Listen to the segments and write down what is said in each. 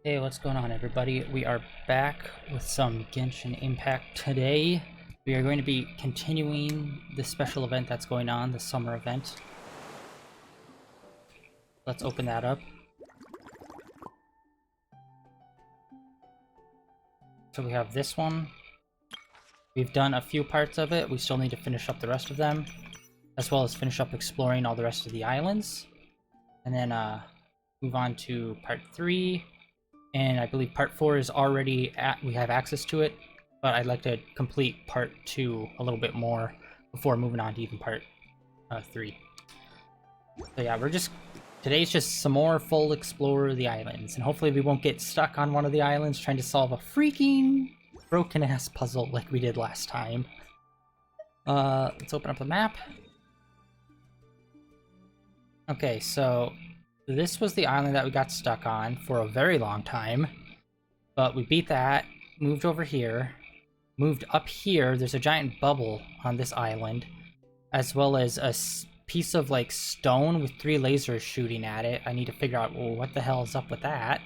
Hey, what's going on, everybody? We are back with some Genshin Impact today. We are going to be continuing the special event that's going on, the summer event. Let's open that up. So we have this one. We've done a few parts of it. We still need to finish up the rest of them, as well as finish up exploring all the rest of the islands. And then move on to part 3. And I believe part 4 is already we have access to it, but I'd like to complete part 2 a little bit more before moving on to even part 3. So yeah, today's just some more full explore of the islands, and hopefully we won't get stuck on one of the islands trying to solve a freaking broken ass puzzle like we did last time. Let's open up the map. Okay, so this was the island that we got stuck on for a very long time, but we beat that, moved over here, moved up here. There's a giant bubble on this island, as well as a piece of like stone with 3 lasers shooting at it. I need to figure out, well, what the hell is up with that.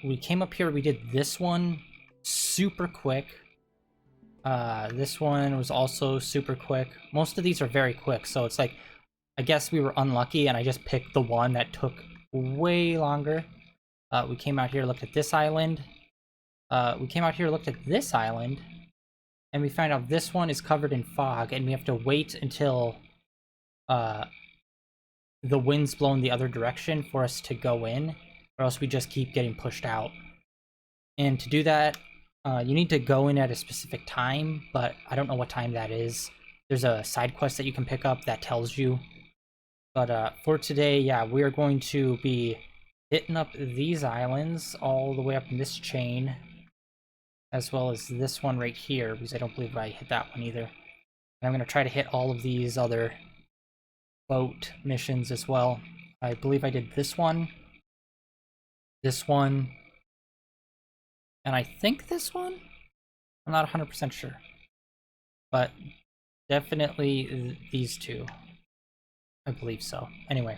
We came up here, we did this one super quick. This one was also super quick. Most of these are very quick, so it's like, I guess we were unlucky and I just picked the one that took way longer. We came out here, looked at this island. We came out here, looked at this island, and we found out this one is covered in fog, and we have to wait until the wind's blowing the other direction for us to go in, or else we just keep getting pushed out. And to do that, you need to go in at a specific time, but I don't know what time that is. There's a side quest that you can pick up that tells you. But for today, yeah, we are going to be hitting up these islands all the way up in this chain, as well as this one right here, because I don't believe I hit that one either. And I'm going to try to hit all of these other boat missions as well. I believe I did this one, and I think this one? I'm not 100% sure. But definitely these two. I believe so. Anyway,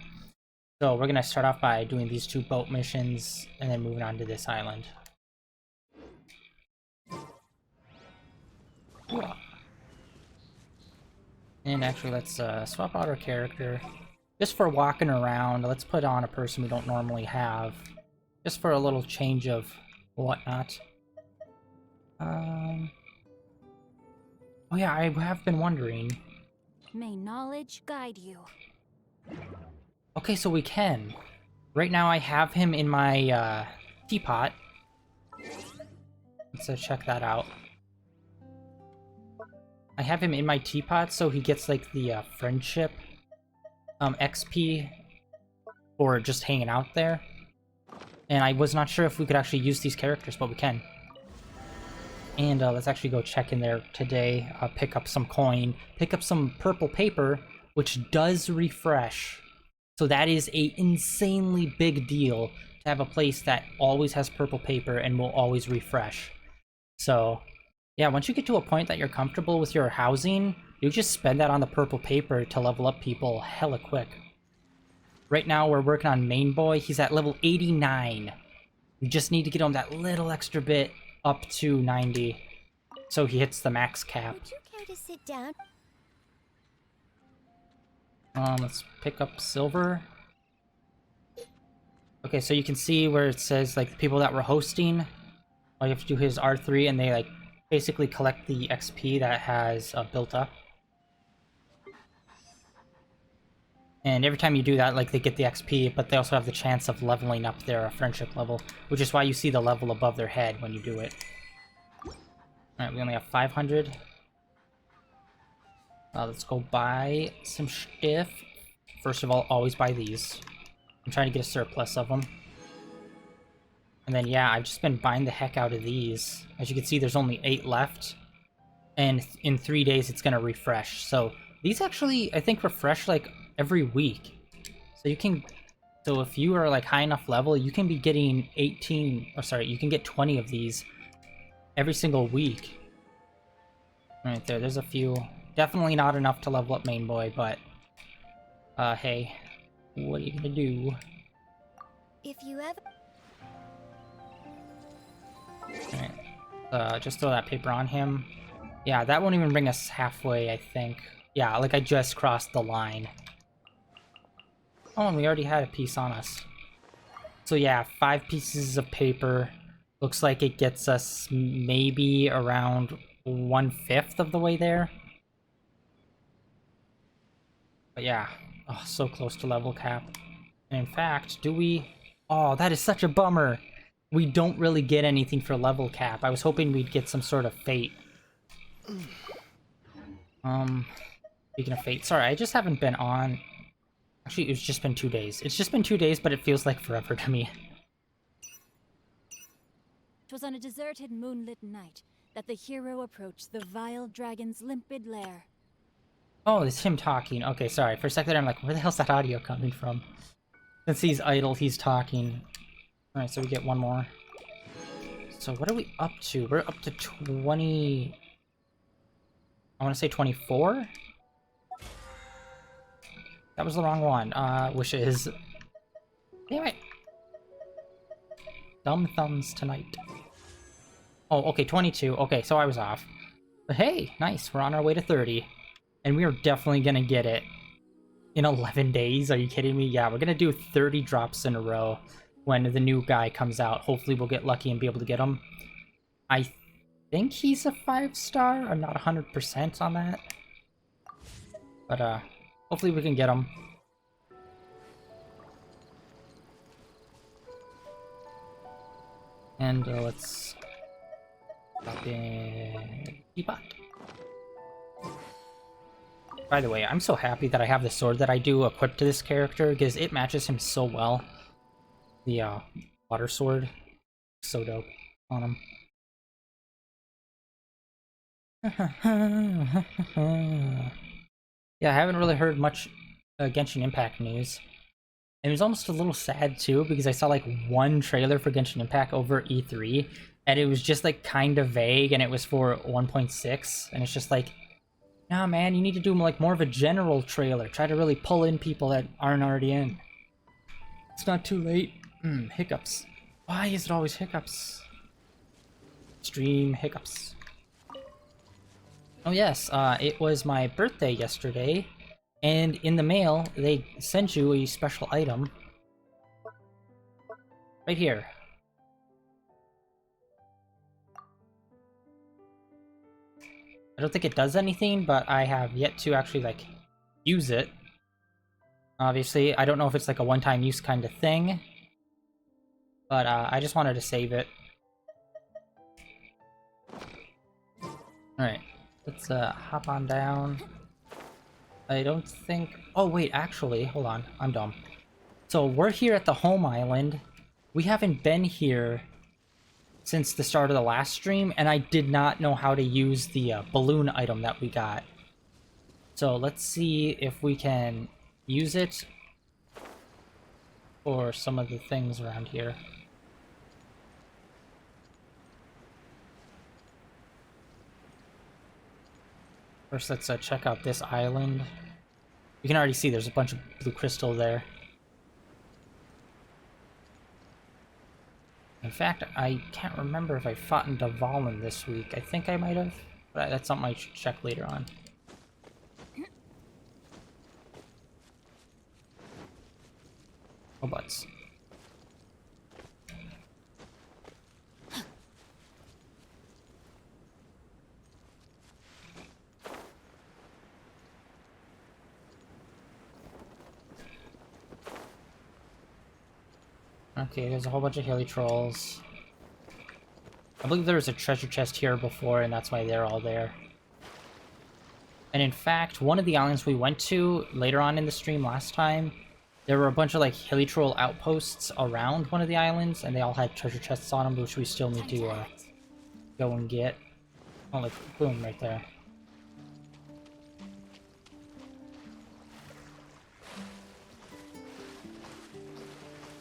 so we're gonna start off by doing these 2 boat missions and then moving on to this island. And actually, let's swap out our character. Just for walking around, let's put on a person we don't normally have. Just for a little change of whatnot. Oh yeah, I have been wondering. May knowledge guide you. Okay, so we can. Right now I have him in my teapot. Let's check that out. I have him in my teapot, so he gets like the friendship XP for just hanging out there. And I was not sure if we could actually use these characters, but we can. And let's actually go check in there today, pick up some coin, pick up some purple paper, which does refresh. So that is a insanely big deal to have a place that always has purple paper and will always refresh. So yeah, once you get to a point that you're comfortable with your housing, you just spend that on the purple paper to level up people hella quick. Right now we're working on Main Boy. He's at level 89. We just need to get him that little extra bit up to 90, so he hits the max cap. Would you care to sit down? Let's pick up silver. Okay, so you can see where it says like the people that we're hosting. All you have to do is R3, and they like basically collect the XP that has built up. And every time you do that, like, they get the XP, but they also have the chance of leveling up their friendship level, which is why you see the level above their head when you do it. Alright, we only have 500. Let's go buy some stuff. First of all, always buy these. I'm trying to get a surplus of them. And then, yeah, I've just been buying the heck out of these. As you can see, there's only 8 left. And in 3 days, it's going to refresh. So these actually, I think, refresh, like, every week. So you can... So if you are, like, high enough level, you can be getting 18... Or sorry, you can get 20 of these every single week. Right there, there's a few. Definitely not enough to level up Main Boy, but... hey, what are you gonna do? If you ever... Alright, just throw that paper on him. Yeah, that won't even bring us halfway, I think. Yeah, like I just crossed the line. Oh, and we already had a piece on us. So yeah, 5 pieces of paper. Looks like it gets us maybe around 1/5 of the way there. But yeah, oh, so close to level cap. And in fact, do we... Oh, that is such a bummer. We don't really get anything for level cap. I was hoping we'd get some sort of fate. Speaking of fate, sorry, I just haven't been on... Actually, it's just been 2 days. It's just been 2 days, but it feels like forever to me. 'Twas on a deserted moonlit night that the hero approached the vile dragon's limpid lair. Oh, it's him talking. Okay, sorry. For a second, I'm like, where the hell's that audio coming from? Since he's idle, he's talking. Alright, so we get one more. So what are we up to? We're up to 20... I want to say 24? That was the wrong one. Wishes. Damn it. Dumb thumbs tonight. Oh, okay, 22. Okay, so I was off. But hey, nice. We're on our way to 30. And we are definitely gonna get it in 11 days. Are you kidding me? Yeah, we're gonna do 30 drops in a row when the new guy comes out. Hopefully we'll get lucky and be able to get him. I think he's a 5-star. I'm not 100% on that. But, hopefully we can get him. And, let's... Pop in... Teapot. By the way, I'm so happy that I have the sword that I do equipped to this character, because it matches him so well. The, water sword. So dope on him. Yeah, I haven't really heard much Genshin Impact news. And it was almost a little sad, too, because I saw, like, one trailer for Genshin Impact over E3, and it was just, like, kind of vague, and it was for 1.6, and it's just like, nah, man, you need to do, like, more of a general trailer. Try to really pull in people that aren't already in. It's not too late. Hiccups. Why is it always hiccups? Stream hiccups. Oh yes, it was my birthday yesterday, and in the mail, they sent you a special item. Right here. I don't think it does anything, but I have yet to actually, like, use it. Obviously, I don't know if it's like a one-time use kind of thing, but I just wanted to save it. Alright, let's hop on down. I don't think... Oh, wait, actually, hold on. I'm dumb. So, we're here at the home island. We haven't been here since the start of the last stream, and I did not know how to use the balloon item that we got. So, let's see if we can use it for some of the things around here. First, let's check out this island. You can already see there's a bunch of blue crystal there. In fact, I can't remember if I fought in Dvalin this week. I think I might have, but that's something I should check later on. Oh, butts. Okay, there's a whole bunch of hilly trolls. I believe there was a treasure chest here before, and that's why they're all there. And in fact, one of the islands we went to later on in the stream last time, there were a bunch of, like, hilly troll outposts around one of the islands, and they all had treasure chests on them, which we still need to go and get. Oh, like, boom, right there.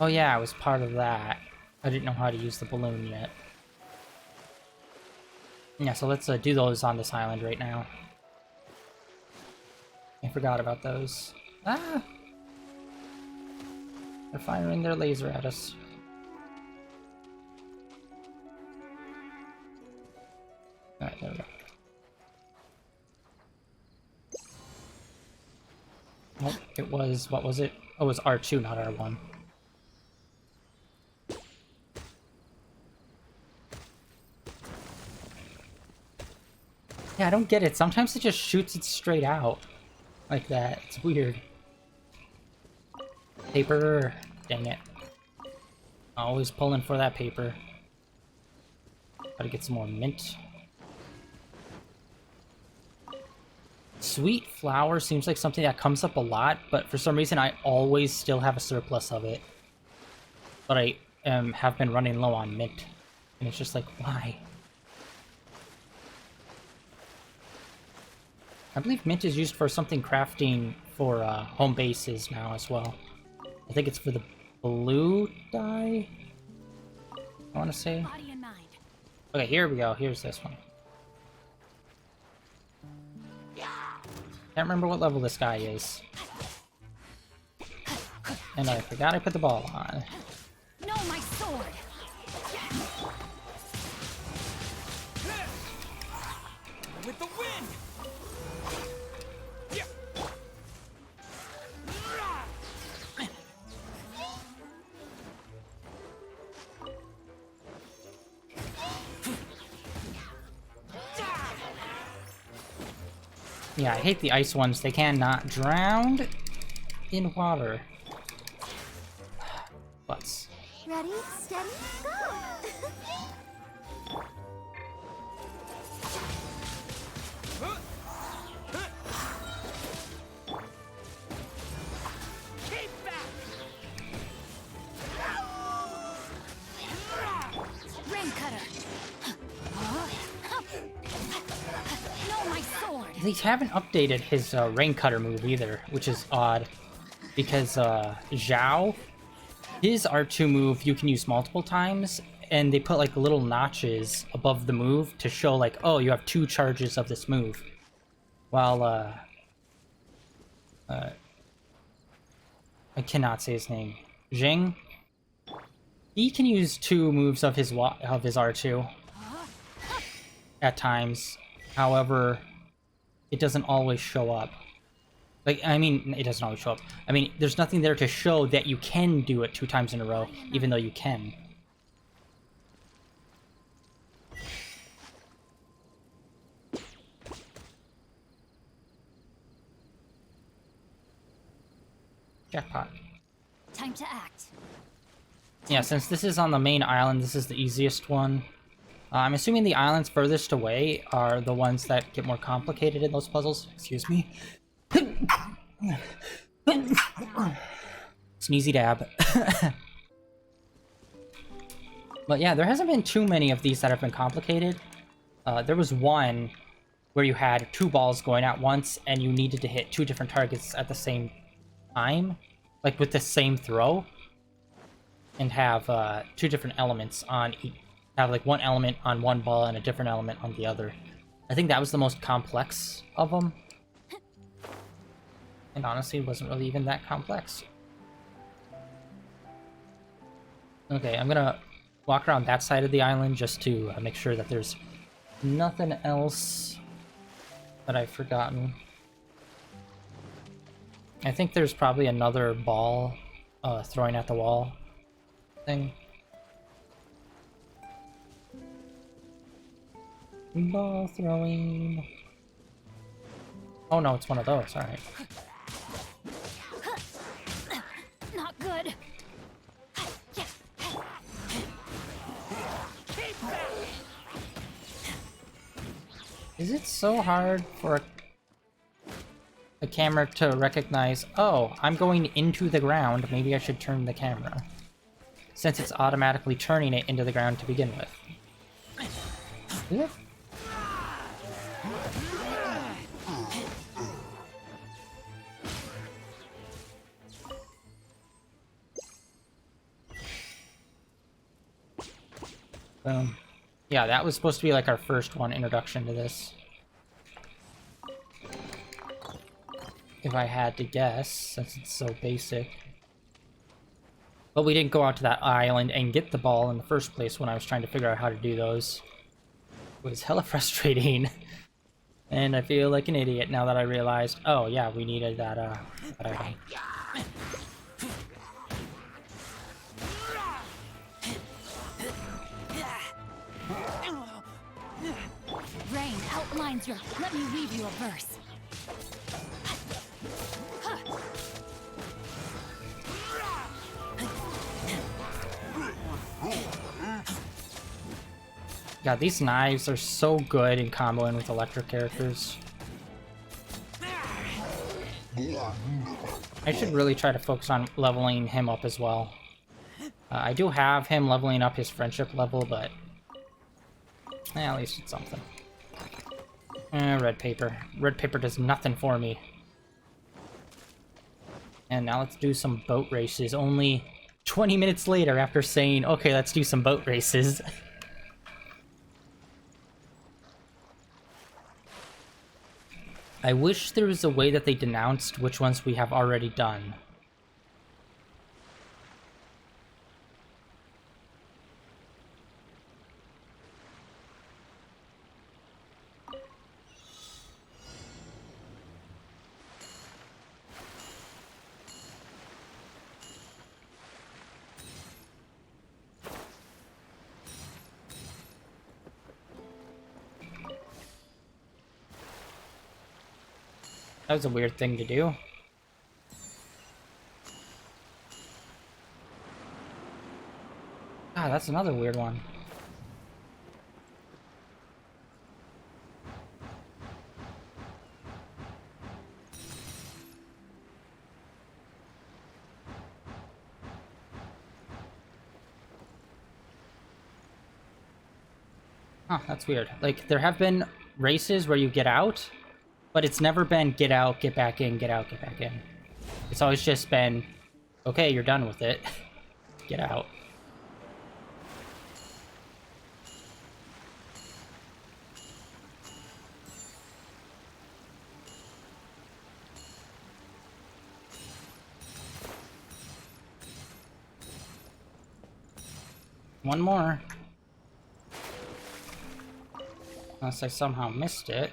Oh yeah, I was part of that. I didn't know how to use the balloon yet. Yeah, so let's do those on this island right now. I forgot about those. Ah! They're firing their laser at us. Alright, there we go. Oh, it was, what was it? Oh, it was R2, not R1. Yeah, I don't get it. Sometimes it just shoots it straight out. Like that. It's weird. Paper. Dang it. Always pulling for that paper. Gotta get some more mint. Sweet flour seems like something that comes up a lot, but for some reason I always still have a surplus of it. But I have been running low on mint. And it's just like, why? I believe mint is used for something crafting for home bases now as well. I think it's for the blue dye? I want to say. Body and mind. Okay, here we go. Here's this one. Can't remember what level this guy is. And I forgot I put the ball on. No, my sword. With the wind. Yeah, I hate the ice ones. They cannot drown in water. Butts. Ready, steady, go! Keep back. Rain cutter. No, my sword. They haven't updated his rain cutter move either, which is odd. Because Zhao, his R2 move you can use multiple times, and they put like little notches above the move to show like, oh, you have 2 charges of this move. While I cannot say his name. Jing, he can use 2 moves of his R2 at times. However, it doesn't always show up. Like, I mean, it doesn't always show up. I mean, there's nothing there to show that you can do it 2 times in a row, even though you can. Jackpot. Time to act. Yeah, since this is on the main island, this is the easiest one. I'm assuming the islands furthest away are the ones that get more complicated in those puzzles. Excuse me. Sneezy dab. But yeah, there hasn't been too many of these that have been complicated. There was one where you had 2 balls going at once and you needed to hit 2 different targets at the same time, like with the same throw, and have 2 different elements on each. Have like 1 element on one ball and a different element on the other. I think that was the most complex of them. And honestly, it wasn't really even that complex. Okay, I'm gonna walk around that side of the island just to make sure that there's nothing else that I've forgotten. I think there's probably another ball throwing at the wall thing. Ball throwing. Oh no, it's one of those, alright. Not good. Is it so hard for a camera to recognize, oh, I'm going into the ground, maybe I should turn the camera, since it's automatically turning it into the ground to begin with? Is it? Yeah, that was supposed to be like our first introduction to this. If I had to guess, since it's so basic. But we didn't go out to that island and get the ball in the first place when I was trying to figure out how to do those. was hella frustrating. And I feel like an idiot now that I realized, oh yeah, we needed that item. Rain outlines your. Let me read you a verse. God, these knives are so good in comboing with electric characters. I should really try to focus on leveling him up as well. I do have him leveling up his friendship level, but at least it's something. Red paper. Red paper does nothing for me. And now let's do some boat races. Only 20 minutes later after saying, okay, let's do some boat races. I wish there was a way that they denounced which ones we have already done. That was a weird thing to do. Ah, that's another weird one. Huh, that's weird. Like, there have been races where you get out, but it's never been get out, get back in, get out, get back in. It's always just been, okay, you're done with it. Get out. One more. Unless I somehow missed it.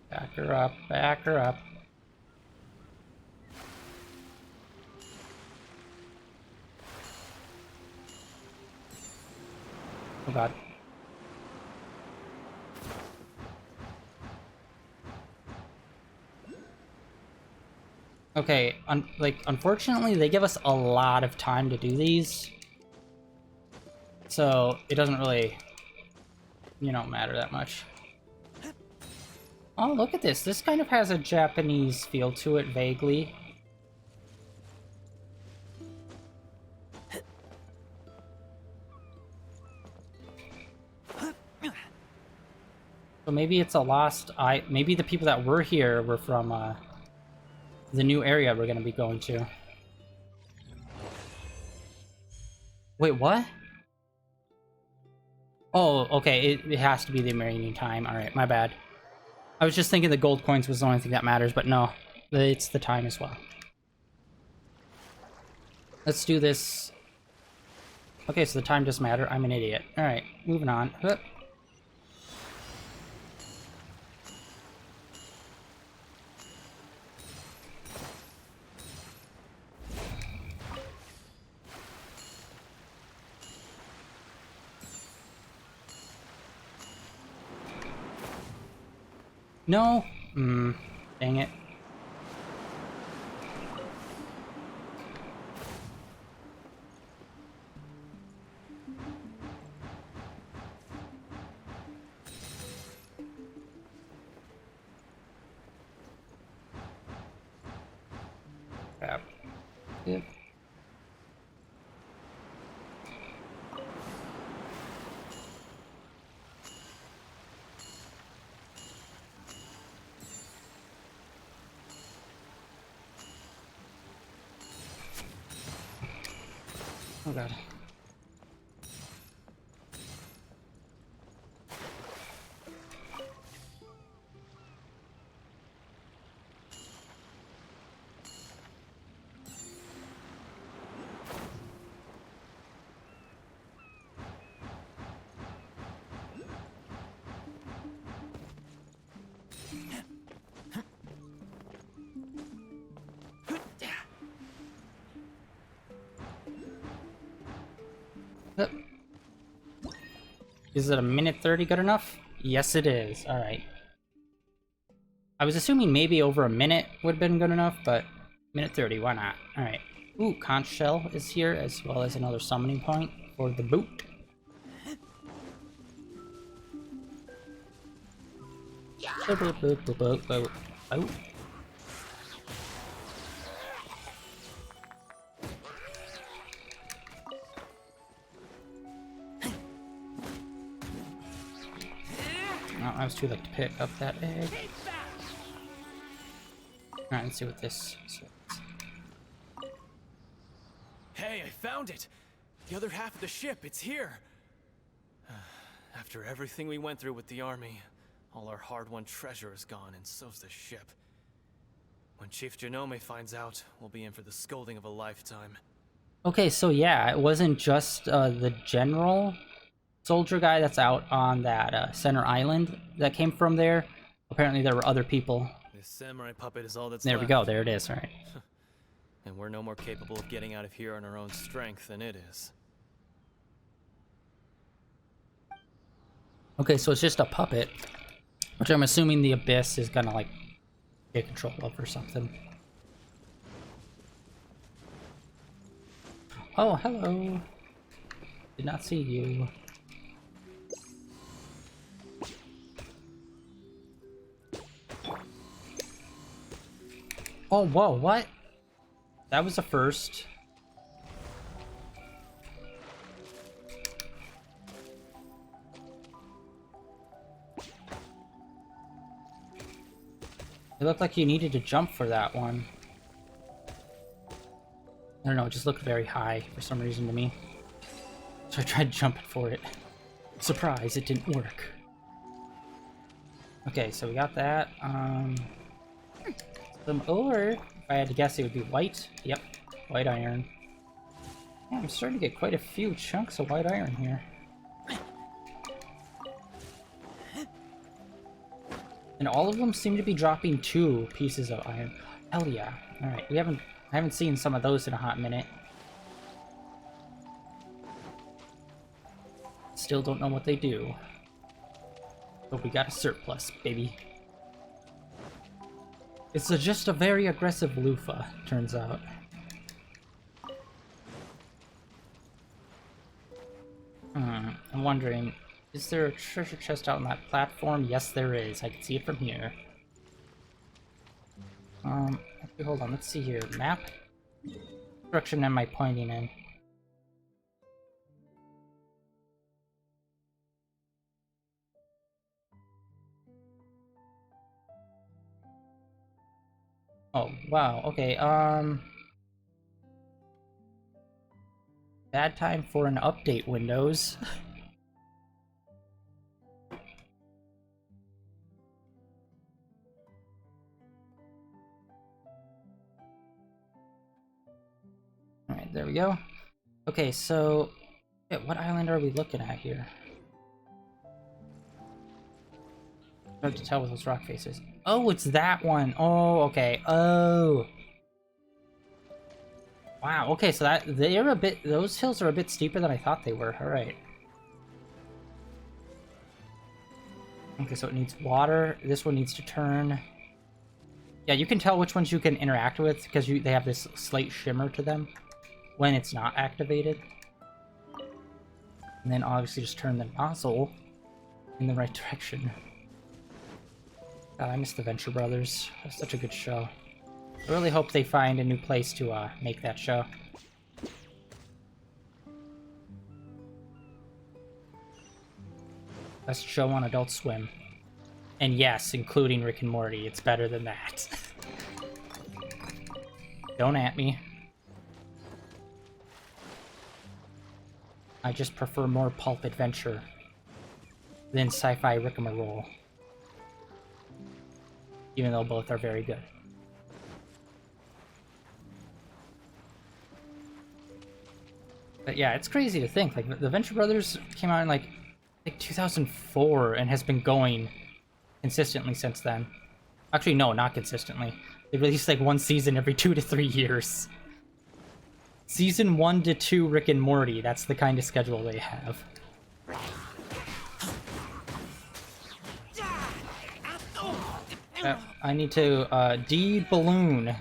Back her up, back her up. Oh god. Okay, unfortunately they give us a lot of time to do these. So it doesn't really, matter that much. Oh, look at this. This kind of has a Japanese feel to it, vaguely. So maybe it's a lost... maybe the people that were here were from, the new area we're gonna be going to. Wait, what? Oh, okay, it has to be the remaining time. Alright, my bad. I was just thinking the gold coins was the only thing that matters, but no. It's the time as well. Let's do this. Okay, so the time does matter. I'm an idiot. Alright, moving on. Hup. No? Dang it. Crap. Yep. Oh god. Yep. Is it a minute 30 good enough? Yes, it is. Alright. I was assuming maybe over a minute would have been good enough, but minute 30, why not? Alright. Ooh, conch shell is here, as well as another summoning point for the boot. Oh. No, I was too late to pick up that egg. Alright, let's see what this says. Hey, I found it! The other half of the ship, it's here! After everything we went through with the army, all our hard-won treasure is gone, and so's the ship. When Chief Genome finds out, we'll be in for the scolding of a lifetime. Okay, so yeah, it wasn't just the general soldier guy that's out on that center island that came from there. Apparently there were other people. This samurai puppet is all that's There left. we go, there it is, alright. And we're no more capable of getting out of here on our own strength than it is. Okay, so it's just a puppet, which I'm assuming the Abyss is gonna, like, take control of or something. Oh, hello. Did not see you. Oh, whoa, what? That was a first. It looked like you needed to jump for that one. I don't know, it just looked very high for some reason to me. So I tried jumping for it. Surprise, it didn't work. Okay, so we got that. Some ore. If I had to guess, it would be white. Yep, white iron. Yeah, I'm starting to get quite a few chunks of white iron here. And all of them seem to be dropping 2 pieces of iron. Hell yeah. Alright, I haven't seen some of those in a hot minute. Still don't know what they do. But we got a surplus, baby. It's just a very aggressive loofah, turns out. I'm wondering, is there a treasure chest out on that platform? Yes, there is. I can see it from here. Okay, hold on. Let's see here. Map? What direction am I pointing in? Oh, wow. Okay, bad time for an update, Windows. Alright, there we go. Okay, so... yeah, what island are we looking at here? Hard to tell with those rock faces. Oh, it's that one! Oh, okay. Oh! Wow, okay, so that... they're a bit... those hills are a bit steeper than I thought they were. Alright. Okay, so it needs water. This one needs to turn. Yeah, you can tell which ones you can interact with because they have this slight shimmer to them when it's not activated. And then obviously just turn the nozzle in the right direction. God, I miss the Venture Brothers. That's such a good show. I really hope they find a new place to make that show. Best show on Adult Swim. And yes, including Rick and Morty, it's better than that. Don't at me. I just prefer more pulp adventure than sci-fi rigmarole. Even though both are very good. But yeah, it's crazy to think. Like, the Venture Brothers came out in like 2004 and has been going consistently since then. Actually, no, not consistently. They release like one season every 2 to 3 years. Season 1 to 2 Rick and Morty, that's the kind of schedule they have. I need to, de-balloon.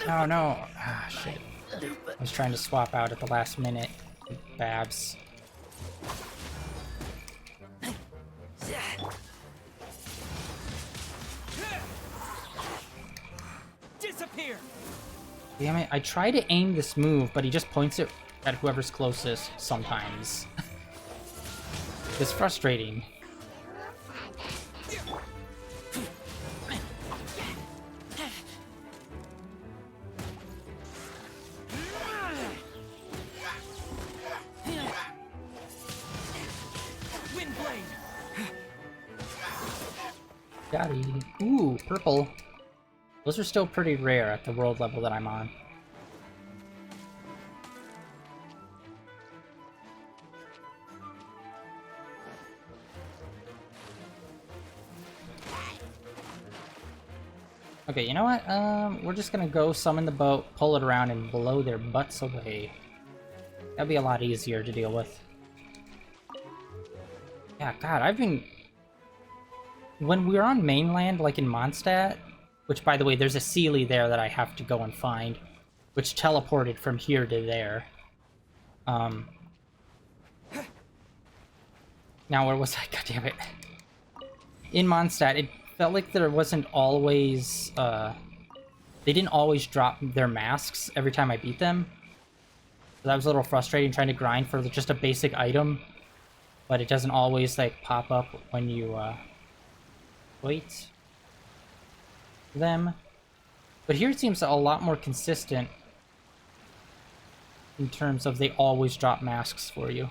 Oh no. Ah, shit. I was trying to swap out at the last minute. Babs. Disappear. Damn it, I try to aim this move, but he just points it at whoever's closest sometimes. It's frustrating. Got it. Ooh, purple. Those are still pretty rare at the world level that I'm on. Okay, you know what? We're just gonna go summon the boat, pull it around, and blow their butts away. That'd be a lot easier to deal with. Yeah, God, I've been... When we were on mainland, like in Mondstadt, which, by the way, there's a Sealy there that I have to go and find, which teleported from here to there. Now, where was I? God damn it. In Mondstadt, it felt like there wasn't always, they didn't always drop their masks every time I beat them. So that was a little frustrating, trying to grind for just a basic item, but it doesn't always, like, pop up when you, wait them. But here it seems a lot more consistent in terms of they always drop masks for you.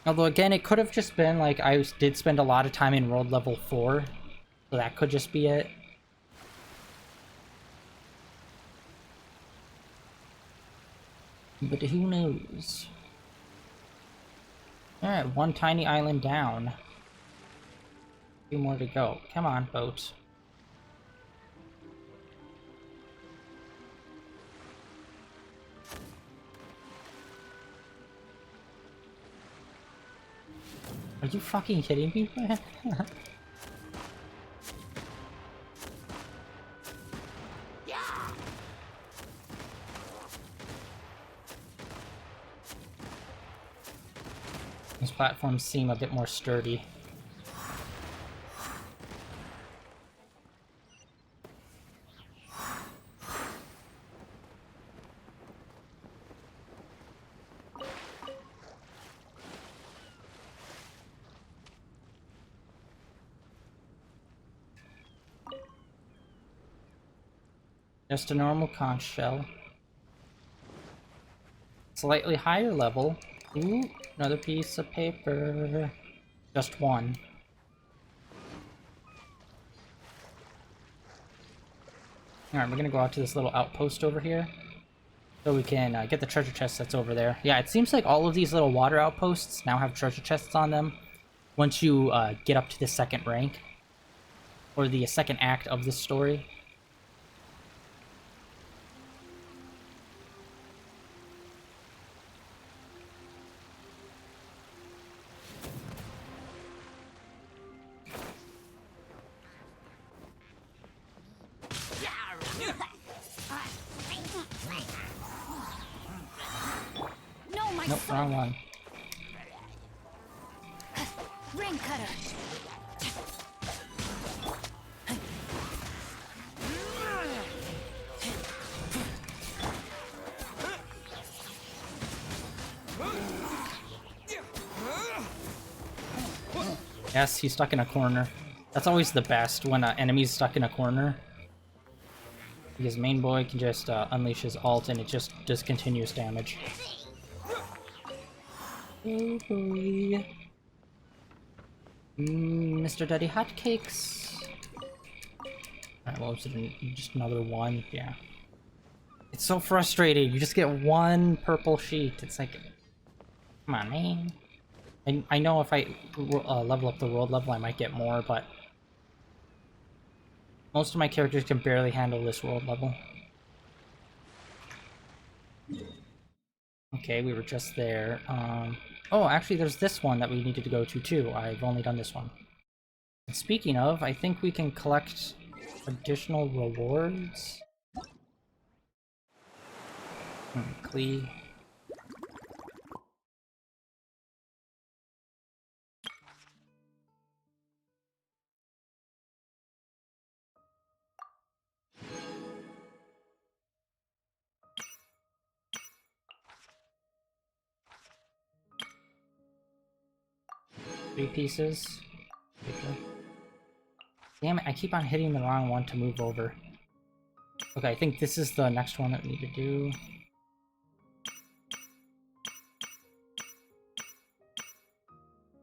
Although again, it could have just been like I did spend a lot of time in world level 4, so that could just be it. But who knows? Alright, one tiny island down. 2 more to go. Come on, boat. Are you fucking kidding me, man? These platforms seem a bit more sturdy. Just a normal conch shell. Slightly higher level. Ooh, another piece of paper. Just one. Alright, we're gonna go out to this little outpost over here, so we can get the treasure chest that's over there. Yeah, it seems like all of these little water outposts now have treasure chests on them once you get up to the 2nd rank, or the 2nd act of this story. Nope, wrong one. Ring cutter. Yes, he's stuck in a corner. That's always the best, when an enemy's stuck in a corner. Because main boy can just unleash his ult and it just does continuous damage. Oh boy. Mr. Daddy Hotcakes. Alright, what was it? Just another one? Yeah. It's so frustrating. You just get one purple sheet. It's like, come on, man. I know if I level up the world level, I might get more, but most of my characters can barely handle this world level. Okay, we were just there. Oh, actually, there's this one that we needed to go to, too. I've only done this one. And speaking of, I think we can collect additional rewards. Clee. Three pieces. Okay. Damn it, I keep on hitting the wrong one to move over. Okay, I think this is the next one that we need to do.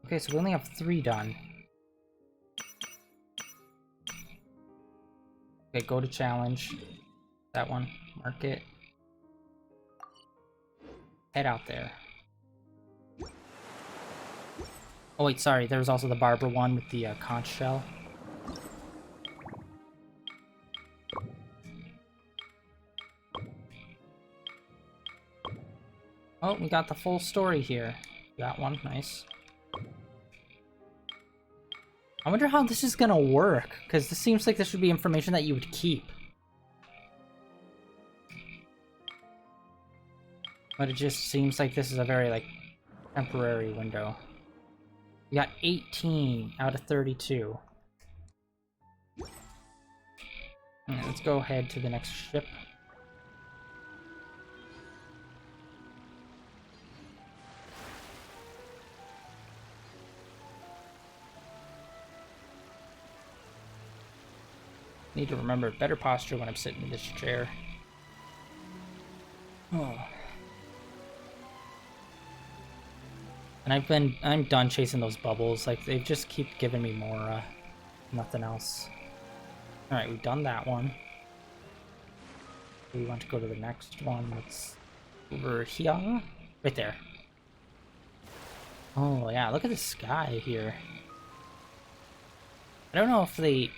Okay, so we only have 3 done. Okay, go to challenge. That one. Mark it. Head out there. Oh wait, sorry, there was also the barber one with the conch shell. Oh, we got the full story here. That one, nice. I wonder how this is gonna work, because this seems like this would be information that you would keep. But it just seems like this is a very, like, temporary window. We got 18 out of 32. Alright, let's go ahead to the next ship. Need to remember better posture when I'm sitting in this chair. Oh. And I'm done chasing those bubbles. Like, they just keep giving me more, nothing else. Alright, we've done that one. We want to go to the next one. That's over here. Right there. Oh, yeah, look at the sky here. I don't know if they...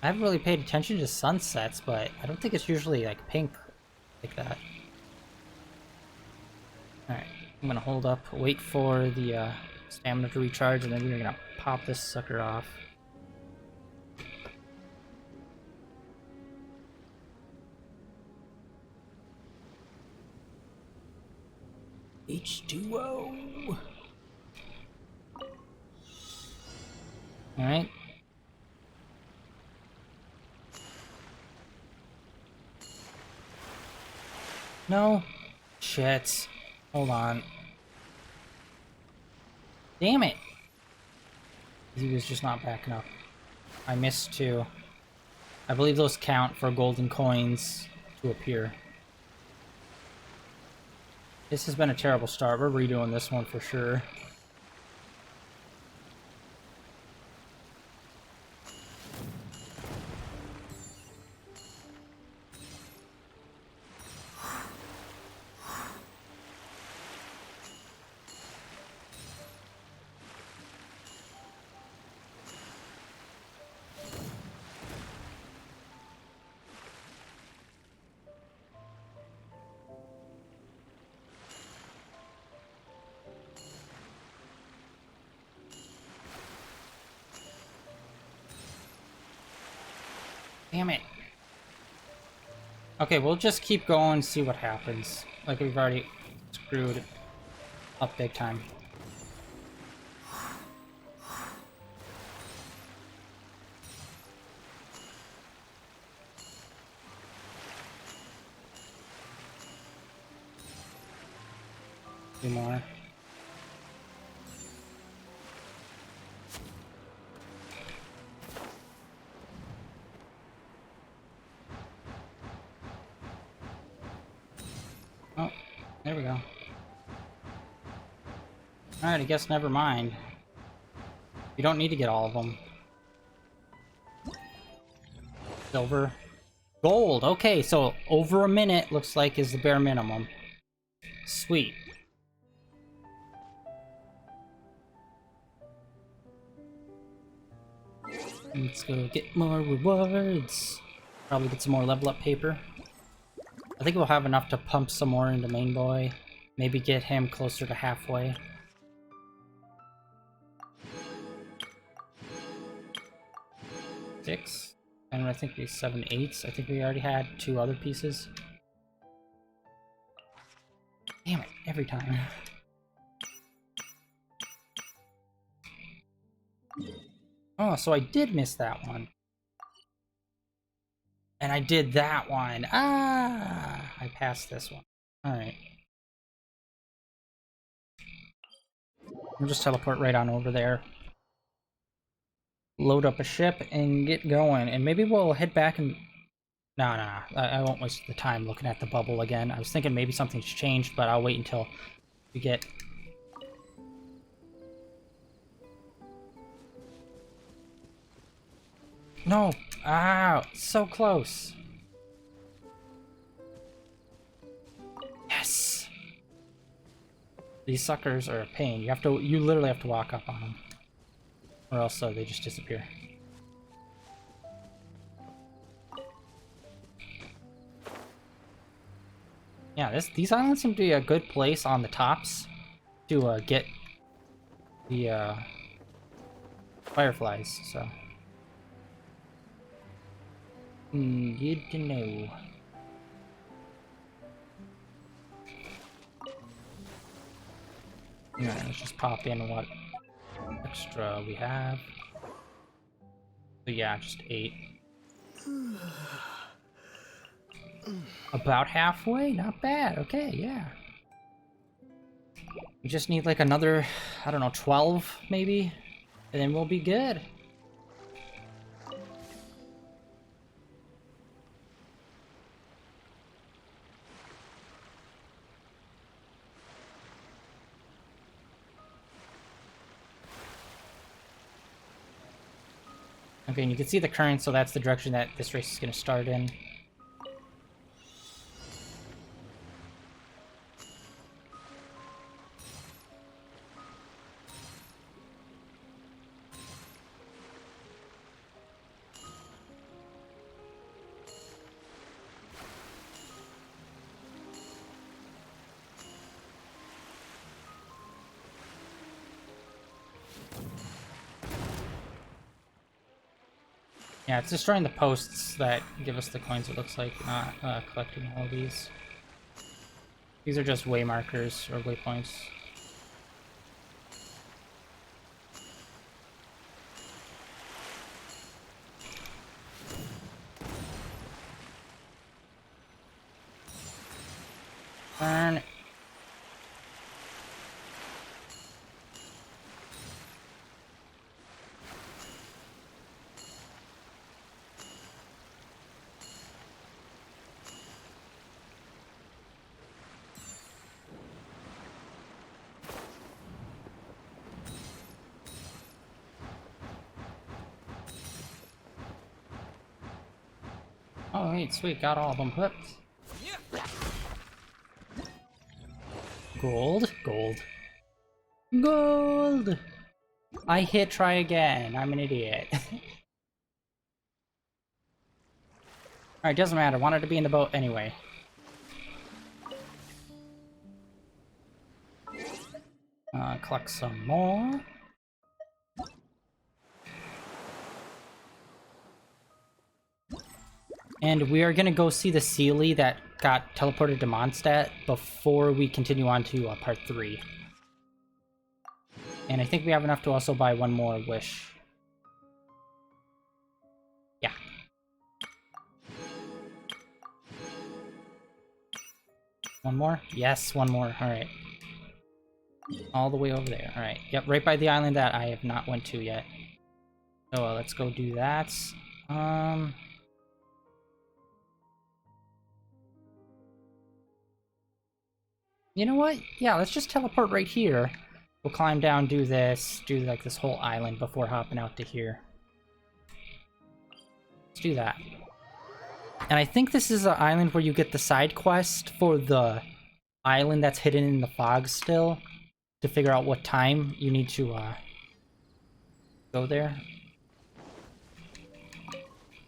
I haven't really paid attention to sunsets, but I don't think it's usually, like, pink like that. Alright, I'm gonna hold up, wait for the stamina to recharge, and then we're gonna pop this sucker off. H2O! Alright. No. Shit. Hold on. Damn it! He was just not backing up. I missed 2. I believe those count for golden coins to appear. This has been a terrible start. We're redoing this one for sure. Damn it. Okay, we'll just keep going, see what happens. Like, we've already screwed up big time. Two more. Oh, there we go. Alright, I guess never mind. You don't need to get all of them. Silver. Gold. Okay, so over a minute looks like is the bare minimum. Sweet. Let's go get more rewards. Probably get some more level up paper. I think we'll have enough to pump some more into main boy. Maybe get him closer to halfway. Six. And I think we 7 8s. I think we already had 2 other pieces. Damn it, every time. Oh, so I did miss that one. And I did that one. Ah! I passed this one. Alright. We'll just teleport right on over there. Load up a ship and get going. And maybe we'll head back and... No. I won't waste the time looking at the bubble again. I was thinking maybe something's changed, but I'll wait until we get... No! Ow! So close! Yes! These suckers are a pain. You literally have to walk up on them. Or else they just disappear. Yeah, these islands seem to be a good place on the tops to get the fireflies, so... good to know. Alright, let's just pop in what extra we have. So yeah, just 8. About halfway? Not bad. Okay, yeah. We just need like another, I don't know, 12 maybe? And then we'll be good. Okay, and you can see the current, so that's the direction that this race is going to start in. Yeah, it's destroying the posts that give us the coins, it looks like, not collecting all of these. These are just way markers, or waypoints. Burn. Oh, wait, sweet, got all of them hooked. Gold, gold, gold! I hit try again, I'm an idiot. Alright, doesn't matter, wanted to be in the boat anyway. Collect some more. And we are gonna go see the Sealy that got teleported to Mondstadt before we continue on to part 3. And I think we have enough to also buy one more wish. Yeah. One more? Yes, one more. Alright. All the way over there. Alright. Yep, right by the island that I have not went to yet. So let's go do that. You know what? Yeah, let's just teleport right here. We'll climb down, do this, do like this whole island before hopping out to here. Let's do that. And I think this is an island where you get the side quest for the island that's hidden in the fog still, to figure out what time you need to go there.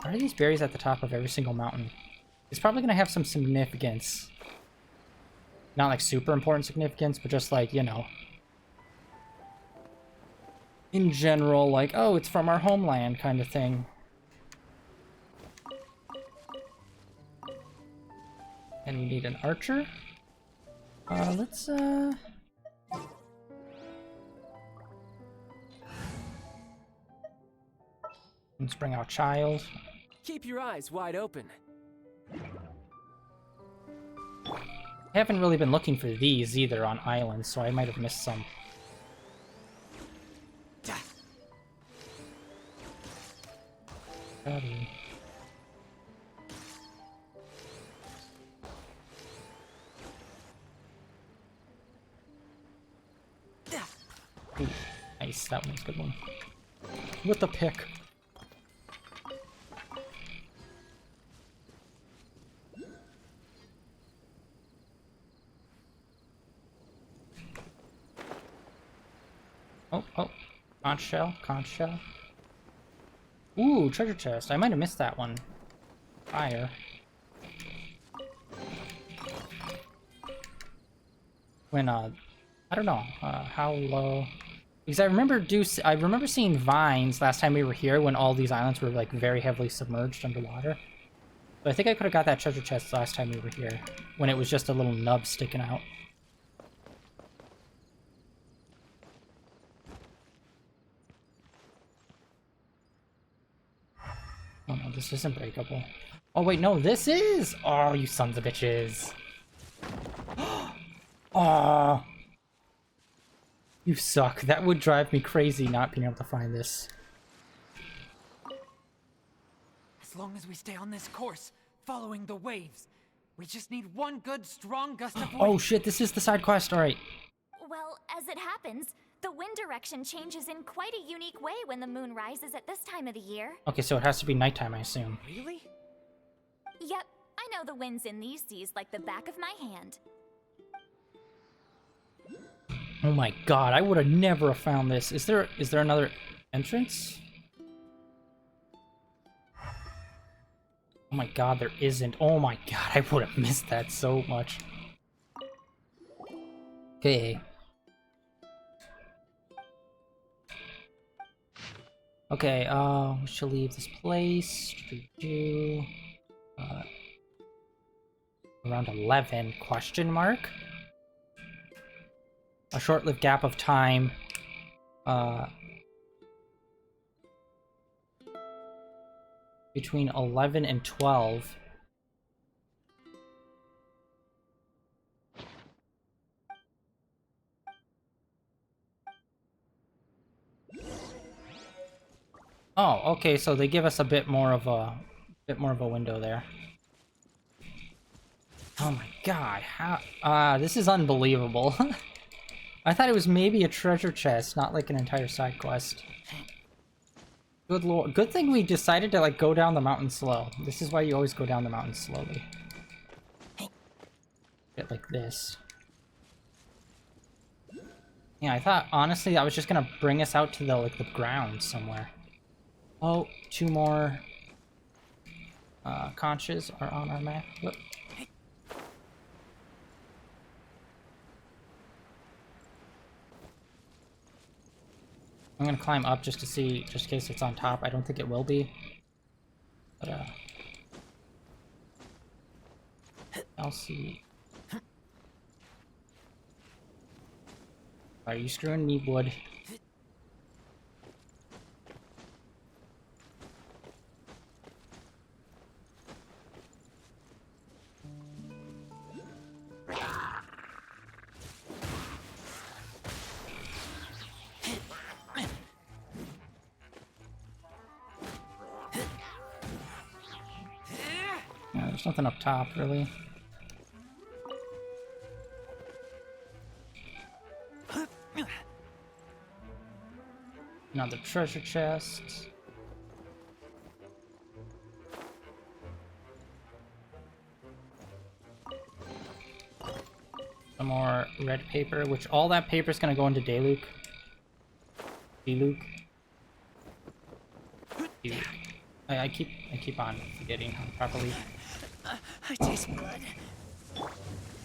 Why are these berries at the top of every single mountain? It's probably going to have some significance. Not like super important significance, but just like, you know, in general, like, oh, it's from our homeland kind of thing. And we need an archer. Let's bring out child. Keep your eyes wide open. I haven't really been looking for these either on islands, so I might have missed some. Buddy. Ooh, nice, that one's a good one. With the pick. Oh, conch shell, conch shell. Ooh, treasure chest. I might have missed that one. Fire. When, I don't know, how low... Because I remember seeing vines last time we were here when all these islands were, like, very heavily submerged underwater. So I think I could have got that treasure chest last time we were here, when it was just a little nub sticking out. Oh no, this isn't breakable. Oh wait, no, this is! Oh, you sons of bitches. Oh, you suck. That would drive me crazy not being able to find this. As long as we stay on this course, following the waves, we just need one good, strong gust of wind. Oh shit, this is the side quest, alright. Well, as it happens, the wind direction changes in quite a unique way when the moon rises at this time of the year. Okay, so it has to be nighttime, I assume. Really? Yep, I know the winds in these seas like the back of my hand. Oh my god, I would have never found this. Is there another entrance? Oh my god, there isn't. Oh my god, I would have missed that so much. Okay. Okay, we shall leave this place. Around 11, question mark? A short-lived gap of time. Between 11 and 12. Oh, okay, so they give us a bit more of a window there. Oh my god, how this is unbelievable. I thought it was maybe a treasure chest, not like an entire side quest. Good lord. Good thing we decided to like go down the mountain slow. This is why you always go down the mountain slowly. Bit like this. Yeah, I thought honestly I was just gonna bring us out to the the ground somewhere. Oh, 2 more conches are on our map. Whoop. I'm gonna climb up just to see, just in case it's on top. I don't think it will be. But, I'll see. Are you screwing me, wood? Yeah, there's nothing up top, really. Another treasure chest. more red paper, which all that paper is going to go into Daluke. Daluke. I keep on forgetting how to properly I taste blood.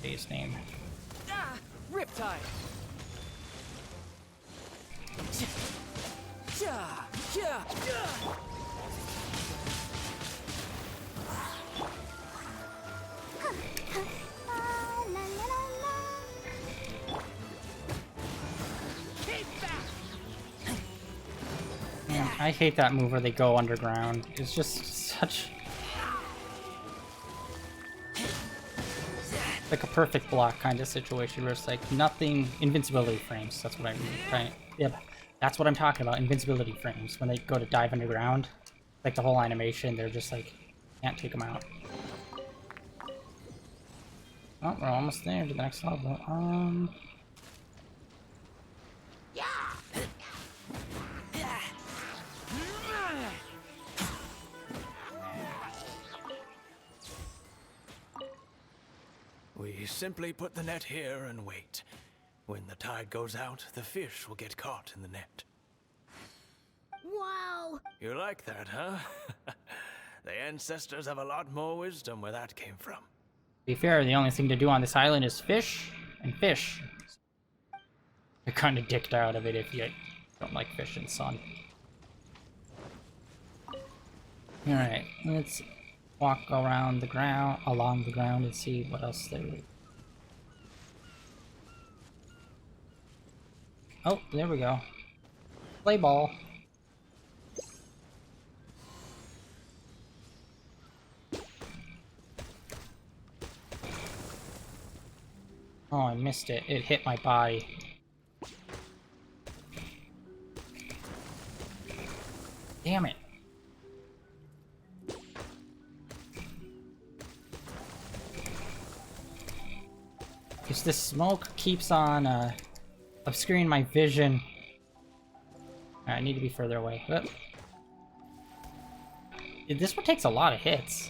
say his name. Ah! Riptide! Yeah! Yeah! Yeah! Man, I hate that move where they go underground. It's just such like a perfect block kind of situation where it's like nothing invincibility frames. That's what I mean. Right? Yep. That's what I'm talking about. Invincibility frames when they go to dive underground. Like the whole animation, they're just like can't take them out. Oh, we're almost there to the next level. We simply put the net here and wait. When the tide goes out, the fish will get caught in the net. Wow! You like that, huh? The ancestors have a lot more wisdom where that came from. To be fair, the only thing to do on this island is fish and fish. You're kind of dicked out of it if you don't like fish and sun. Alright, let's walk along the ground and see what else there is. Oh, there we go. Play ball. Oh, I missed it. It hit my body. Damn it. Because this smoke keeps on obscuring my vision. I need to be further away. Whoop. This one takes a lot of hits.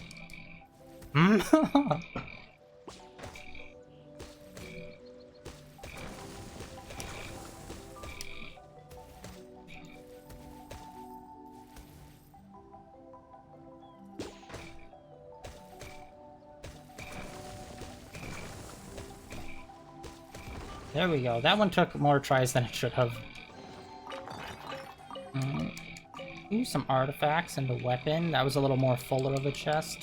There we go. That one took more tries than it should have. Use some artifacts and the weapon. That was a little more fuller of a chest.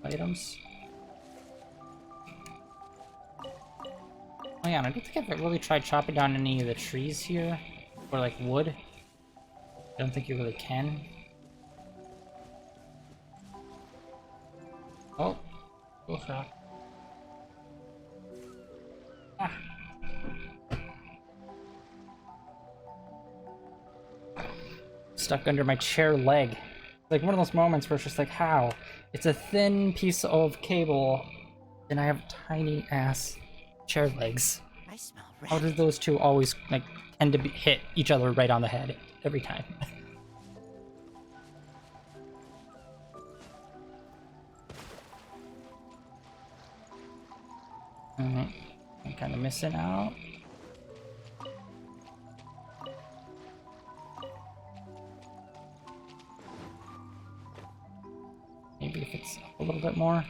Items. Oh yeah, and I don't think I've really tried chopping down any of the trees here. Or like wood. I don't think you really can. Oh. Cool shot. Ah. Stuck under my chair leg. Like one of those moments where it's just like, how? It's a thin piece of cable, and I have tiny ass chair legs. I smell red. How do those two always like tend to hit each other right on the head every time? I'm kind of missing out. Maybe if it's up a little bit more.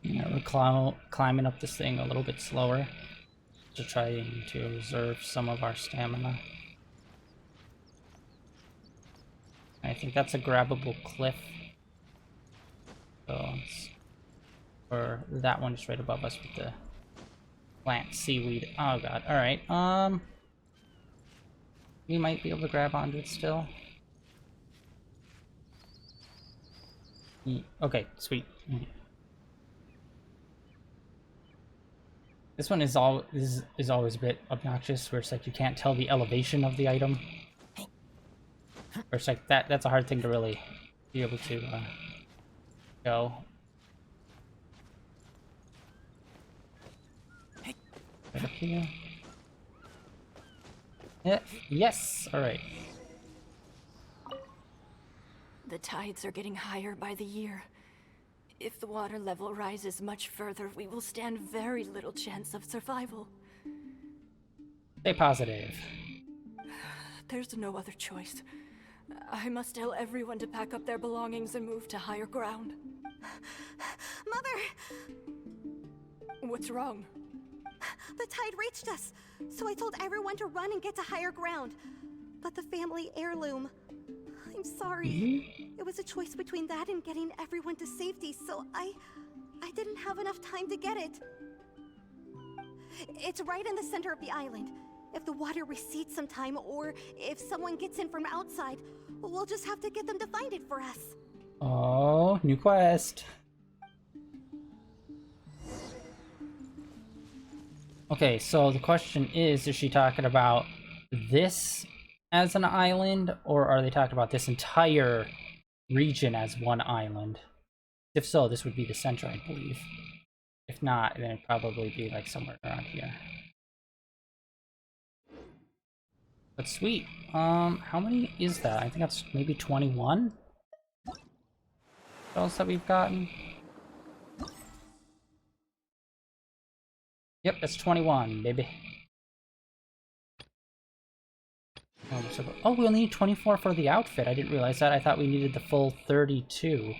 Yeah, we're climbing up this thing a little bit slower to try to reserve some of our stamina. I think that's a grabbable cliff. So or that one is right above us with the plant seaweed. Oh god. Alright, we might be able to grab onto it still. Okay, sweet. This one is always a bit obnoxious, where it's like you can't tell the elevation of the item. course, like that's a hard thing to really be able to go. Right up here. Yeah, yes! Alright. The tides are getting higher by the year. If the water level rises much further, we will stand very little chance of survival. Stay positive. There's no other choice. I must tell everyone to pack up their belongings and move to higher ground. Mother! What's wrong? The tide reached us, so I told everyone to run and get to higher ground. But the family heirloom... I'm sorry. It was a choice between that and getting everyone to safety, so I didn't have enough time to get it. It's right in the center of the island. If the water recedes sometime, or if someone gets in from outside, we'll just have to get them to find it for us. Oh, new quest. Okay, so the question is she talking about this as an island, or are they talking about this entire region as one island? If so, this would be the center, I believe. If not, then it'd probably be like somewhere around here. But sweet. How many is that? I think that's maybe 21 spells that we've gotten. Yep, that's 21, baby. Oh, we only need 24 for the outfit. I didn't realize that. I thought we needed the full 32.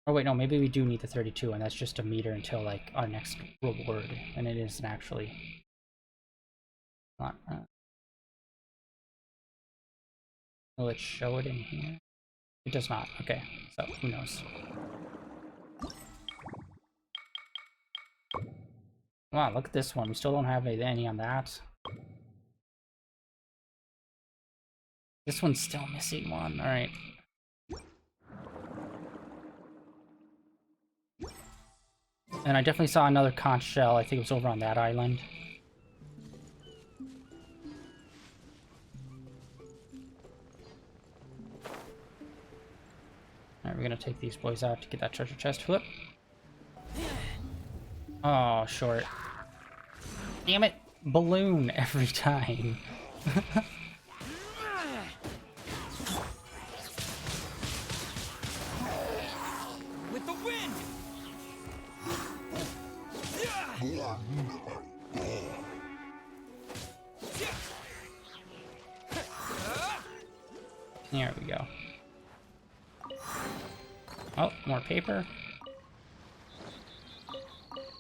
Oh wait, no, maybe we do need the 32, and that's just a meter until, like, our next reward, and it isn't actually... Not, will it show it in here? It does not. Okay, so who knows? Wow, look at this one. We still don't have any on that. This one's still missing one. Alright. And I definitely saw another conch shell. I think it was over on that island. Alright, we're gonna take these boys out to get that treasure chest. Whoop. Oh, short. Damn it! Balloon every time. With the wind! There we go. Oh, more paper.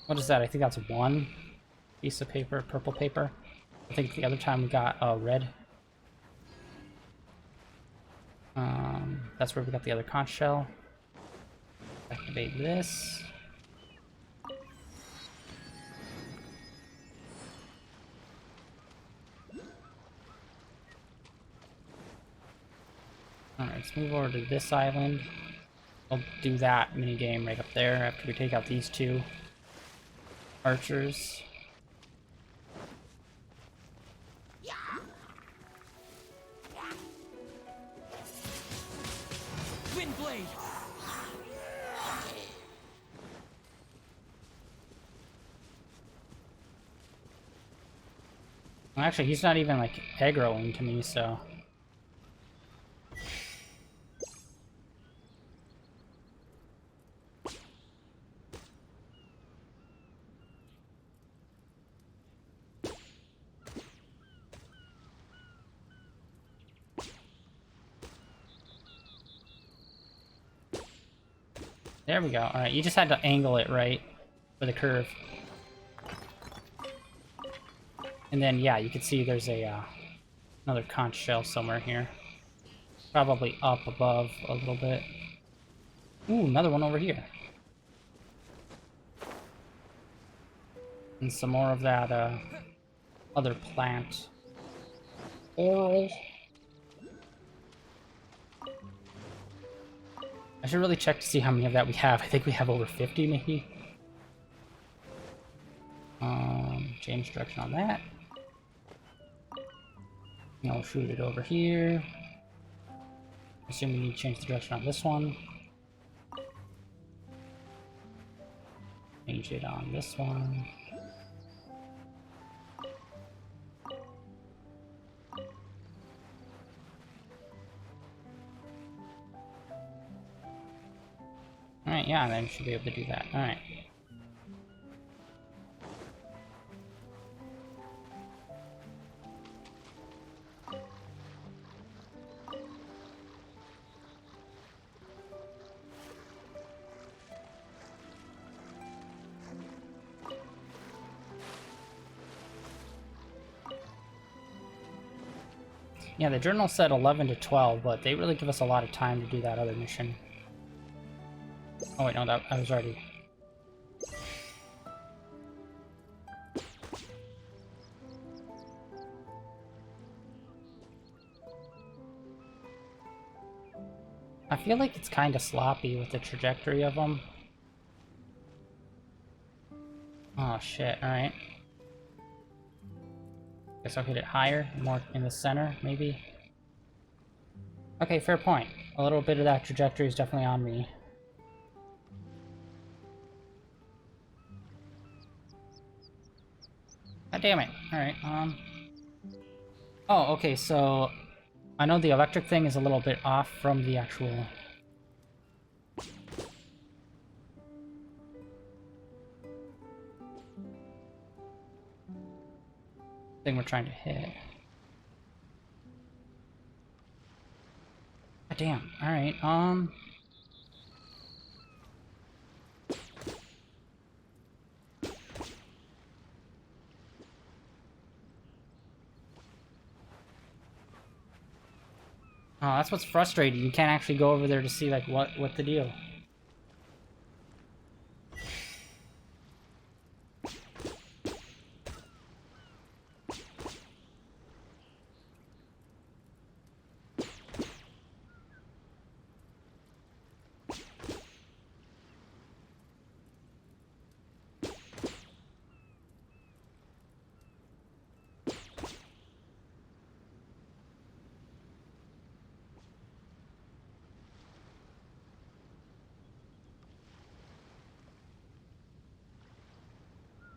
What is that? I think that's one piece of paper, purple paper. I think the other time we got red. That's where we got the other conch shell. Activate this. Alright, let's move over to this island. I'll do that minigame right up there after we take out these two archers. Windblade! Well, actually, he's not even, like, aggroing to me, so... There we go. Alright, you just had to angle it right for the curve. And then, yeah, you can see there's a another conch shell somewhere here. Probably up above a little bit. Ooh, another one over here. And some more of that other plant. Oral. I should really check to see how many of that we have. I think we have over 50, maybe. Change direction on that. I'll shoot it over here. Assume we need to change the direction on this one. Change it on this one. Alright, yeah, then we should be able to do that. Alright. Yeah, the journal said 11 to 12, but they really give us a lot of time to do that other mission. Oh wait, no, that I was already... I feel like it's kind of sloppy with the trajectory of them. Oh shit, alright. Guess I'll hit it higher, more in the center, maybe? Okay, fair point. A little bit of that trajectory is definitely on me. God damn it. Alright, Oh, okay, so... I know the electric thing is a little bit off from the actual... thing we're trying to hit. God damn, alright, Oh, that's what's frustrating. You can't actually go over there to see, like, what the deal.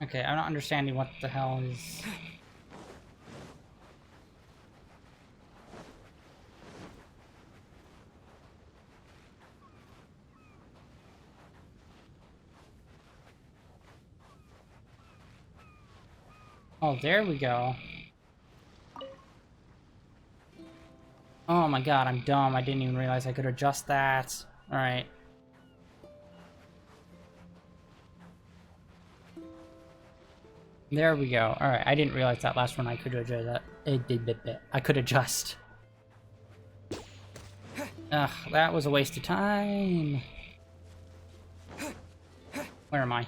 Okay, I'm not understanding what the hell is... Oh, there we go. Oh my god, I'm dumb. I didn't even realize I could adjust that. Alright. There we go. Alright, I didn't realize that last one I could adjust that. I could adjust. Ugh, that was a waste of time. Where am I?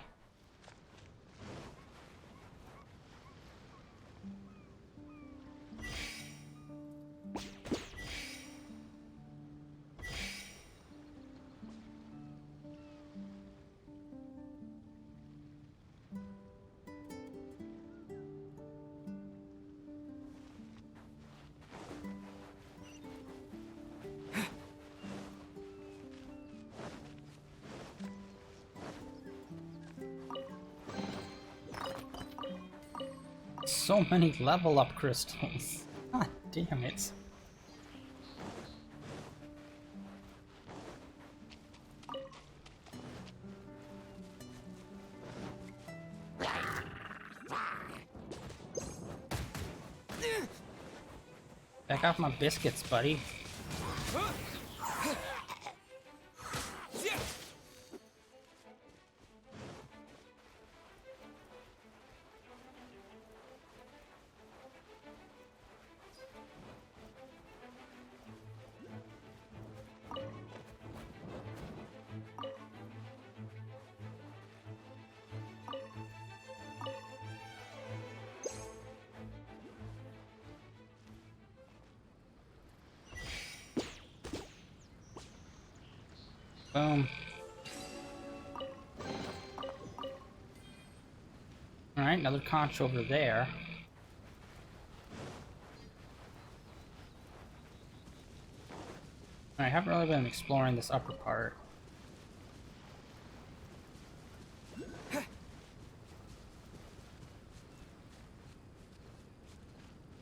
So many level up crystals. God damn it. Back off my biscuits, buddy. Boom. Alright, another conch over there. I haven't really been exploring this upper part.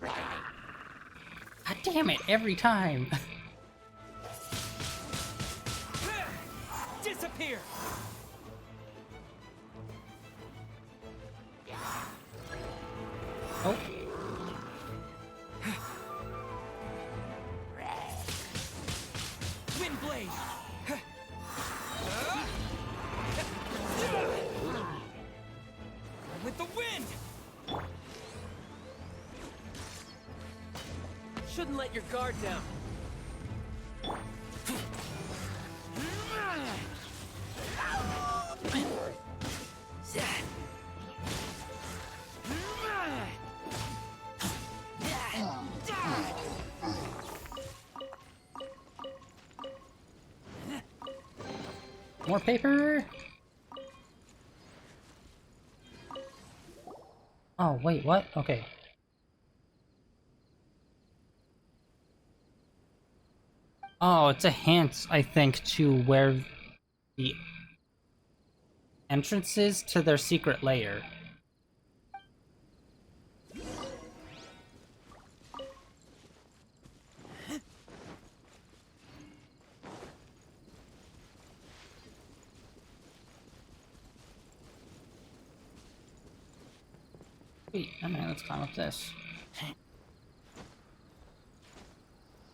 God damn it, every time! Disappear! Oh. Wind blade! With the wind! Shouldn't let your guard down. More paper! Oh, wait, what? Okay. Oh, it's a hint, I think, to where the entrance is to their secret lair. Wait, alright, let's climb up this.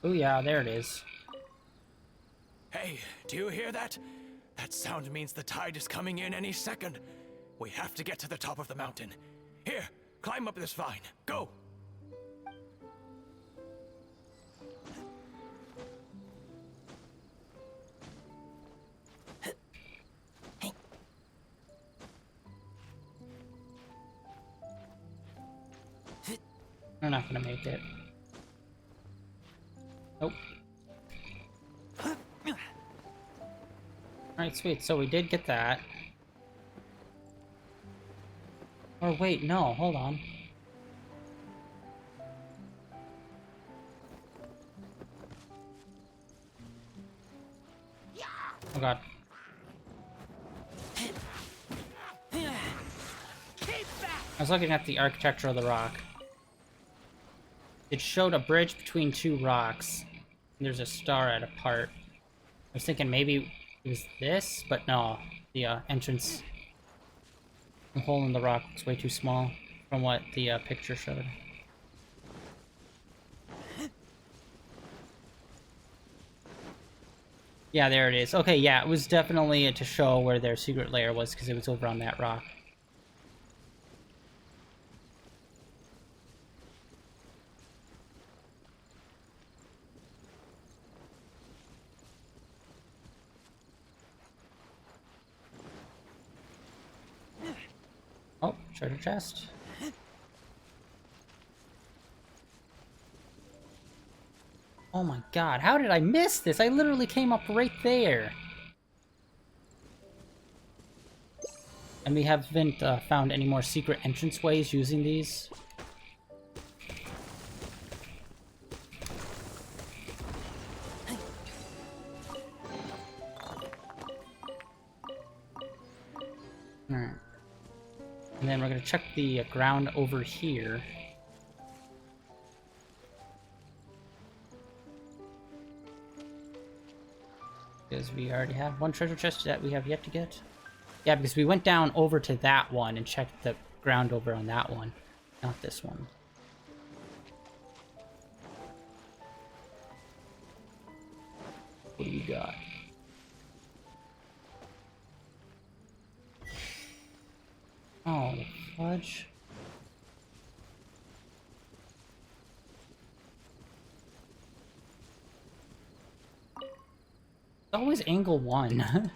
Oh yeah, there it is. Hey, do you hear that? That sound means the tide is coming in any second. We have to get to the top of the mountain. Here, climb up this vine. Go! We're not gonna make it. Nope. Alright, sweet. So we did get that. Or wait, no, hold on. Oh god. I was looking at the architecture of the rock. It showed a bridge between two rocks. And there's a star at a part. I was thinking maybe it was this, but no. The entrance, the hole in the rock looks way too small from what the picture showed. Yeah, there it is. Okay, yeah, it was definitely to show where their secret lair was because it was over on that rock. Oh, treasure chest. Oh my god, how did I miss this? I literally came up right there. And we haven't found any more secret entranceways using these. Alright. And then we're gonna check the ground over here. Because we already have one treasure chest that we have yet to get. Yeah, because we went down over to that one and checked the ground over on that one, not this one. What do we got? Oh, fudge. It's always angle 1.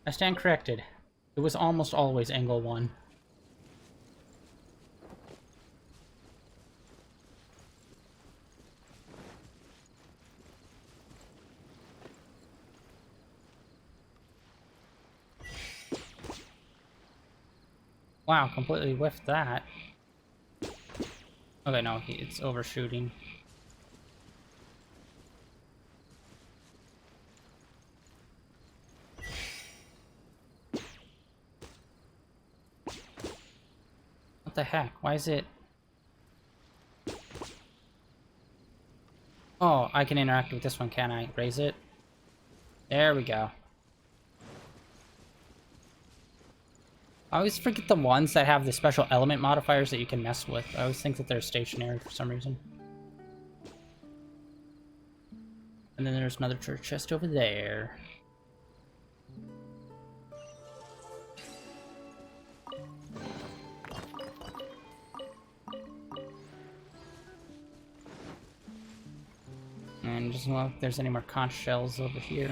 I stand corrected. It was almost always angle 1. Wow, completely whiffed that. Okay, no, it's overshooting. What the heck? Why is it... Oh, I can interact with this one, can I? Raise it? There we go. I always forget the ones that have the special element modifiers that you can mess with. I always think that they're stationary for some reason. And then there's another church chest over there. And just look if there's any more conch shells over here.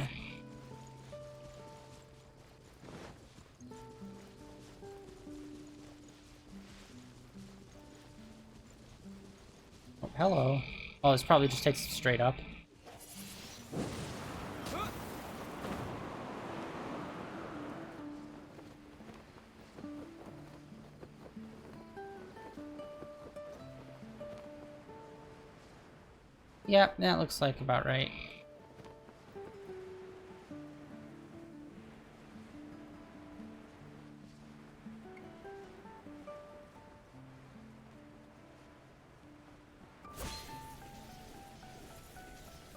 Oh, hello. Oh, this probably just takes it straight up. Yep, that looks like about right.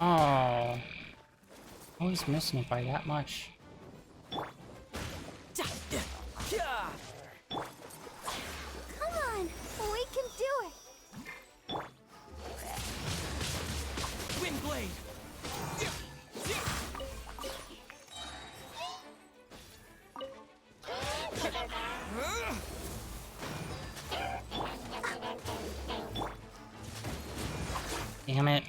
Oh. Always missing it by that much. Come on, we can do it. Wind blade. Damn it.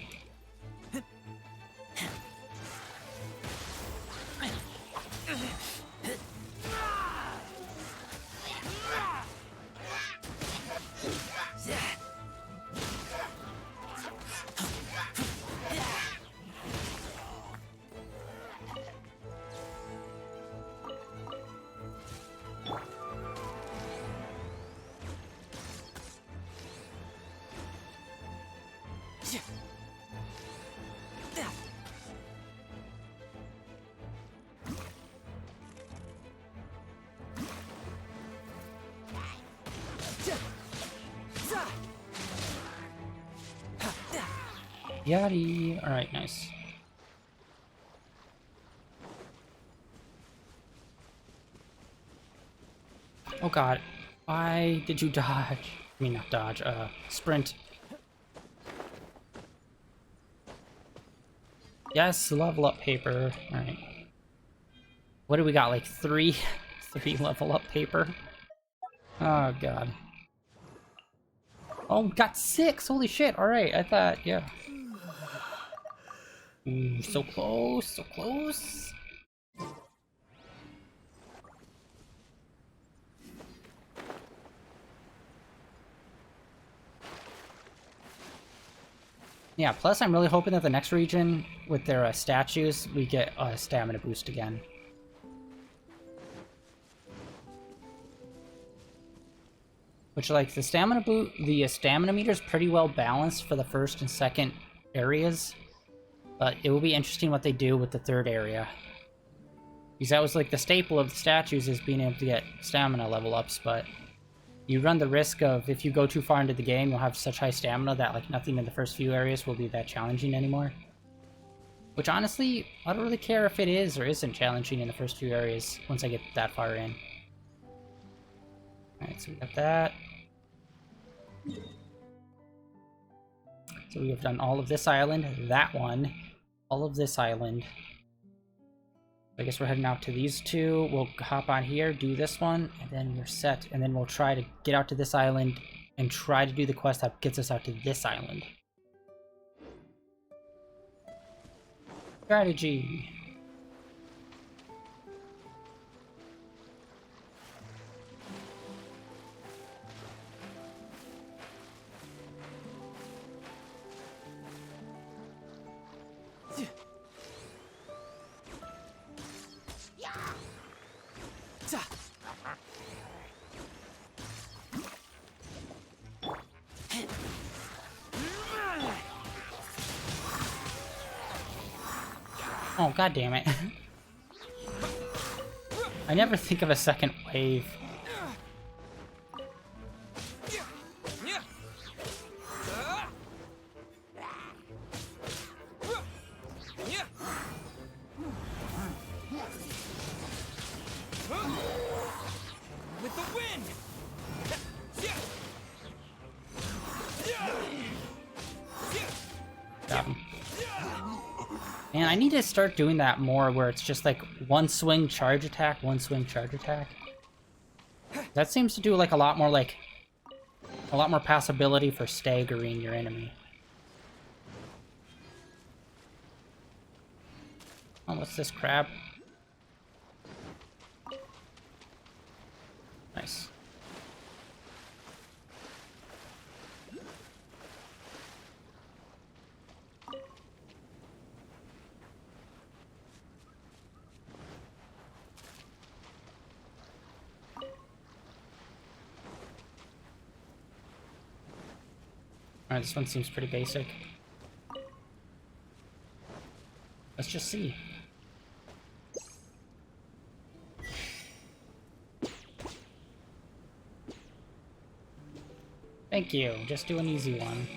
Yachty. Alright, nice. Oh god. Why did you dodge? I mean, not dodge, sprint. Yes, level up paper. Alright. What do we got, like 3 level up paper? Oh god. Oh, we got 6! Holy shit, alright, I thought, yeah. Ooh, so close, so close. Yeah, plus I'm really hoping that the next region, with their statues, we get a stamina boost again. Which, like, the stamina meter is pretty well balanced for the first and second areas. But it will be interesting what they do with the third area. Because that was, like, the staple of the statues is being able to get stamina level ups, but you run the risk of, if you go too far into the game, you'll have such high stamina that, like, nothing in the first few areas will be that challenging anymore. Which, honestly, I don't really care if it is or isn't challenging in the first few areas once I get that far in. Alright, so we got that. So we have done all of this island, that one, all of this island. I guess we're heading out to these two. We'll hop on here, do this one, and then we're set. And then we'll try to get out to this island and try to do the quest that gets us out to this island. Strategy. Oh, god damn it. I never think of a second wave. With the wind! Got him. And I need to start doing that more, where it's just like one swing charge attack, one swing charge attack. That seems to do like a lot more passability for staggering your enemy. Oh, what's this crab? Nice. Alright, this one seems pretty basic. Let's just see. Thank you. Just do an easy one.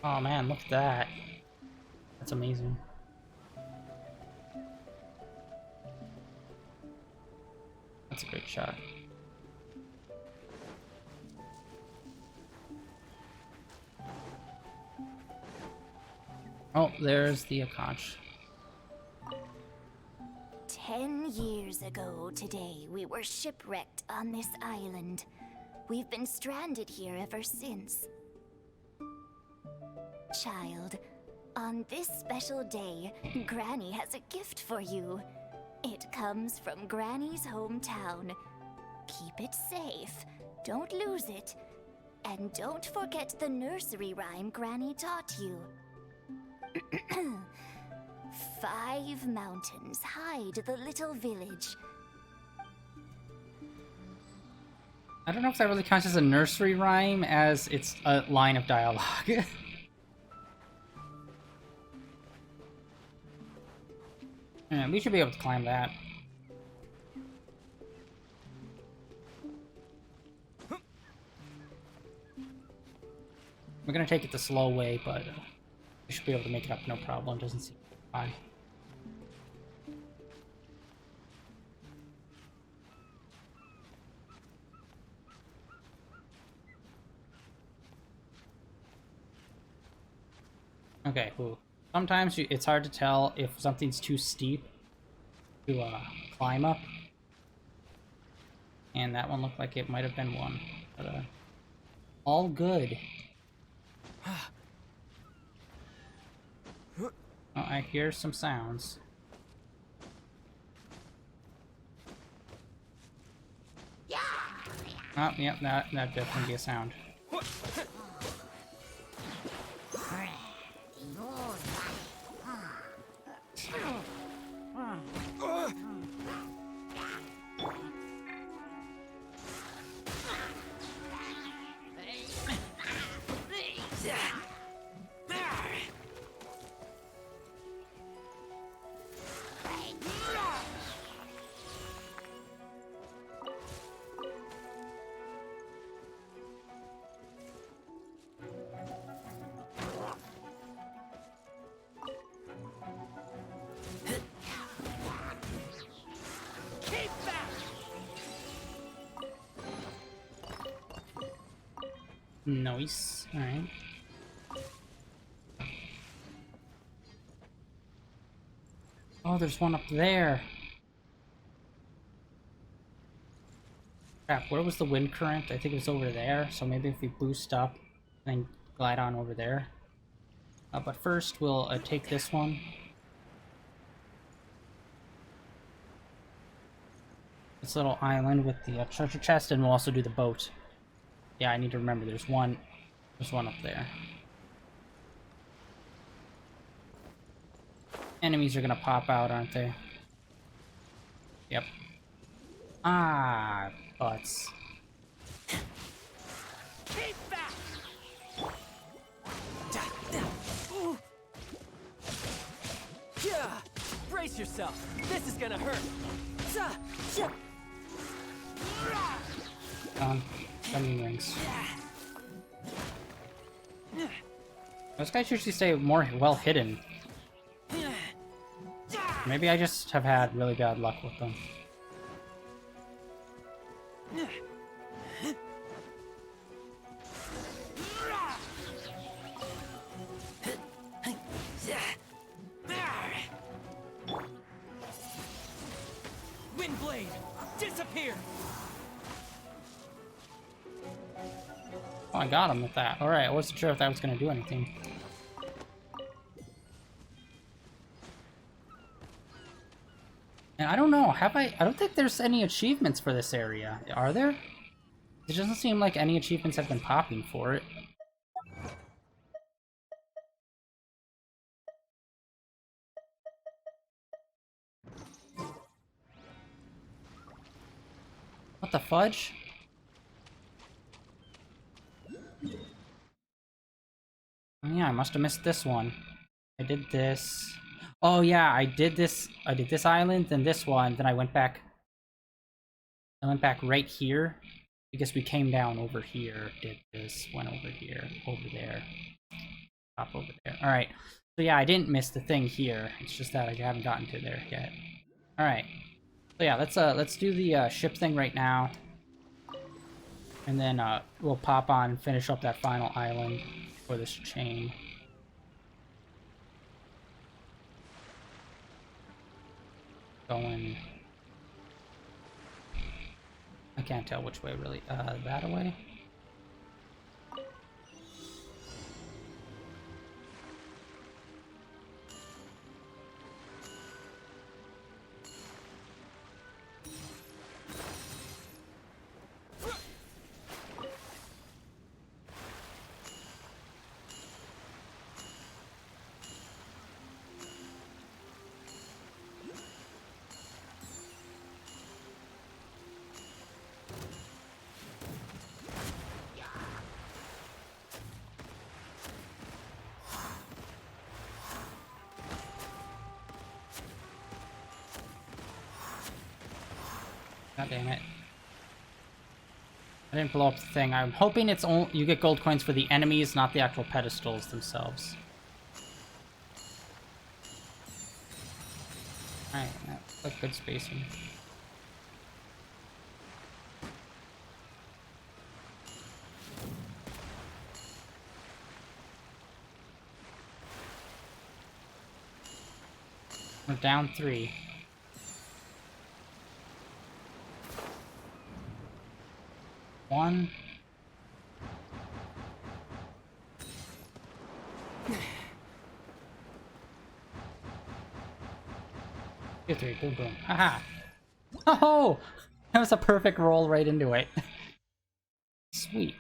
Oh man, look at that. That's amazing. That's a great shot. Oh, there's the conch. 10 years ago today, we were shipwrecked on this island. We've been stranded here ever since. Child, on this special day, Granny has a gift for you. It comes from Granny's hometown. Keep it safe, don't lose it, and don't forget the nursery rhyme Granny taught you. 5 mountains hide the little village. I don't know if that really counts as a nursery rhyme, as it's a line of dialogue. Yeah, we should be able to climb that. We're gonna take it the slow way, but we should be able to make it up no problem. Doesn't seem fine. Okay, cool. Sometimes it's hard to tell if something's too steep to climb up. And that one looked like it might have been one. But, all good. Oh, I hear some sounds. Oh, yep, that definitely be a sound. Nice. Alright. Oh, there's one up there. Crap, where was the wind current? I think it was over there, so maybe if we boost up and then glide on over there. But first, we'll take this one. This little island with the treasure chest, and we'll also do the boat. Yeah, I need to remember there's one up there. Enemies are gonna pop out, aren't they? Yep. Ah, butts. Brace yourself. This is gonna hurt. Onion rings. Those guys usually stay more well hidden. Maybe I just have had really bad luck with them. Windblade, disappear. Oh, I got him with that. Alright, I wasn't sure if that was going to do anything. And I don't know, I don't think there's any achievements for this area. Are there? It doesn't seem like any achievements have been popping for it. What the fudge? Oh yeah, I must have missed this one. I did this. Oh yeah, I did this island, then this one, then I went back right here. Because we came down over here, did this, went over here, over there, top over there. Alright, so yeah, I didn't miss the thing here. It's just that I haven't gotten to there yet. Alright, so yeah, let's do the ship thing right now. And then we'll pop on and finish up that final island for this chain. Going... I can't tell which way really. That way? God damn it. I didn't blow up the thing. I'm hoping it's only you get gold coins for the enemies, not the actual pedestals themselves. Alright, that's like good spacing. We're down 3. One. Two, 3, boom, boom. Haha! Oh! That was a perfect roll right into it. Sweet.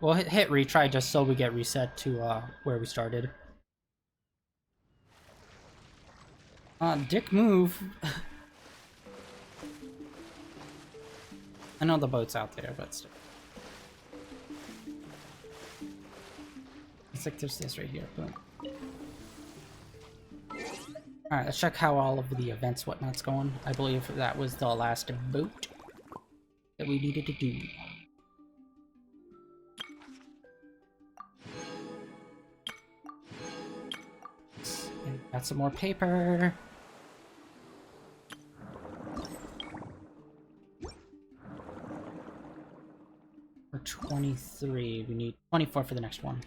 We'll hit retry just so we get reset to, where we started. Dick move. I know the boat's out there, but still. It's like there's this right here. Boom. Alright, let's check how all of the events whatnot's going. I believe that was the last boat that we needed to do. Got some more paper. For 23, we need 24 for the next one.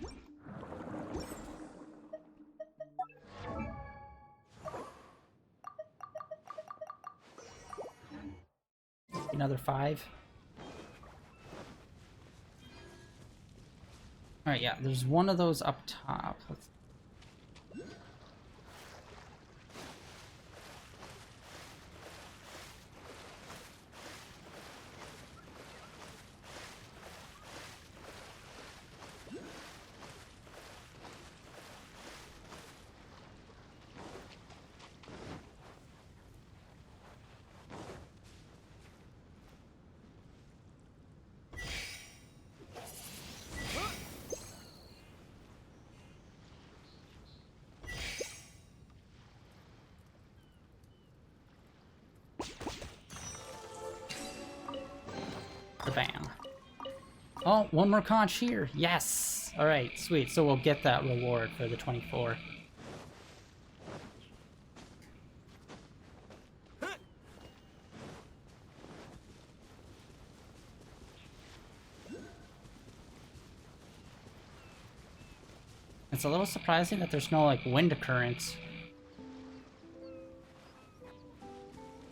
Another 5. Alright, yeah, there's one of those up top. Let's... Bam. Oh, one more conch here. Yes. All right, sweet. So we'll get that reward for the 24. It's a little surprising that there's no, like, wind currents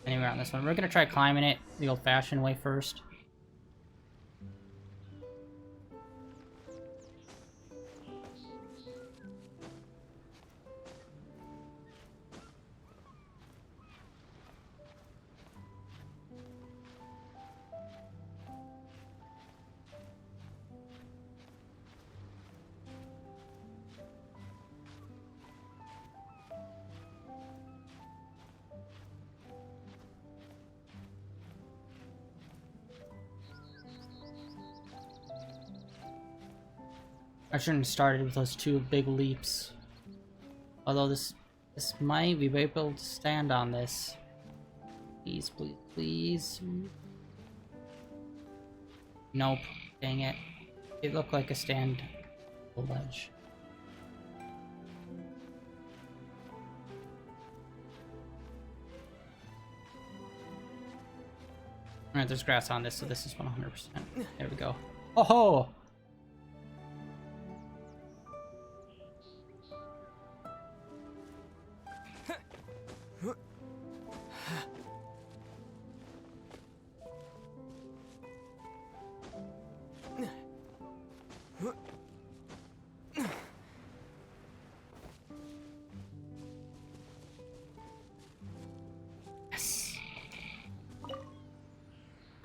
anywhere on this one. We're gonna try climbing it the old-fashioned way first. I shouldn't have started with those two big leaps. Although this might be able to stand on this. Please, please, please. Nope. Dang it. It looked like a stand ledge. Alright, there's grass on this, so this is 100%. There we go. Oh ho!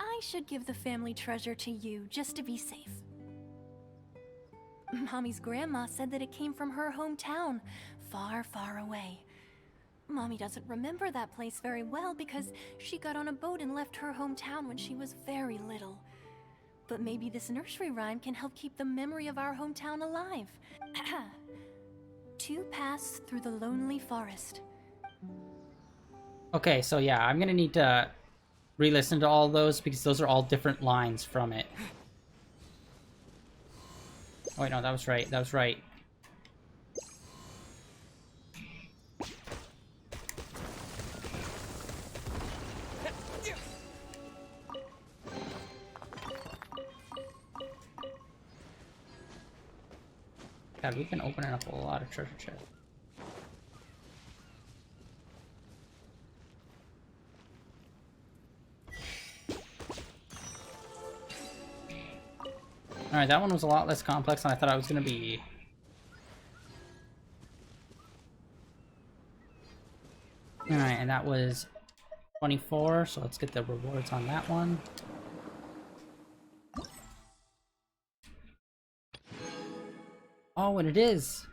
I should give the family treasure to you, just to be safe. Mommy's grandma said that it came from her hometown, far, far away. Mommy doesn't remember that place very well because she got on a boat and left her hometown when she was very little. But maybe this nursery rhyme can help keep the memory of our hometown alive. Two paths through the lonely forest. Okay, so yeah, I'm gonna need to re-listen to all those because those are all different lines from it. Oh wait, no, that was right. That was right. God, we've been opening up a lot of treasure chests. Alright, that one was a lot less complex than I thought it was gonna be. Alright, and that was 24, so let's get the rewards on that one. Oh, and it is!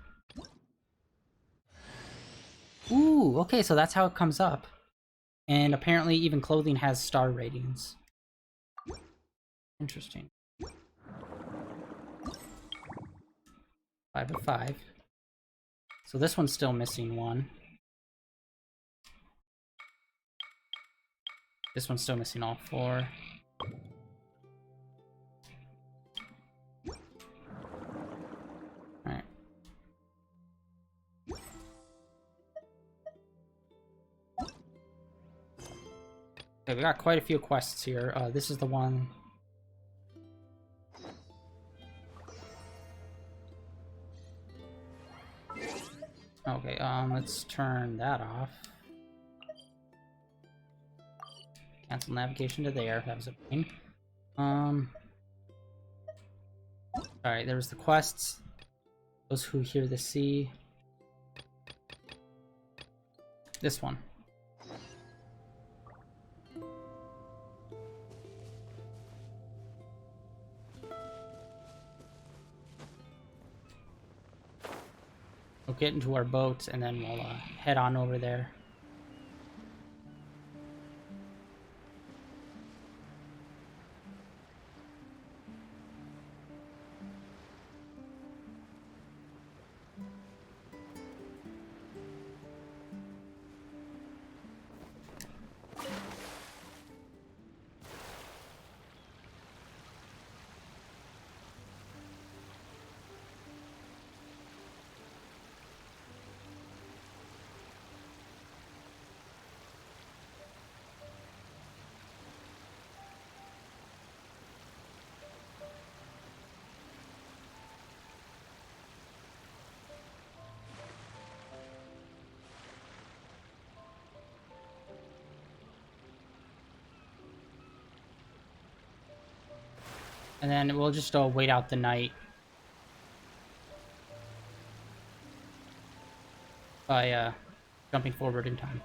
Ooh, okay, so that's how it comes up. And apparently even clothing has star ratings. Interesting. 5 of 5. So this one's still missing one. This one's still missing all 4. Alright. Okay, we got quite a few quests here. This is the one. Okay, let's turn that off. Cancel navigation to there. That was a pain. Alright, there was the quests. Those who hear the sea. This one. We'll get into our boat and then we'll head on over there. And then we'll just wait out the night by jumping forward in time.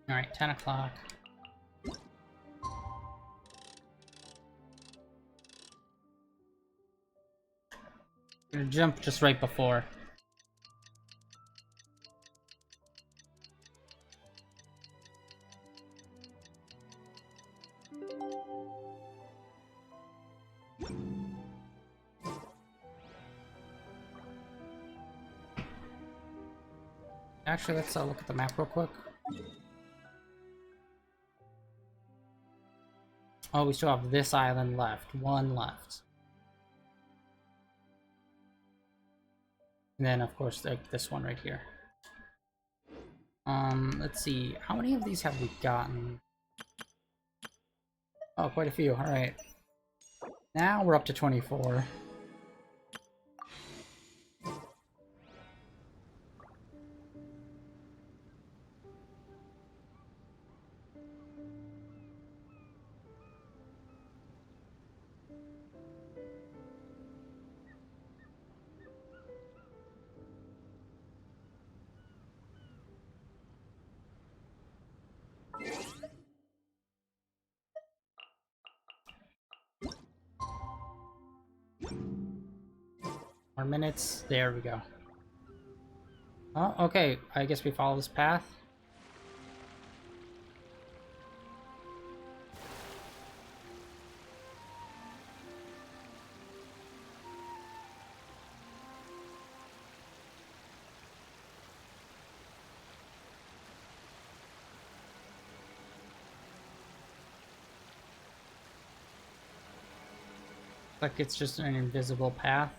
Alright, 10 o'clock. Gonna jump just right before. Actually, let's look at the map real quick. Oh, we still have this island left. One left. And then, of course, this one right here. Let's see. How many of these have we gotten? Oh, quite a few. Alright. Now we're up to 24. More minutes. There we go. Oh, okay. I guess we follow this path. Like it's just an invisible path.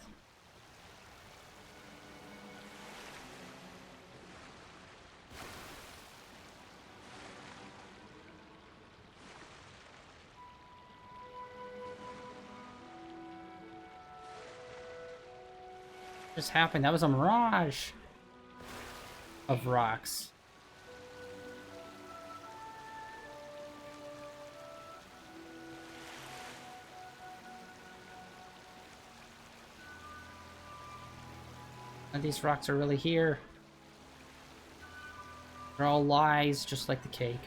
Just happened. That was a mirage of rocks. And these rocks are really here. They're all lies, just like the cake.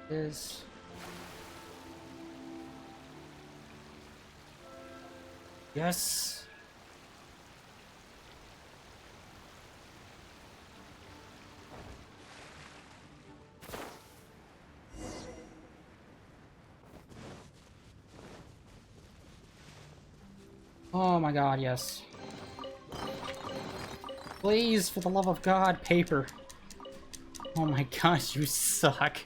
Is yes. Oh my god, yes. Please, for the love of God, paper. Oh my gosh, you suck.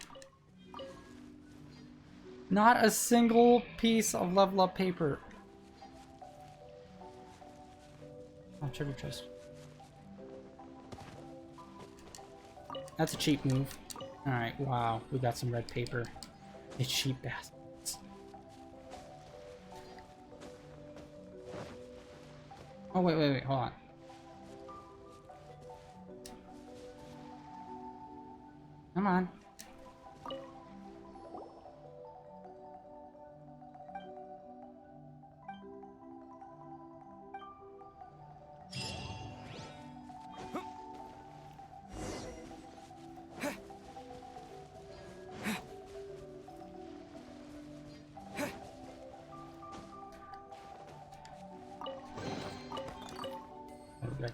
Not a single piece of level up paper. Oh, treasure chest. That's a cheap move. Alright, wow, we got some red paper. It's cheap bastards. Oh, wait, hold on. Come on. Okay.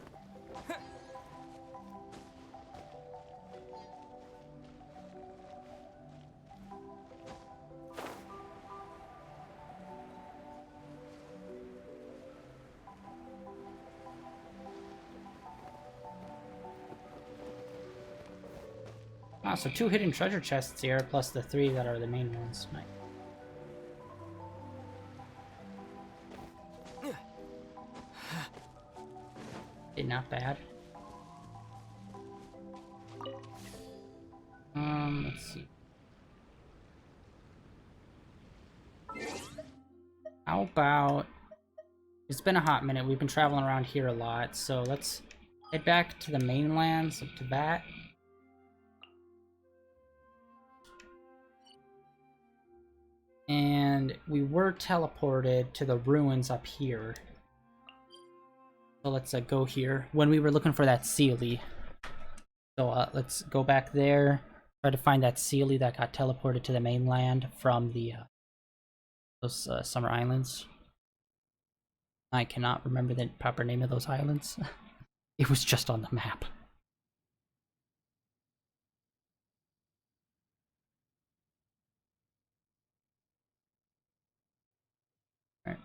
Ah, so 2 hidden treasure chests here, plus the 3 that are the main ones. Nice. Okay, not bad. Let's see. How about... It's been a hot minute. We've been traveling around here a lot, so let's head back to the mainland, so to that. And we were teleported to the ruins up here. So let's go here. When we were looking for that Sealy. So let's go back there. Try to find that Sealy that got teleported to the mainland from the those summer islands. I cannot remember the proper name of those islands. It was just on the map. Alright.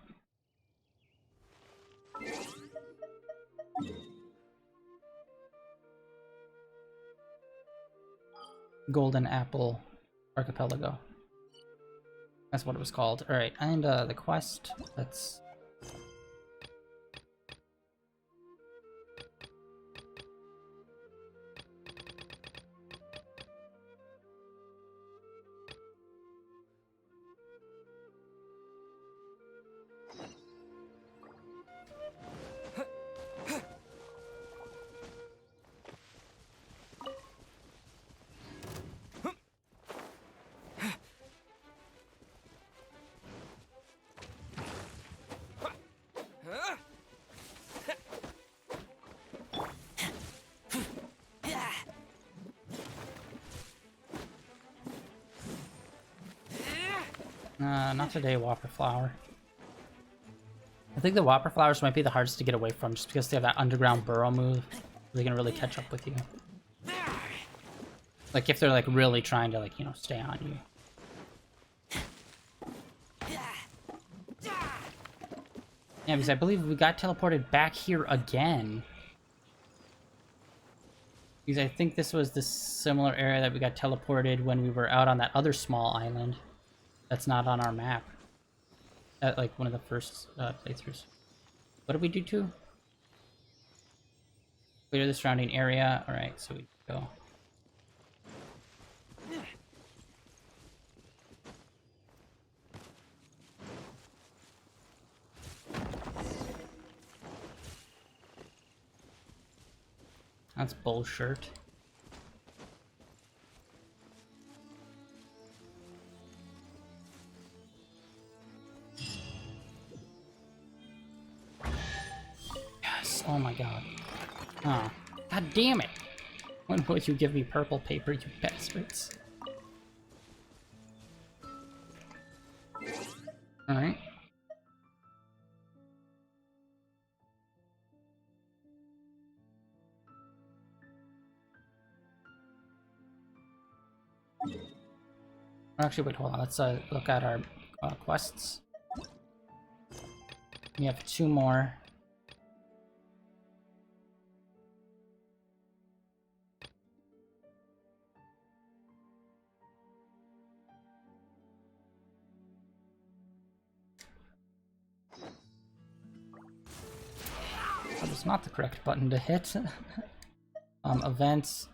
Golden Apple Archipelago. That's what it was called. Alright, and the quest, let's... not today, Whopper Flower. I think the Whopper Flowers might be the hardest to get away from, just because they have that underground burrow move. They can really catch up with you. Like, if they're, like, really trying to, like, you know, stay on you. Yeah, because I believe we got teleported back here again. Because I think this was the similar area that we got teleported when we were out on that other small island. That's not on our map. At, like, one of the first playthroughs. What did we do to? Clear the surrounding area. Alright, so we go. That's bullshit. Yes, oh my god. Oh, god damn it! When will you give me purple paper, you bastards? Alright. Actually, wait, hold on. Let's look at our quests. We have 2 more. That was not the correct button to hit. Events.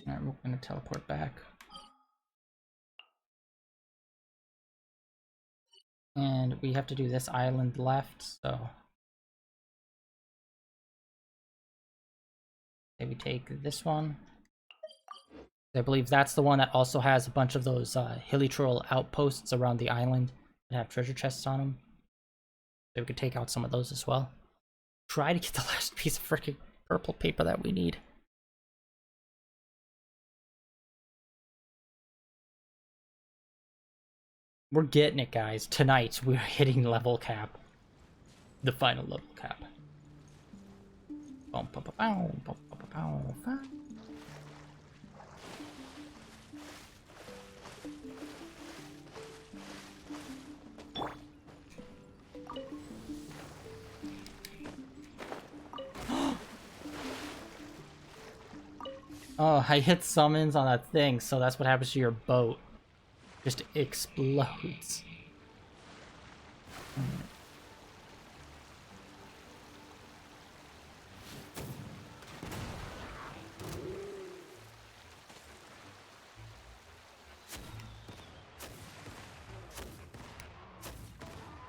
Alright, we're gonna teleport back. And we have to do this island left, so... Okay, we take this one. I believe that's the one that also has a bunch of those hilly troll outposts around the island that have treasure chests on them. So we could take out some of those as well. Try to get the last piece of freaking purple paper that we need. We're getting it, guys. Tonight, we're hitting level cap. The final level cap. Boom, boom, boom, boom, boom, boom, boom, boom. Oh, I hit summons on that thing, so that's what happens to your boat. Just explodes.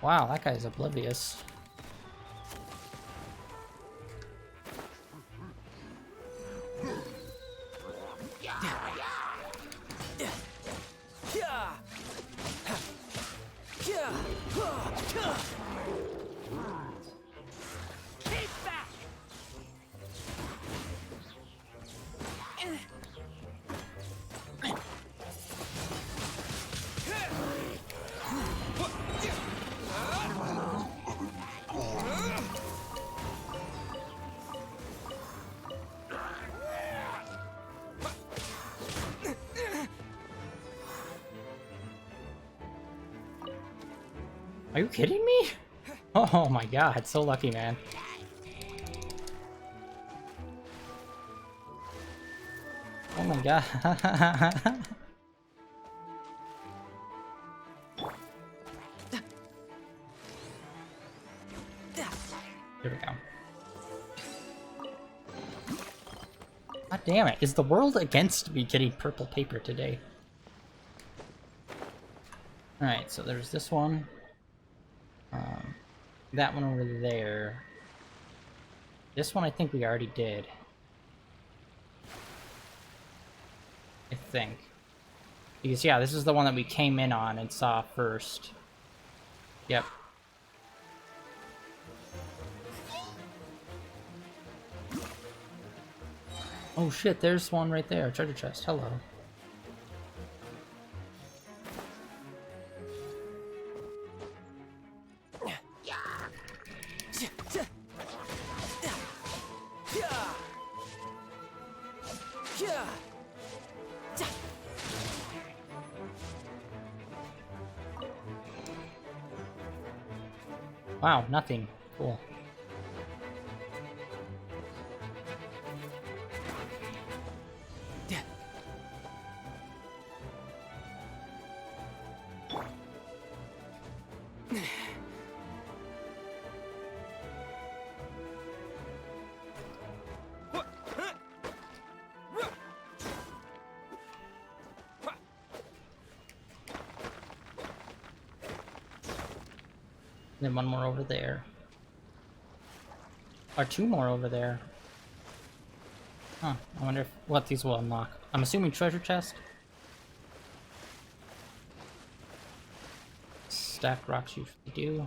Wow, that guy's oblivious. Are you kidding me? Oh my god, so lucky, man. Oh my god. Here we go. God damn it, is the world against me getting purple paper today? Alright, so there's this one. That one over there. This one I think we already did. I think. Because yeah, this is the one that we came in on and saw first. Yep. Oh shit, there's one right there. Treasure chest. Hello. Wow, nothing. Cool. Then one more over there. Or two more over there. Huh, I wonder what these will unlock. I'm assuming treasure chest? Stack rocks usually do.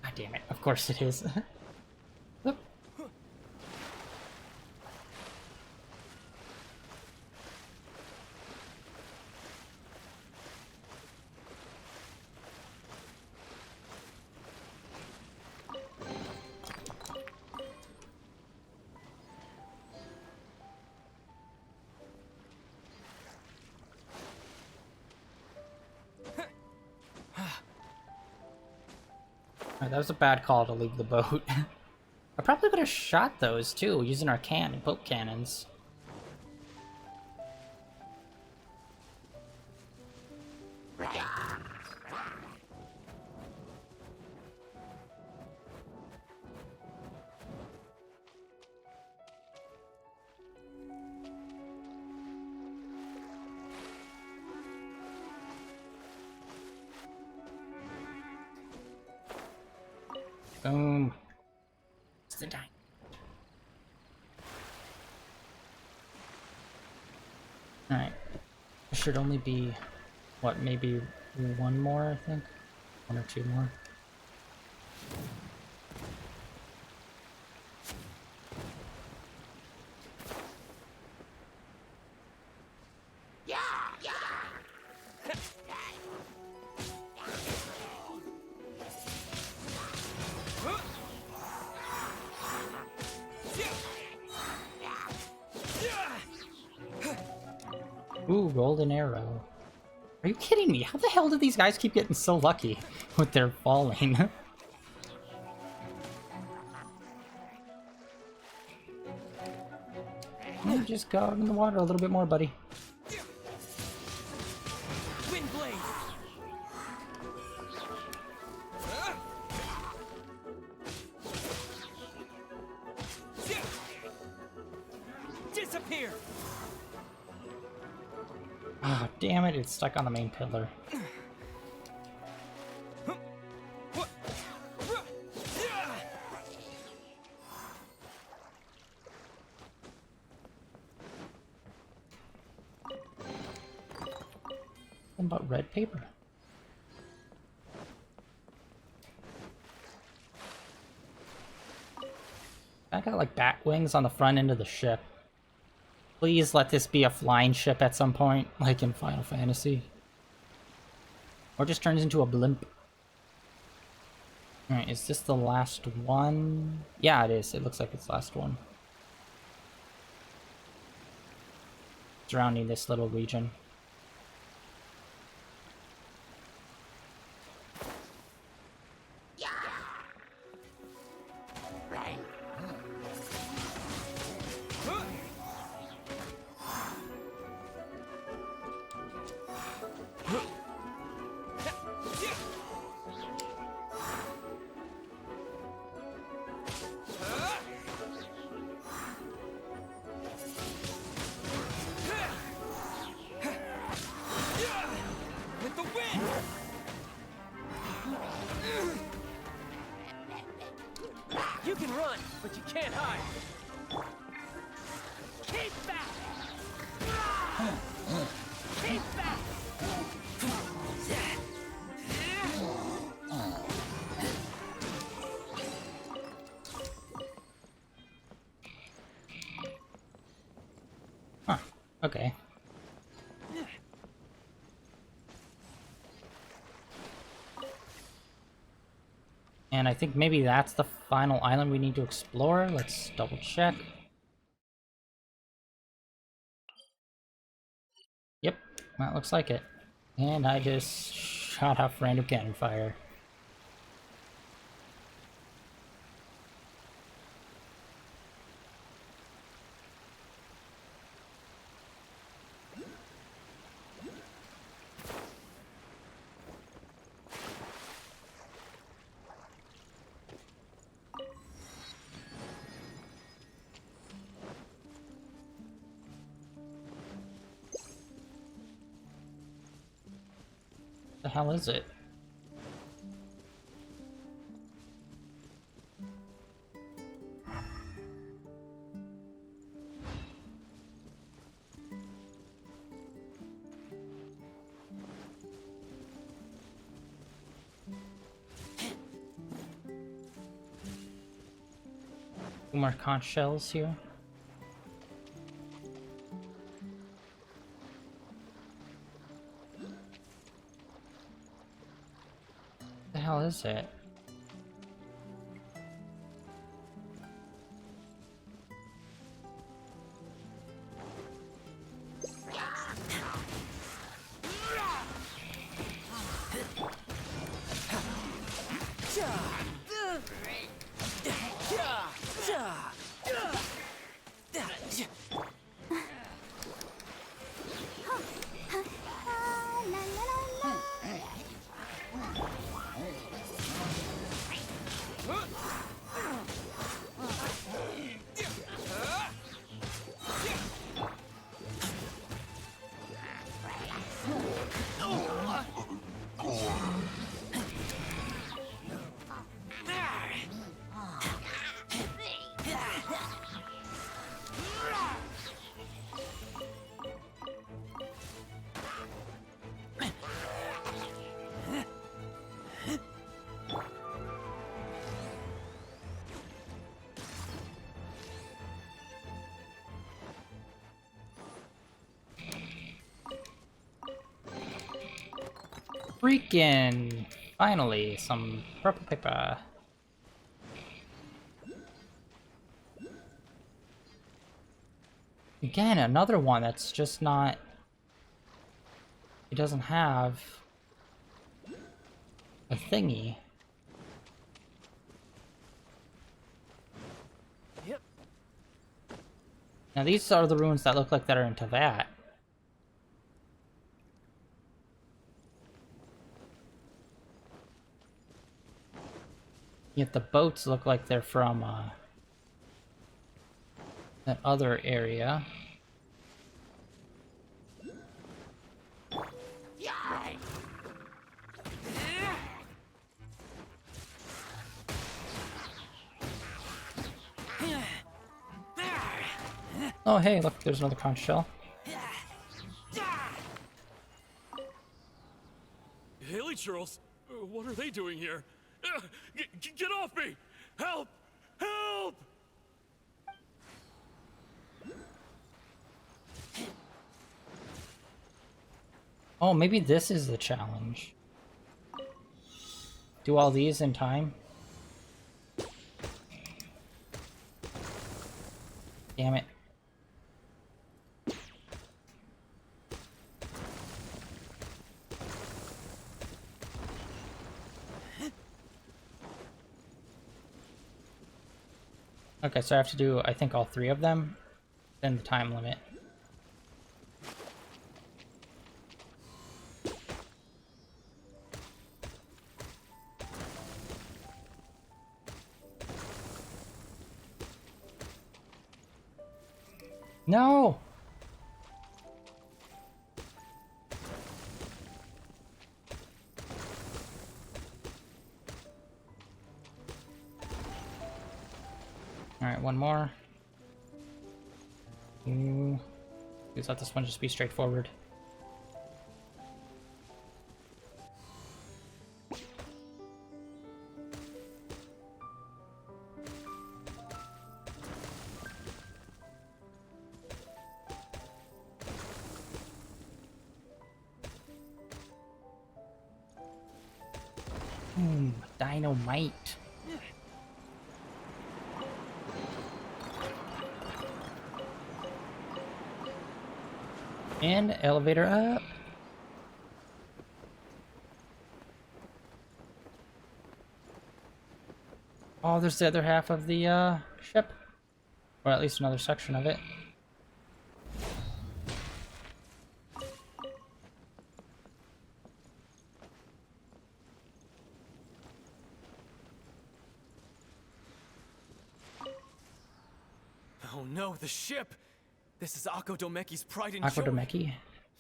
God damn it, of course it is. Whoop. Alright, that was a bad call to leave the boat. I probably could have shot those too, using our boat cannons. Boom. It's the time. Alright. There should only be, what, maybe one more, I think? One or two more. Ooh, golden arrow. Are you kidding me? How the hell do these guys keep getting so lucky with their falling? You just go in the water a little bit more, buddy. Wind blade. Disappear. Oh, damn it, it's stuck on the main pillar. What about red paper? I got like bat wings on the front end of the ship. Please let this be a flying ship at some point, like in Final Fantasy. Or just turns into a blimp. Alright, is this the last one? Yeah, it is. It looks like it's the last one. Surrounding this little region. With the wind. You can run, but you can't hide. Keep back. Keep back. Huh. Okay. And I think maybe that's the final island we need to explore. Let's double check. Yep, that looks like it. And I just shot off random cannon fire. The hell is it? Two more conch shells here. The hell is it? Freaking! Finally, some purple paper. Again, another one that's just not It doesn't have a thingy. Yep. Now these are the ruins that look like that are into that. Yet the boats look like they're from that other area. Oh hey, look, there's another conch shell. Haley Charles, what are they doing here? Get off me! Help! Help! Oh, maybe this is the challenge. Do all these in time? Damn it. Okay, so I have to do, I think, all 3 of them, then the time limit. No! Alright, one more. Please let this one just be straightforward. Dynamite. And elevator up. Oh, there's the other half of the ship. Or at least another section of it. Oh no, the ship! This is Akko Domeki's pride and Aqua joy. Domeki.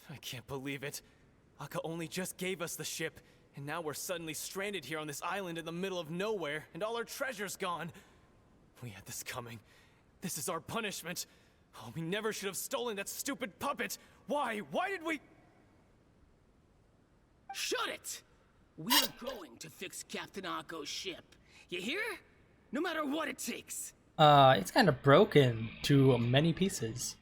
I can't believe it. Akka only just gave us the ship, and now we're suddenly stranded here on this island in the middle of nowhere, and all our treasure's gone. We had this coming. This is our punishment. Oh, we never should have stolen that stupid puppet. Why? Why did we? Shut it! We're going to fix Captain Akko's ship. You hear? No matter what it takes. It's kind of broken to many pieces.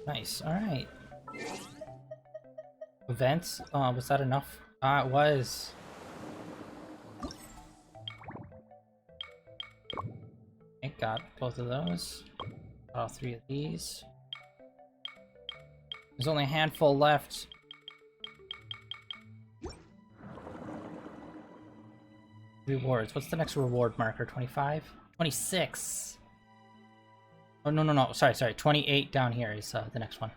Nice, alright. Events? Was that enough? It was. I got both of those. Got all 3 of these. There's only a handful left. Rewards. What's the next reward marker? 25? 26. Oh, no. Sorry. 28 down here is the next one.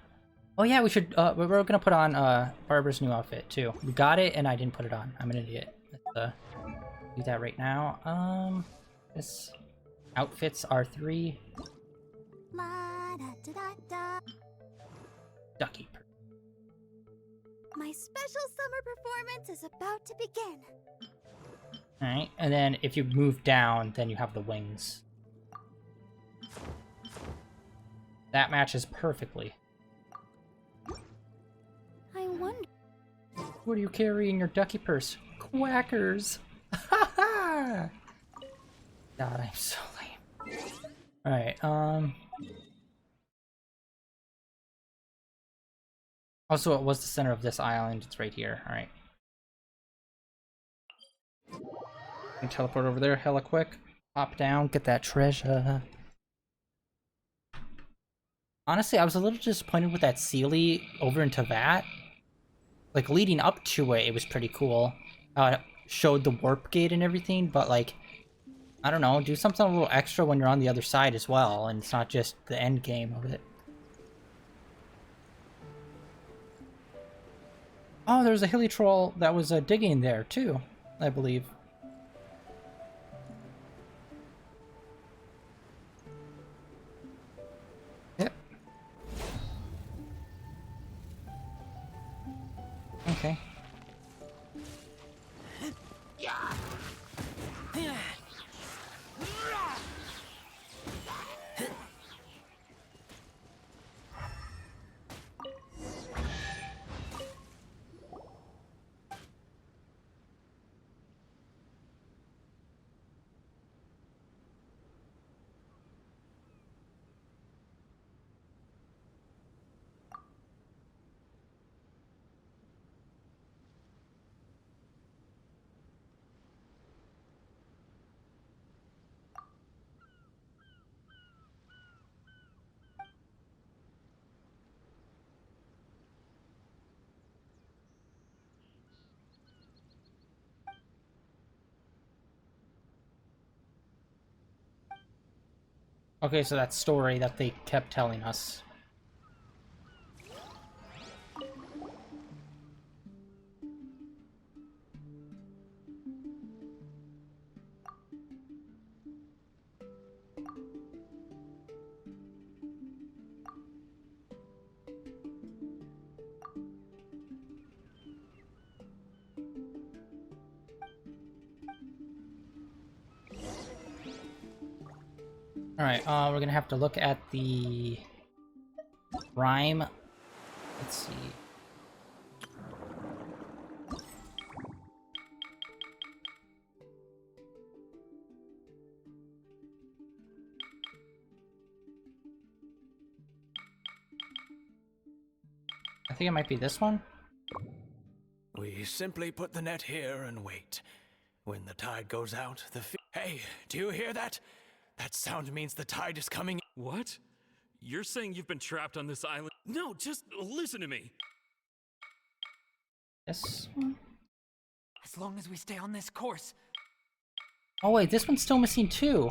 Oh yeah, we should, we're gonna put on Barbara's new outfit too. We got it and I didn't put it on. I'm an idiot. Let's do that right now. This outfits are 3. La da da da da. Ducky. My special summer performance is about to begin. Alright, and then if you move down, then you have the wings. That matches perfectly. I wonder. What are you carrying in your ducky purse? Quackers! Ha ha! God, I'm so lame. Alright, also, it was the center of this island. It's right here. Alright. Teleport over there hella quick. Pop down, get that treasure. Honestly, I was a little disappointed with that Sealy over into that. Like, leading up to it, it was pretty cool. It showed the warp gate and everything, but like, I don't know, do something a little extra when you're on the other side as well, and it's not just the end game of it. Oh, there's a hilly troll that was digging there too, I believe. Yep. Okay. Okay, so that story that they kept telling us. Alright, we're gonna have to look at the rhyme. Let's see. I think it might be this one. We simply put the net here and wait. When the tide goes out, Hey, do you hear that? That sound means the tide is coming. What? You're saying you've been trapped on this island? No, just listen to me. This one? As long as we stay on this course. Oh wait, this one's still missing too.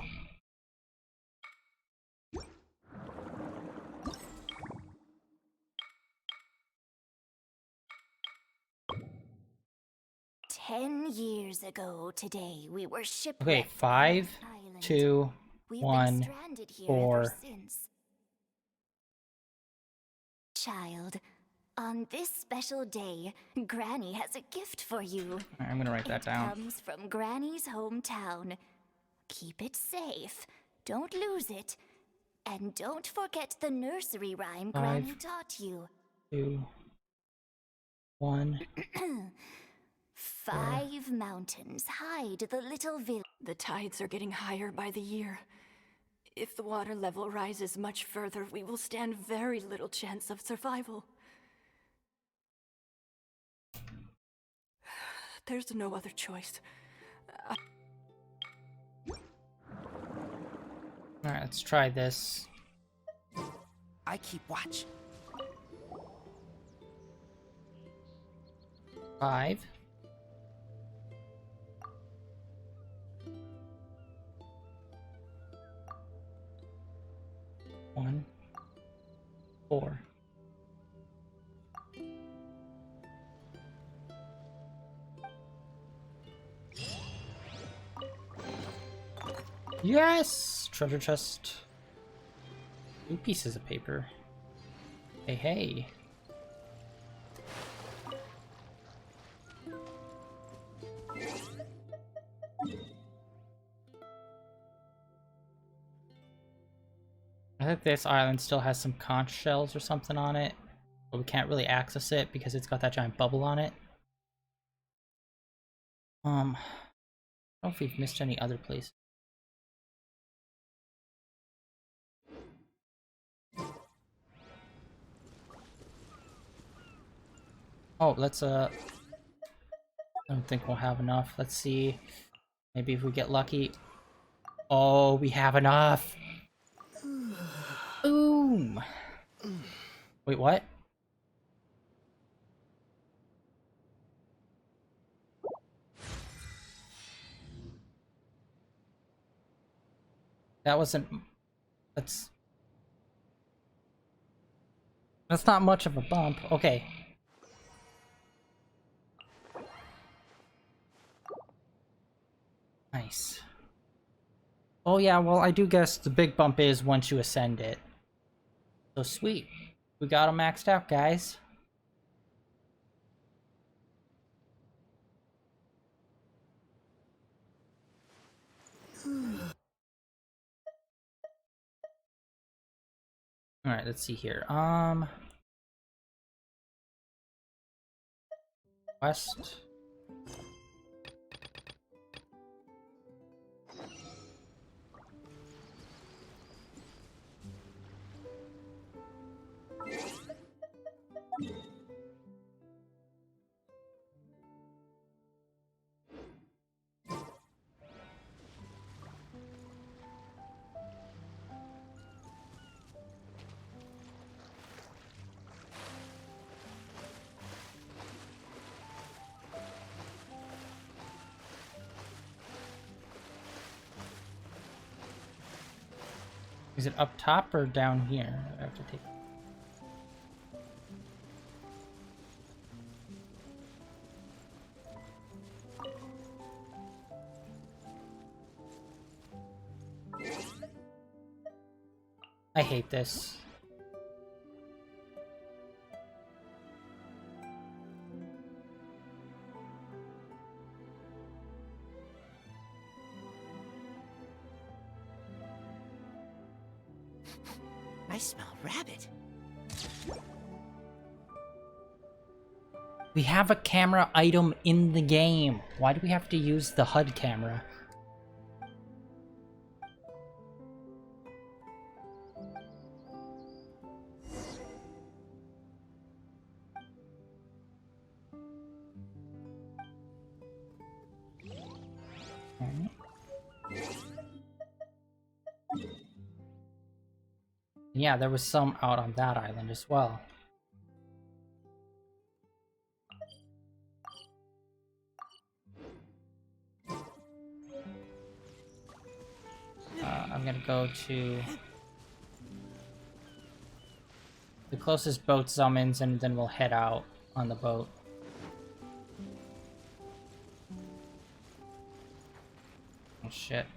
10 years ago today, we were shipwrecked. Okay, 5, on an island. 2, We've 1, been stranded here 4. ever since. Child, on this special day, Granny has a gift for you. I'm gonna write that down. It comes from Granny's hometown. Keep it safe. Don't lose it. And don't forget the nursery rhyme 5, Granny taught you. 2, 1. 5 mountains hide the little village. The tides are getting higher by the year. If the water level rises much further, we will stand very little chance of survival. There's no other choice. Alright, let's try this. I keep watch. 5. 1, 4. Yes! Treasure chest. 2 pieces of paper. Hey, hey. I think this island still has some conch shells or something on it, but we can't really access it because it's got that giant bubble on it. I don't know if we've missed any other places. Oh, let's I don't think we'll have enough. Let's see. Maybe if we get lucky. Oh, we have enough. Boom. Wait, what? That wasn't... That's not much of a bump. Okay. Nice. Oh yeah, well I do guess the big bump is once you ascend it. So sweet. We got them maxed out, guys. Alright, let's see here. West. Is it up top or down here? I have to take. I hate this. I smell rabbit. We have a camera item in the game. Why do we have to use the HUD camera? Yeah, there was some out on that island as well. I'm gonna go to the closest boat summons and then we'll head out on the boat. Oh shit.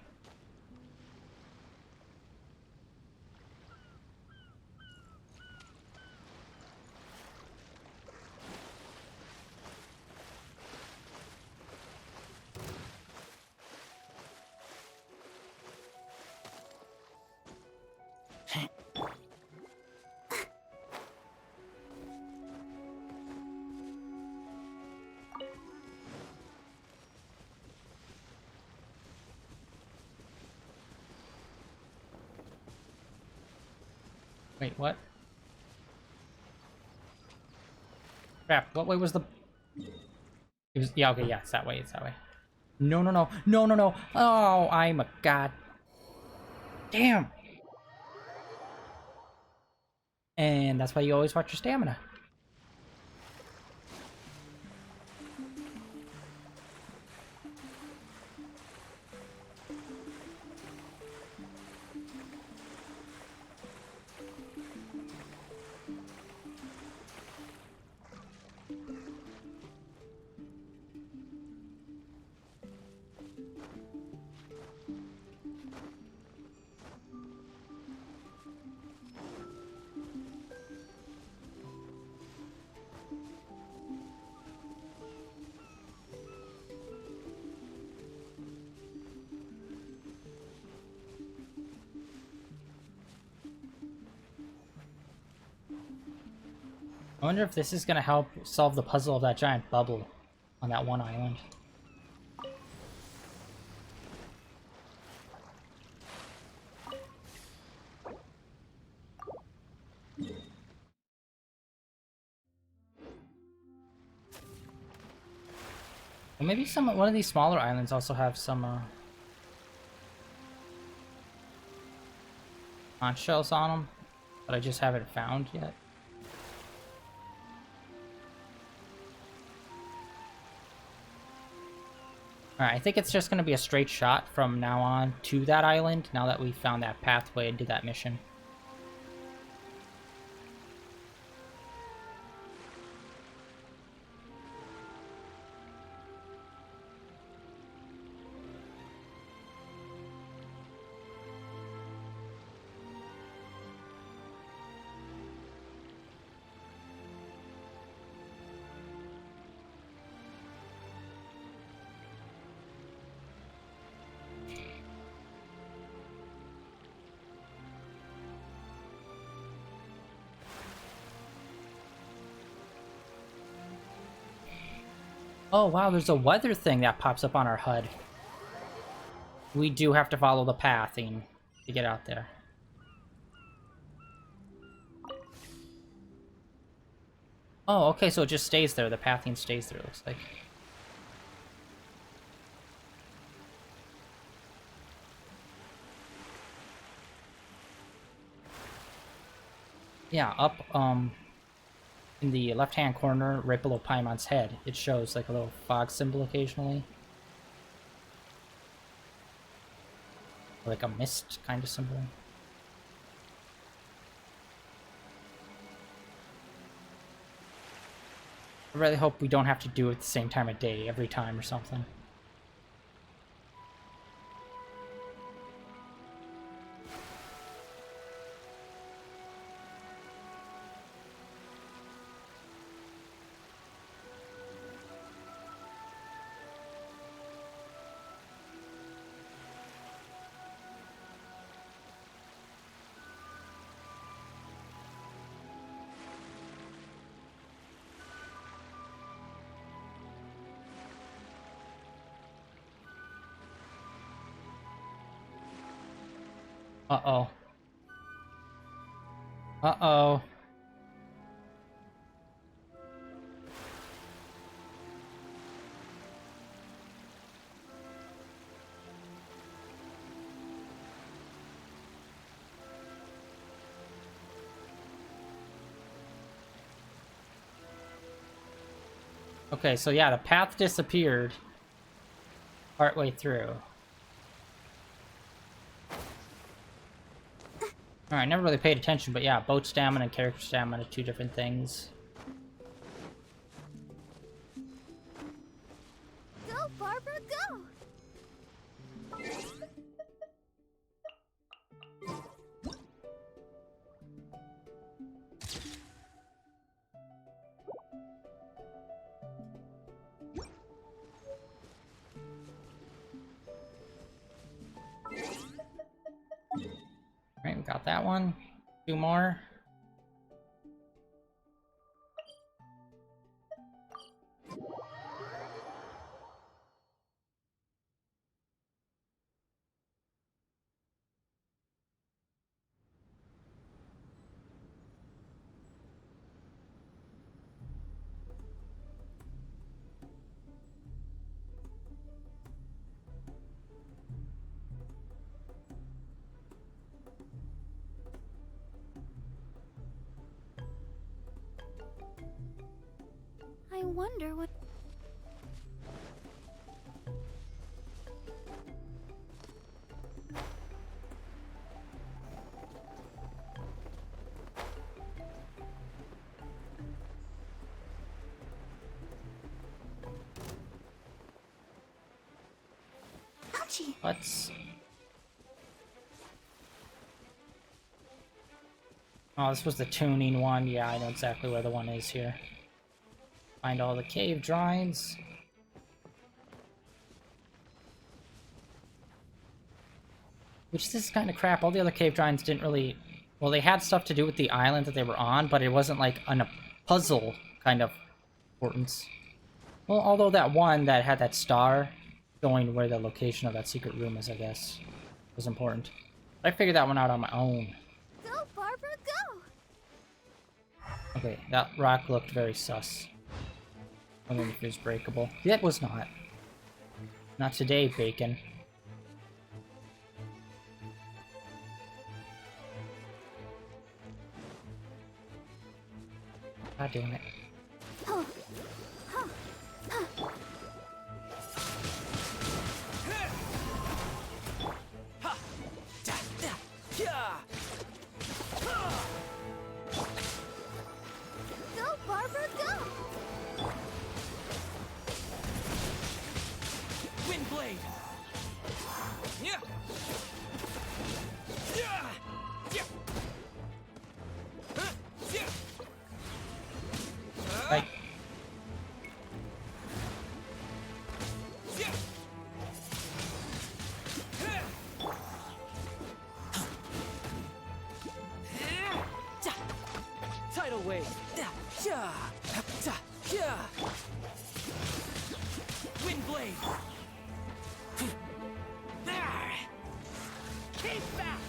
Wait, what? Crap, what way was the... It was... Yeah, okay, yeah, it's that way, it's that way. No, no, no, no, no, no! Oh, I'm a god... Damn! And that's why you always watch your stamina. I wonder if this is gonna help solve the puzzle of that giant bubble on that one island. Well, maybe one of these smaller islands also have some, conch shells on them, but I just haven't found yet. Alright, I think it's just going to be a straight shot from now on to that island, now that we found that pathway and did that mission. Oh wow, there's a weather thing that pops up on our HUD. We do have to follow the pathing to get out there. Oh, okay, so it just stays there. The pathing stays there, looks like. Yeah, up, in the left-hand corner, right below Paimon's head, it shows like a little fog symbol occasionally. Like a mist kind of symbol. I really hope we don't have to do it at the same time of day every time or something. Uh-oh. Uh-oh. Okay, so yeah, the path disappeared partway through. Alright, never really paid attention, but yeah, boat stamina and character stamina are two different things. Go, Barbara, go! Alright, we got that one. Two more. I wonder what... Ouchie! Let's... Oh, this was the tuning one. Yeah, I know exactly where the one is here. Find all the cave drawings. Which this is kind of crap. All the other cave drawings didn't really... Well, they had stuff to do with the island that they were on, but it wasn't like a puzzle kind of importance. Well, although that one that had that star showing where the location of that secret room is, I guess, was important. But I figured that one out on my own. Go, Barbara, go! Okay, that rock looked very sus. I wonder if it was breakable. It was not. Not today, Bacon. God damn it. Go, Barbara, go! Wind blade. Yeah. Yeah. Yeah. Yeah. Right. Yeah. Tidal wave. Wind blade. Keep back.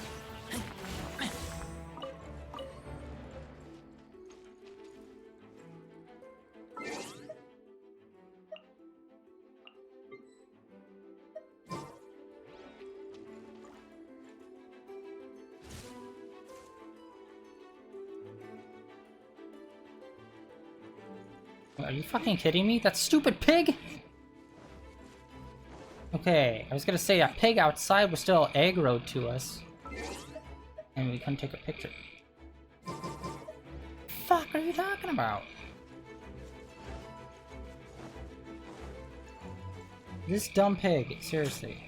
Are you fucking kidding me? That stupid pig? Okay, I was gonna say that pig outside was still aggroed to us. And we couldn't take a picture. Fuck are you talking about? This dumb pig, seriously.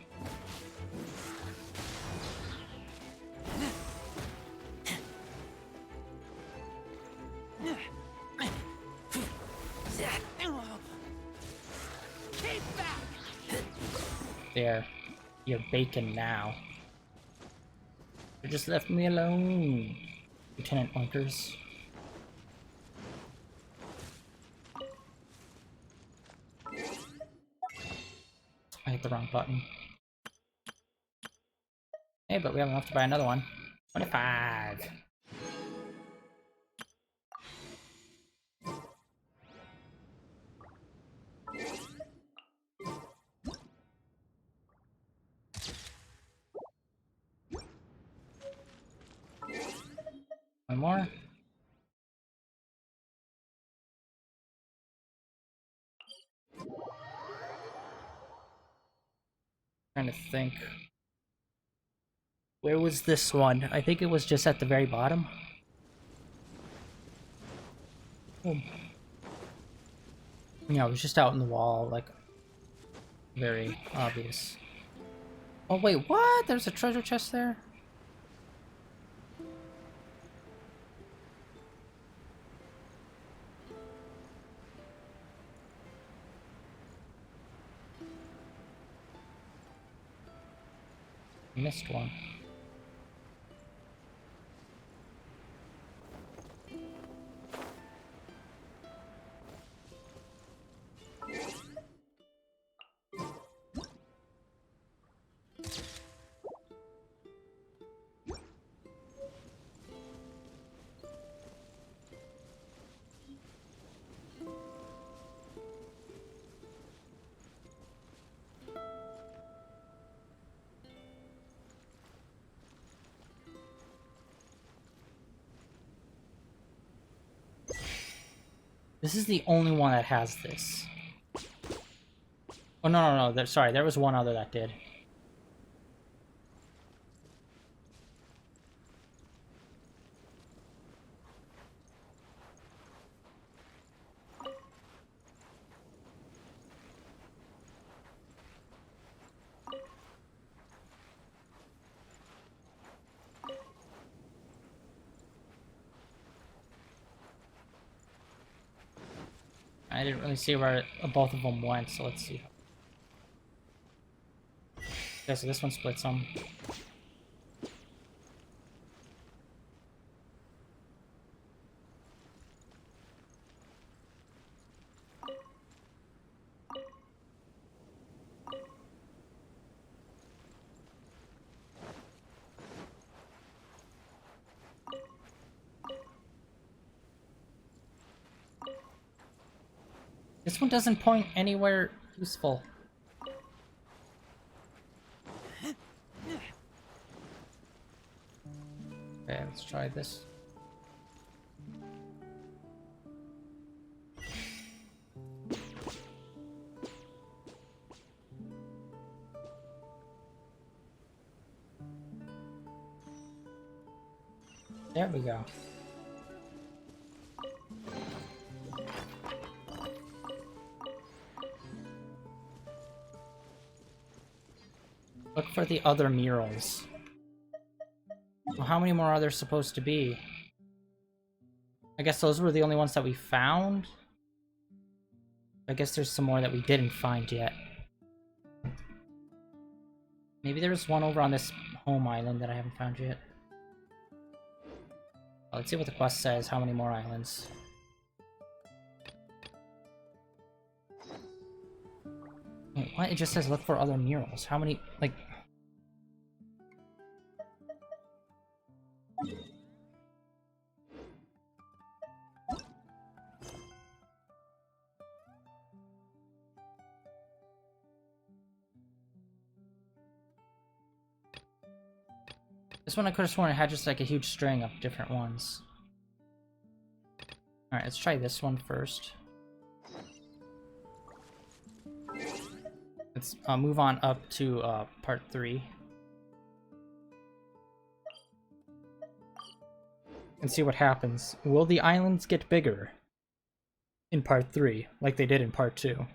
There. You're bacon now. You just left me alone, Lieutenant Oinkers. I hit the wrong button. Hey, but we have enough to buy another one. 25! One more. Trying to think. Where was this one? I think it was just at the very bottom. Oh. Yeah, it was just out in the wall, like, very obvious. Oh wait, what? There's a treasure chest there? Missed one. This is the only one that has this. Oh, no. Sorry, there was one other that did. I didn't really see where both of them went, so let's see. Okay, so this one split some. This one doesn't point anywhere useful. Okay, let's try this. There we go. Look for the other murals. Well, how many more are there supposed to be? I guess those were the only ones that we found? I guess there's some more that we didn't find yet. Maybe there's one over on this home island that I haven't found yet. Let's see what the quest says. How many more islands? Wait, what? It just says look for other murals. How many, like... This one I could have sworn it had just like a huge string of different ones. Alright, let's try this one first. Let's move on up to part 3. And see what happens. Will the islands get bigger in part 3, like they did in part 2?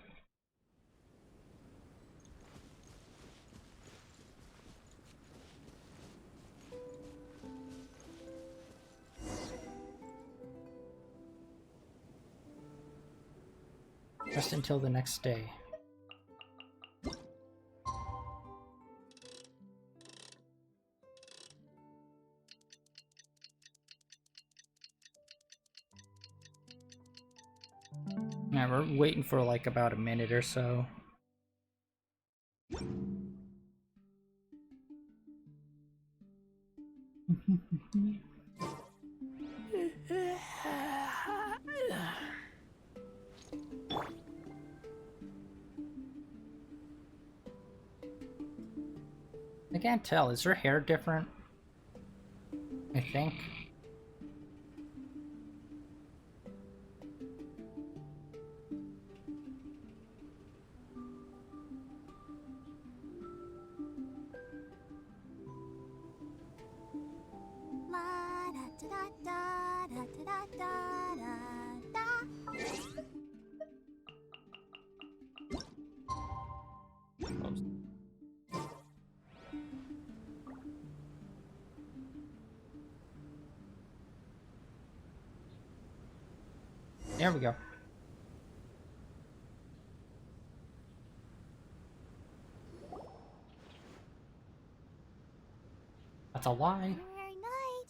Just until the next day. Yeah, we're waiting for like about a minute or so. I can't tell. Is her hair different? I think. There we go. That's a lie. Honorary night.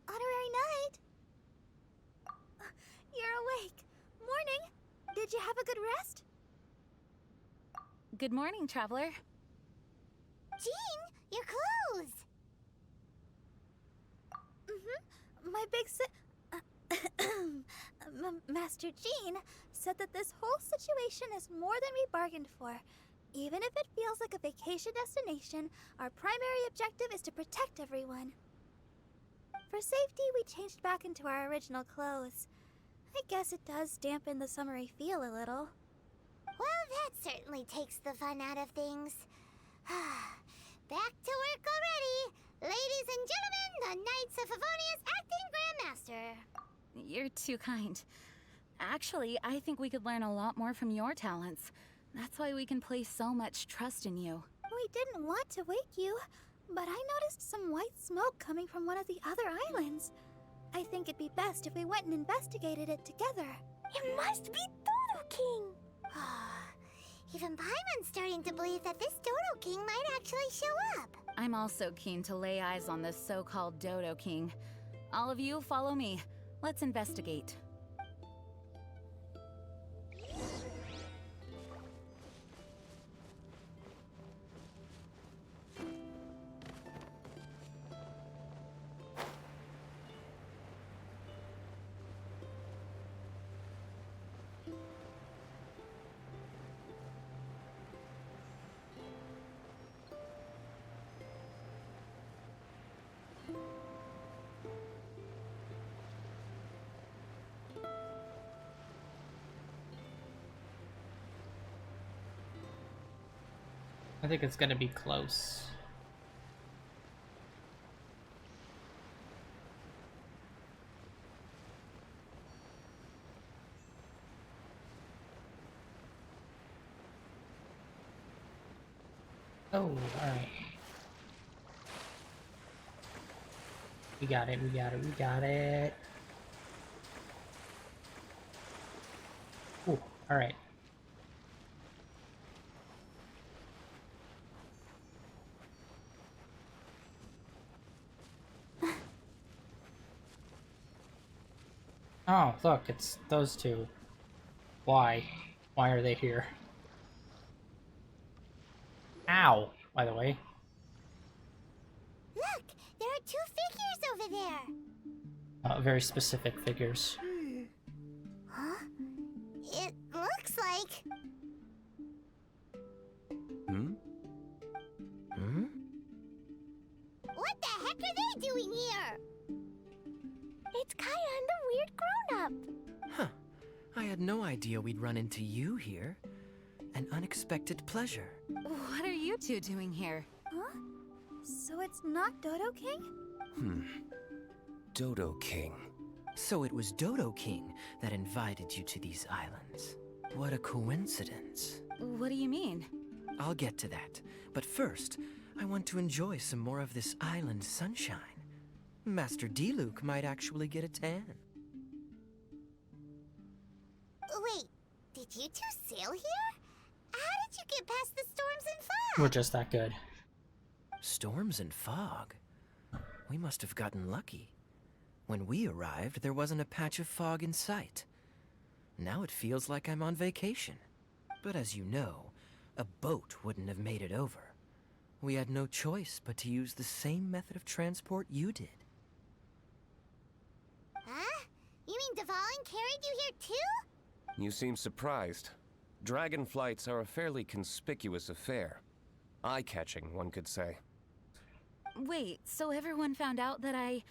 Honorary night. You're awake. Morning. Did you have a good rest? Good morning, traveler. Jean, your clothes. My big Master Jean said that this whole situation is more than we bargained for. Even if it feels like a vacation destination, our primary objective is to protect everyone. For safety, we changed back into our original clothes. I guess it does dampen the summery feel a little. Well, that certainly takes the fun out of things. Back to work already! Ladies and gentlemen, the Knights of Favonius Acting Grandmaster! You're too kind. Actually, I think we could learn a lot more from your talents. That's why we can place so much trust in you. We didn't want to wake you, but I noticed some white smoke coming from one of the other islands. I think it'd be best if we went and investigated it together. It must be Dodo King! Even Paimon's starting to believe that this Dodo King might actually show up. I'm also keen to lay eyes on this so-called Dodo King. All of you, follow me. Let's investigate. I think it's gonna be close. Oh, alright. We got it, we got it, we got it. Ooh, alright. Oh, look, it's those two. Why? Why are they here? Ow, by the way. Look, there are two figures over there. Very specific figures. Huh? It looks like... Hmm? Hmm? What the heck are they doing here? It's Kaya and the weird grown-up. Huh. I had no idea we'd run into you here. An unexpected pleasure. What are you two doing here? Huh? So it's not Dodo King? Dodo King. So it was Dodo King that invited you to these islands. What a coincidence. What do you mean? I'll get to that. But first, I want to enjoy some more of this island sunshine. Master D-Luke might actually get a tan. Wait, did you two sail here? How did you get past the storms and fog? We're just that good. Storms and fog? We must have gotten lucky. When we arrived, there wasn't a patch of fog in sight. Now it feels like I'm on vacation. But as you know, a boat wouldn't have made it over. We had no choice but to use the same method of transport you did. Huh? You mean Dvalin carried you here too? You seem surprised. Dragon flights are a fairly conspicuous affair. Eye-catching, one could say. Wait, so everyone found out that I...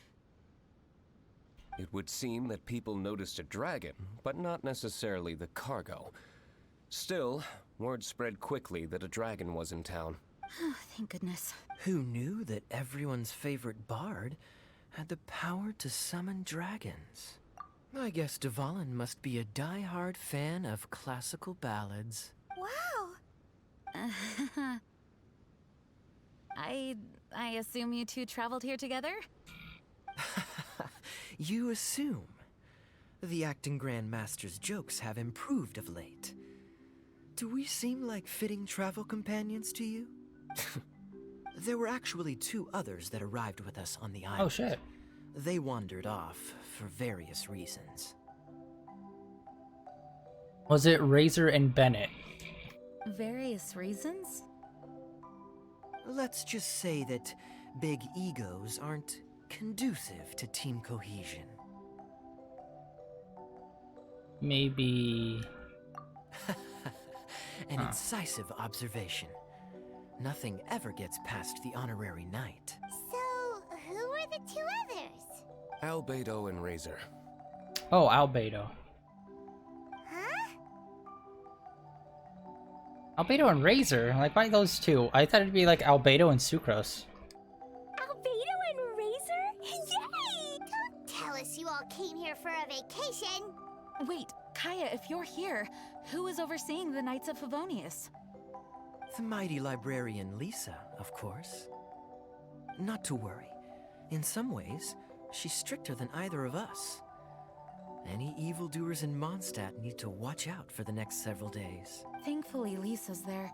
It would seem that people noticed a dragon, but not necessarily the cargo. Still, word spread quickly that a dragon was in town. Thank goodness. Who knew that everyone's favorite bard had the power to summon dragons? I guess Dvalin must be a die-hard fan of classical ballads. Wow! I assume you two traveled here together? You assume. The acting Grandmaster's jokes have improved of late. Do we seem like fitting travel companions to you? There were actually two others that arrived with us on the island. Oh shit. They wandered off for various reasons. Was it Razor and Bennett? Various reasons? Let's just say that big egos aren't conducive to team cohesion. Maybe... An incisive observation. Nothing ever gets past the honorary knight. So, who were the two others? Albedo and Razor. Oh, Albedo. Huh? Albedo and Razor? Like, why those two? I thought it'd be like Albedo and Sucrose. Albedo and Razor? Yay! Don't tell us you all came here for a vacation. Wait, Kaya, if you're here, who is overseeing the Knights of Favonius? The mighty librarian Lisa, of course. Not to worry. In some ways, she's stricter than either of us. Any evildoers in Mondstadt need to watch out for the next several days. Thankfully, Lisa's there.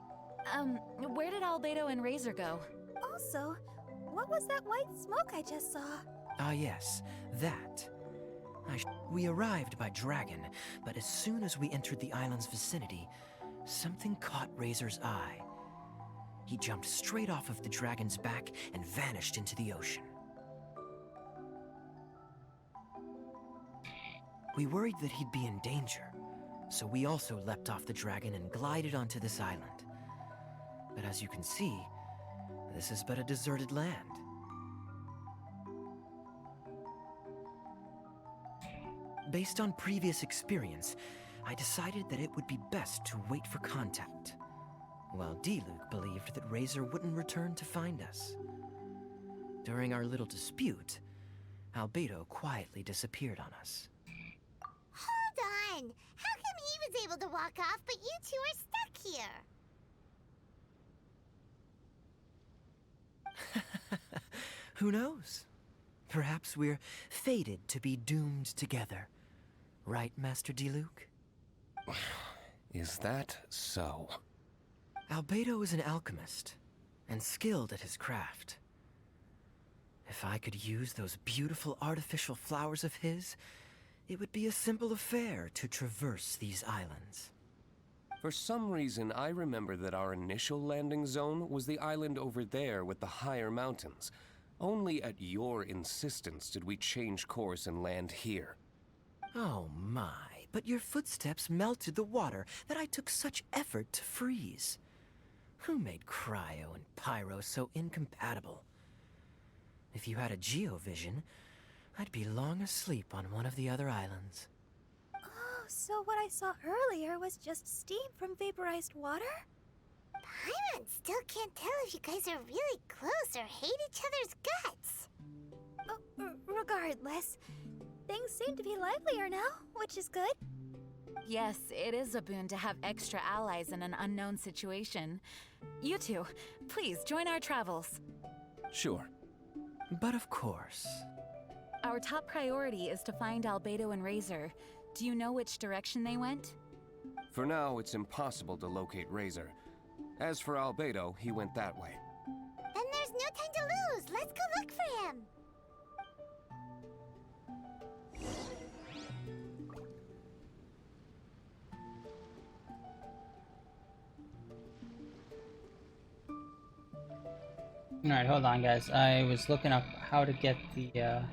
Where did Albedo and Razor go? Also, what was that white smoke I just saw? Ah yes, that. We arrived by dragon, but as soon as we entered the island's vicinity, something caught Razor's eye. He jumped straight off of the dragon's back and vanished into the ocean. We worried that he'd be in danger, so we also leapt off the dragon and glided onto this island. But as you can see, this is but a deserted land. Based on previous experience, I decided that it would be best to wait for contact, while D-Luke believed that Razor wouldn't return to find us. During our little dispute, Albedo quietly disappeared on us. Hold on! How come he was able to walk off, but you two are stuck here? Who knows? Perhaps we're fated to be doomed together. Right, Master Diluc? Is that so? Albedo is an alchemist, and skilled at his craft. If I could use those beautiful artificial flowers of his, it would be a simple affair to traverse these islands. For some reason, I remember that our initial landing zone was the island over there with the higher mountains. Only at your insistence did we change course and land here. Oh my, but your footsteps melted the water that I took such effort to freeze. Who made cryo and pyro so incompatible? If you had a geovision, I'd be long asleep on one of the other islands. Oh, so what I saw earlier was just steam from vaporized water? Paimon still can't tell if you guys are really close or hate each other's guts. Regardless, things seem to be livelier now, which is good. Yes, it is a boon to have extra allies in an unknown situation. You two, please join our travels. Sure. But of course. Our top priority is to find Albedo and Razor. Do you know which direction they went? For now, it's impossible to locate Razor. As for Albedo, he went that way. Then there's no time to lose. Let's go look for him. Alright, hold on guys. I was looking up how to get the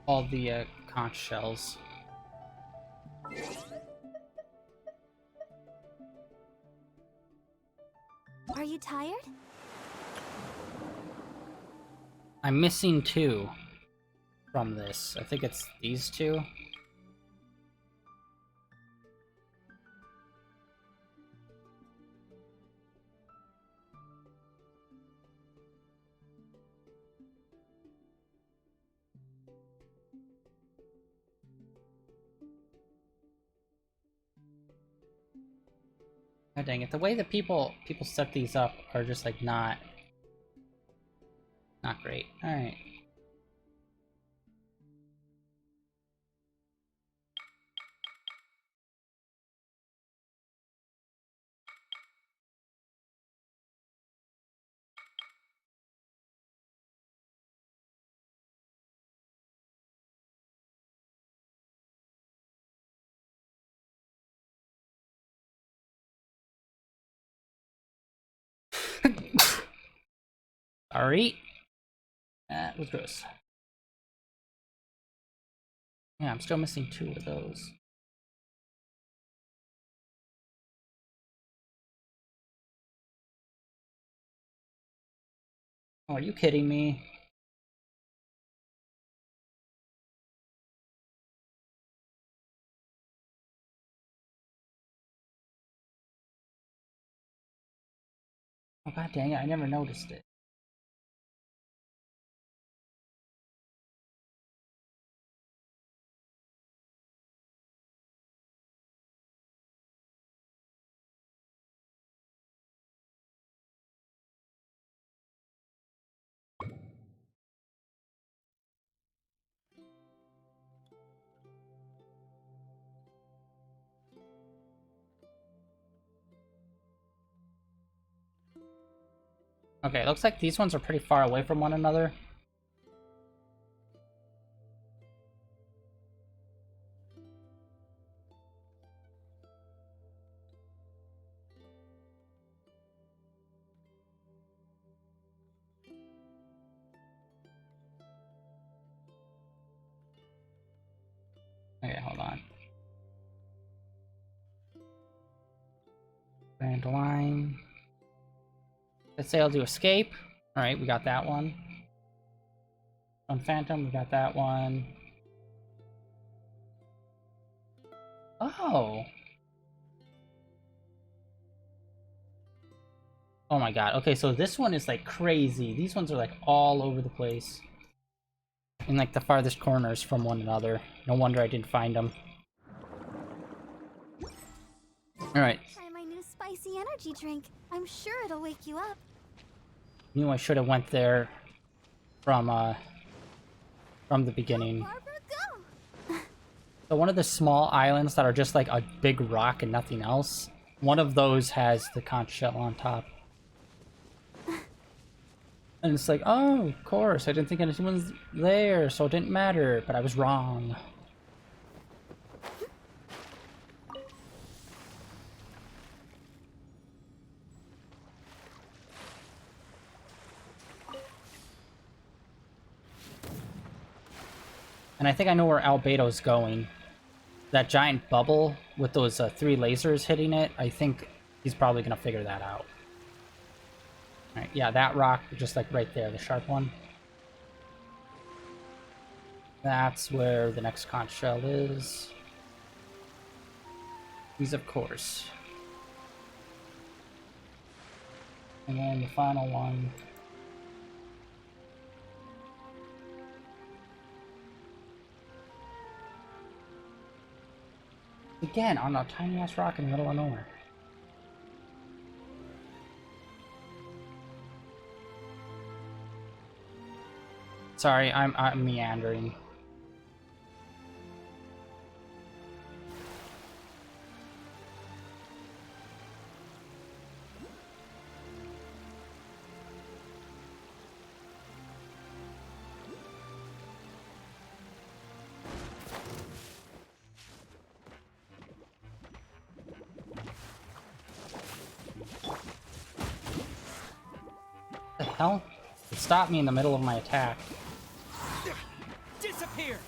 all the conch shells. Are you tired? I'm missing 2 from this. I think it's these 2. God dang it, the way that people set these up are just like not great. Alright. Sorry. That was gross. Yeah, I'm still missing 2 of those. Oh, are you kidding me? Oh god dang it, I never noticed it. Okay, it looks like these ones are pretty far away from one another. Okay, hold on. Grand line. Let's say I'll do escape. Alright, we got that one. On Phantom, we got that one. Oh! Oh my god. Okay, so this one is like crazy. These ones are like all over the place. In like the farthest corners from one another. No wonder I didn't find them. Alright. Try my new spice icy energy drink. I'm sure it'll wake you up. Knew I should have went there from the beginning. Barbara, go! So one of the small islands that are just like a big rock and nothing else, one of those has the conch shell on top. And it's like, oh, of course, I didn't think anyone's there, so it didn't matter, but I was wrong. And I think I know where Albedo's going. That giant bubble with those 3 lasers hitting it, I think he's probably gonna figure that out. Alright, yeah, that rock, just like right there, the sharp one. That's where the next conch shell is. These, of course. And then the final one. Again, on a tiny-ass rock in the middle of nowhere. Sorry, I'm meandering. What the hell? It stopped me in the middle of my attack. Disappear!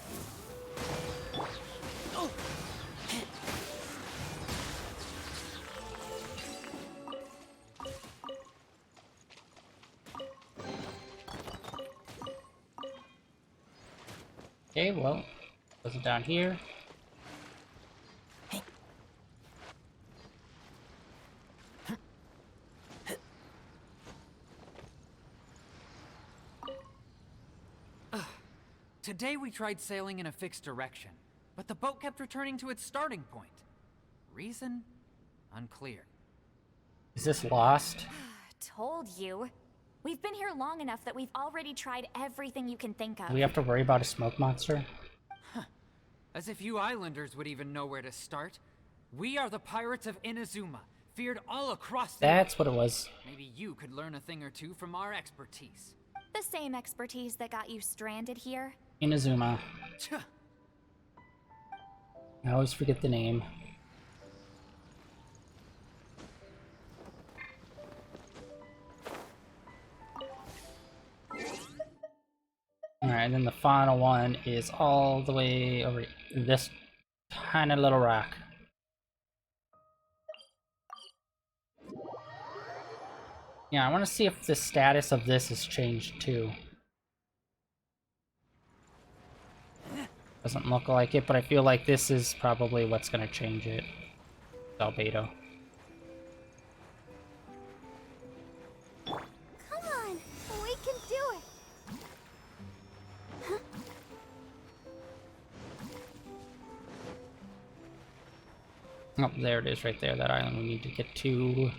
Okay, well, was it down here? Today we tried sailing in a fixed direction, but the boat kept returning to its starting point. Reason? Unclear. Is this lost? Told you. We've been here long enough that we've already tried everything you can think of. Do we have to worry about a smoke monster? As if you islanders would even know where to start. We are the pirates of Inazuma, feared all across the That's what it was. Maybe you could learn a thing or two from our expertise. The same expertise that got you stranded here. Inazuma. I always forget the name. Alright, and then the final one is all the way over this tiny little rock. Yeah, I want to see if the status of this has changed too. Doesn't look like it, but I feel like this is probably what's going to change it. Albedo. Come on, we can do it. Oh, there it is right there, that island we need to get to.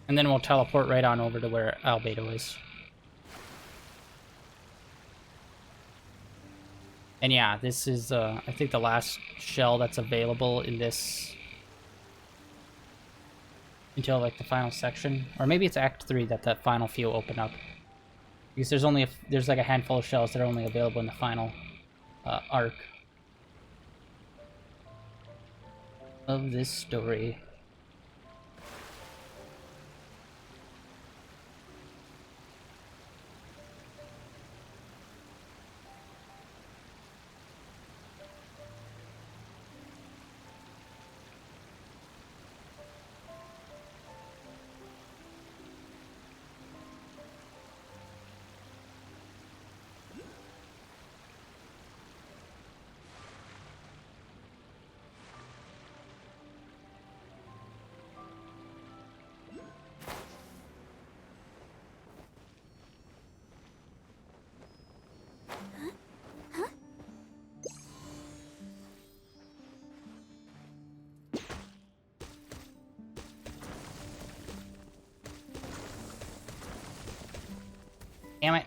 And then we'll teleport right on over to where Albedo is. And yeah, this is, I think the last shell that's available in this... until, like, the final section. Or maybe it's Act 3 that that final few open up. Because there's only there's like a handful of shells that are only available in the final arc of this story. Damn it.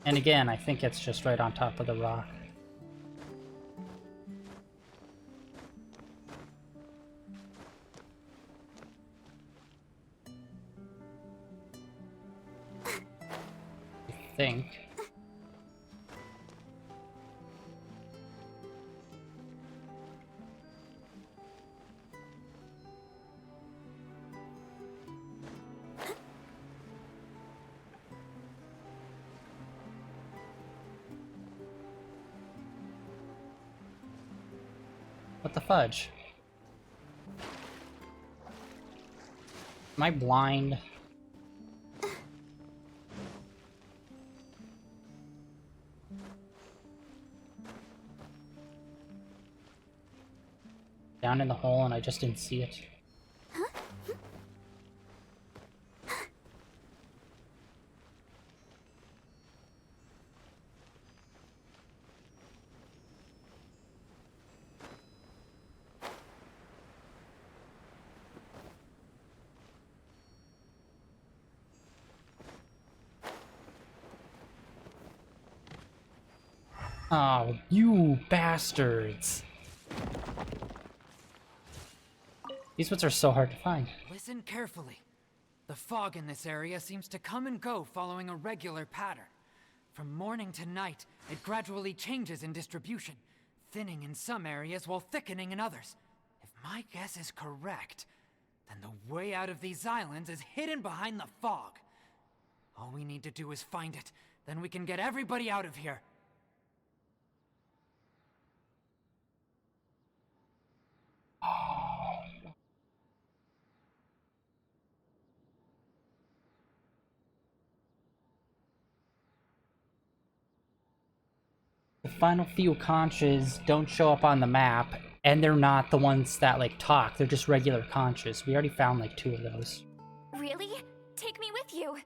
And again, I think it's just right on top of the rock. I think. What the fudge? Am I blind? Down in the hole and I just didn't see it. Oh, you bastards! These ones are so hard to find. Listen carefully. The fog in this area seems to come and go following a regular pattern. From morning to night, it gradually changes in distribution, thinning in some areas while thickening in others. If my guess is correct, then the way out of these islands is hidden behind the fog. All we need to do is find it, then we can get everybody out of here. The final few conches don't show up on the map, and they're not the ones that, like, talk. They're just regular conches. We already found, like, 2 of those. Really? Take me with you.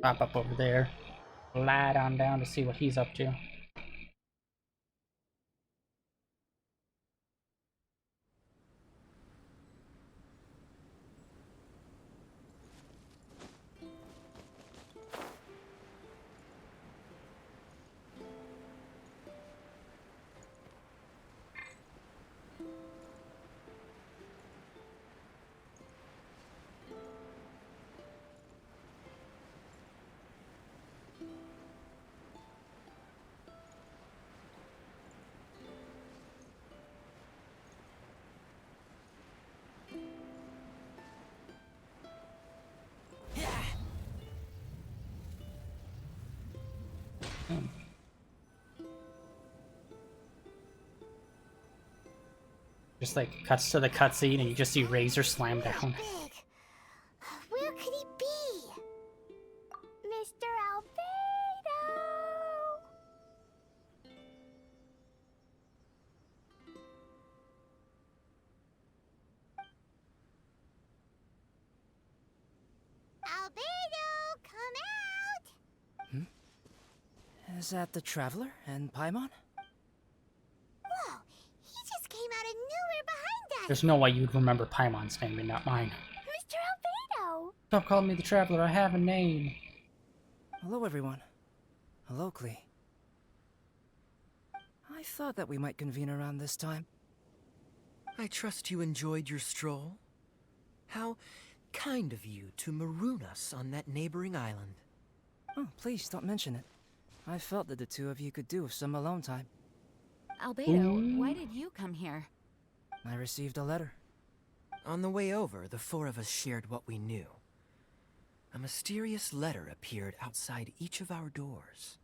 Pop up over there. Glide on down to see what he's up to. Just like cuts to the cutscene and you just see Razor slam down. Big. Where could he be? Mr. Albedo! Albedo, come out! Is that the Traveler and Paimon? Whoa, he just came out of nowhere behind us! There's no way you'd remember Paimon's name and not mine. Mr. Albedo! Stop calling me the Traveler, I have a name. Hello, everyone. Hello, Klee. I thought that we might convene around this time. I trust you enjoyed your stroll. How kind of you to maroon us on that neighboring island. Oh, please don't mention it. I felt that the two of you could do with some alone time. Albedo, why did you come here? I received a letter. On the way over, the 4 of us shared what we knew. A mysterious letter appeared outside each of our doors.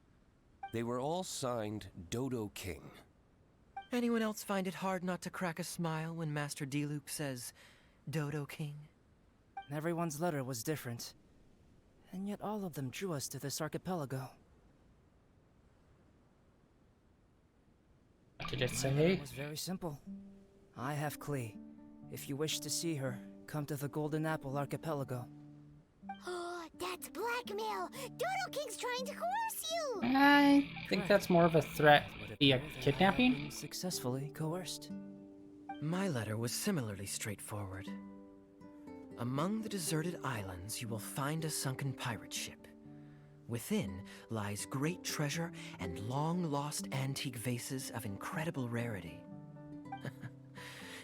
They were all signed Dodo King. Anyone else find it hard not to crack a smile when Master Diluc says, Dodo King? Everyone's letter was different. And yet all of them drew us to this archipelago. What did it My say? letter was very simple. I have Klee. If you wish to see her, come to the Golden Apple Archipelago. Oh, that's blackmail! Dodo King's trying to coerce you! I think that's more of a threat via kidnapping. Been successfully coerced. My letter was similarly straightforward. Among the deserted islands, you will find a sunken pirate ship. Within lies great treasure and long-lost antique vases of incredible rarity.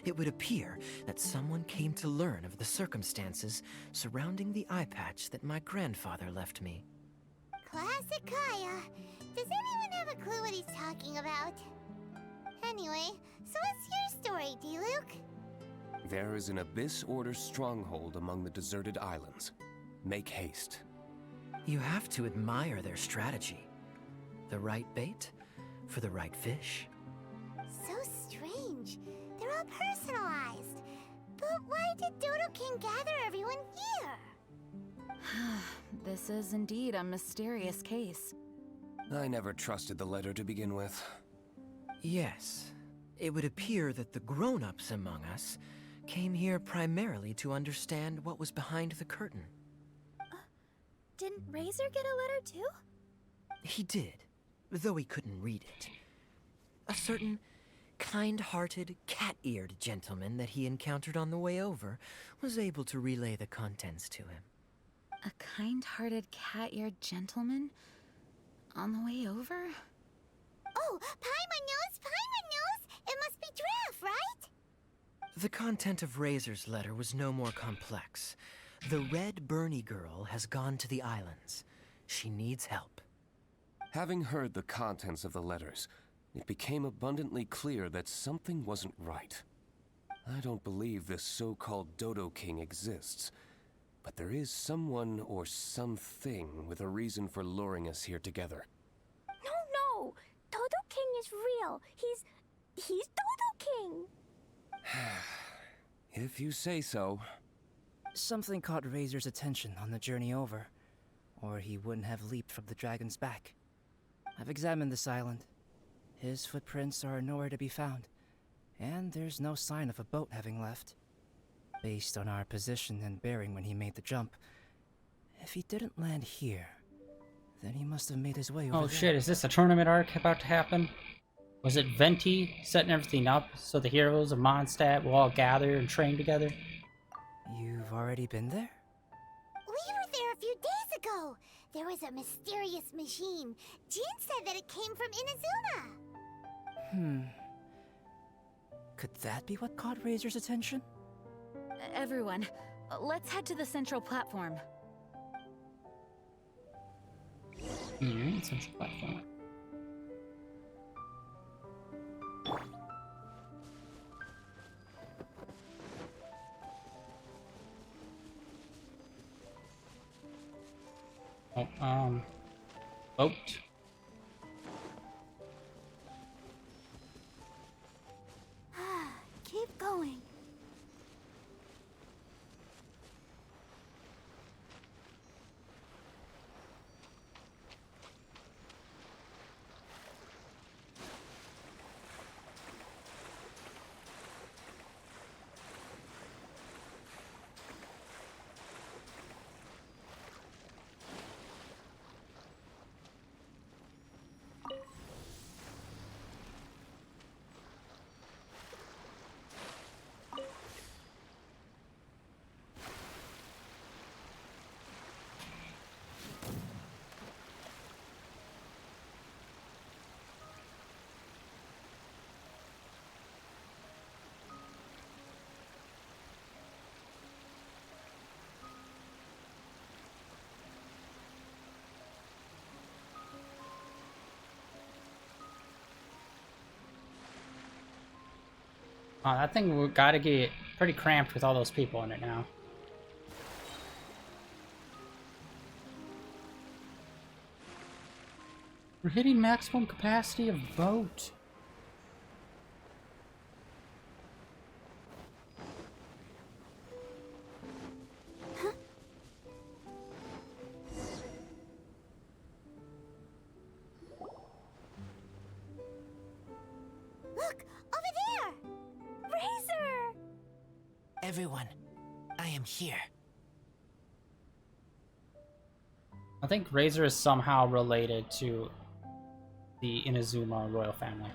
It would appear that someone came to learn of the circumstances surrounding the eye patch that my grandfather left me. Classic Kaya. Does anyone have a clue what he's talking about? Anyway, so what's your story, D-Luke? There is an Abyss Order stronghold among the deserted islands. Make haste. You have to admire their strategy. The right bait for the right fish. So strange. They're all personalized. But why did Dodo King gather everyone here? This is indeed a mysterious case. I never trusted the letter to begin with. Yes, it would appear that the grown-ups among us came here primarily to understand what was behind the curtain. Didn't Razor get a letter too? He did, though he couldn't read it. A certain kind-hearted, cat-eared gentleman that he encountered on the way over was able to relay the contents to him. A kind-hearted, cat-eared gentleman? On the way over? Oh, Paimon knows! Paimon knows! It must be Giraffe, right? The content of Razor's letter was no more complex. The Red Bernie girl has gone to the islands. She needs help. Having heard the contents of the letters, it became abundantly clear that something wasn't right. I don't believe this so-called Dodo King exists, but there is someone or something with a reason for luring us here together. No! Dodo King is real. He's Dodo King. If you say so. Something caught Razor's attention on the journey over, or he wouldn't have leaped from the dragon's back. I've examined this island. His footprints are nowhere to be found, and there's no sign of a boat having left. Based on our position and bearing when he made the jump, if he didn't land here, then he must have made his way over Oh there. shit, is this a tournament arc about to happen? Was it Venti setting everything up so the heroes of Mondstadt will all gather and train together? You've already been there? We were there a few days ago. There was a mysterious machine. Jin said that it came from Inazuma. Could that be what caught Razor's attention? Everyone, let's head to the central platform. Central platform. Oh, boat. Keep going. Oh, that thing we gotta get pretty cramped with all those people in it now. We're hitting maximum capacity of boat. Everyone, I am here. I think Razor is somehow related to the Inazuma royal family.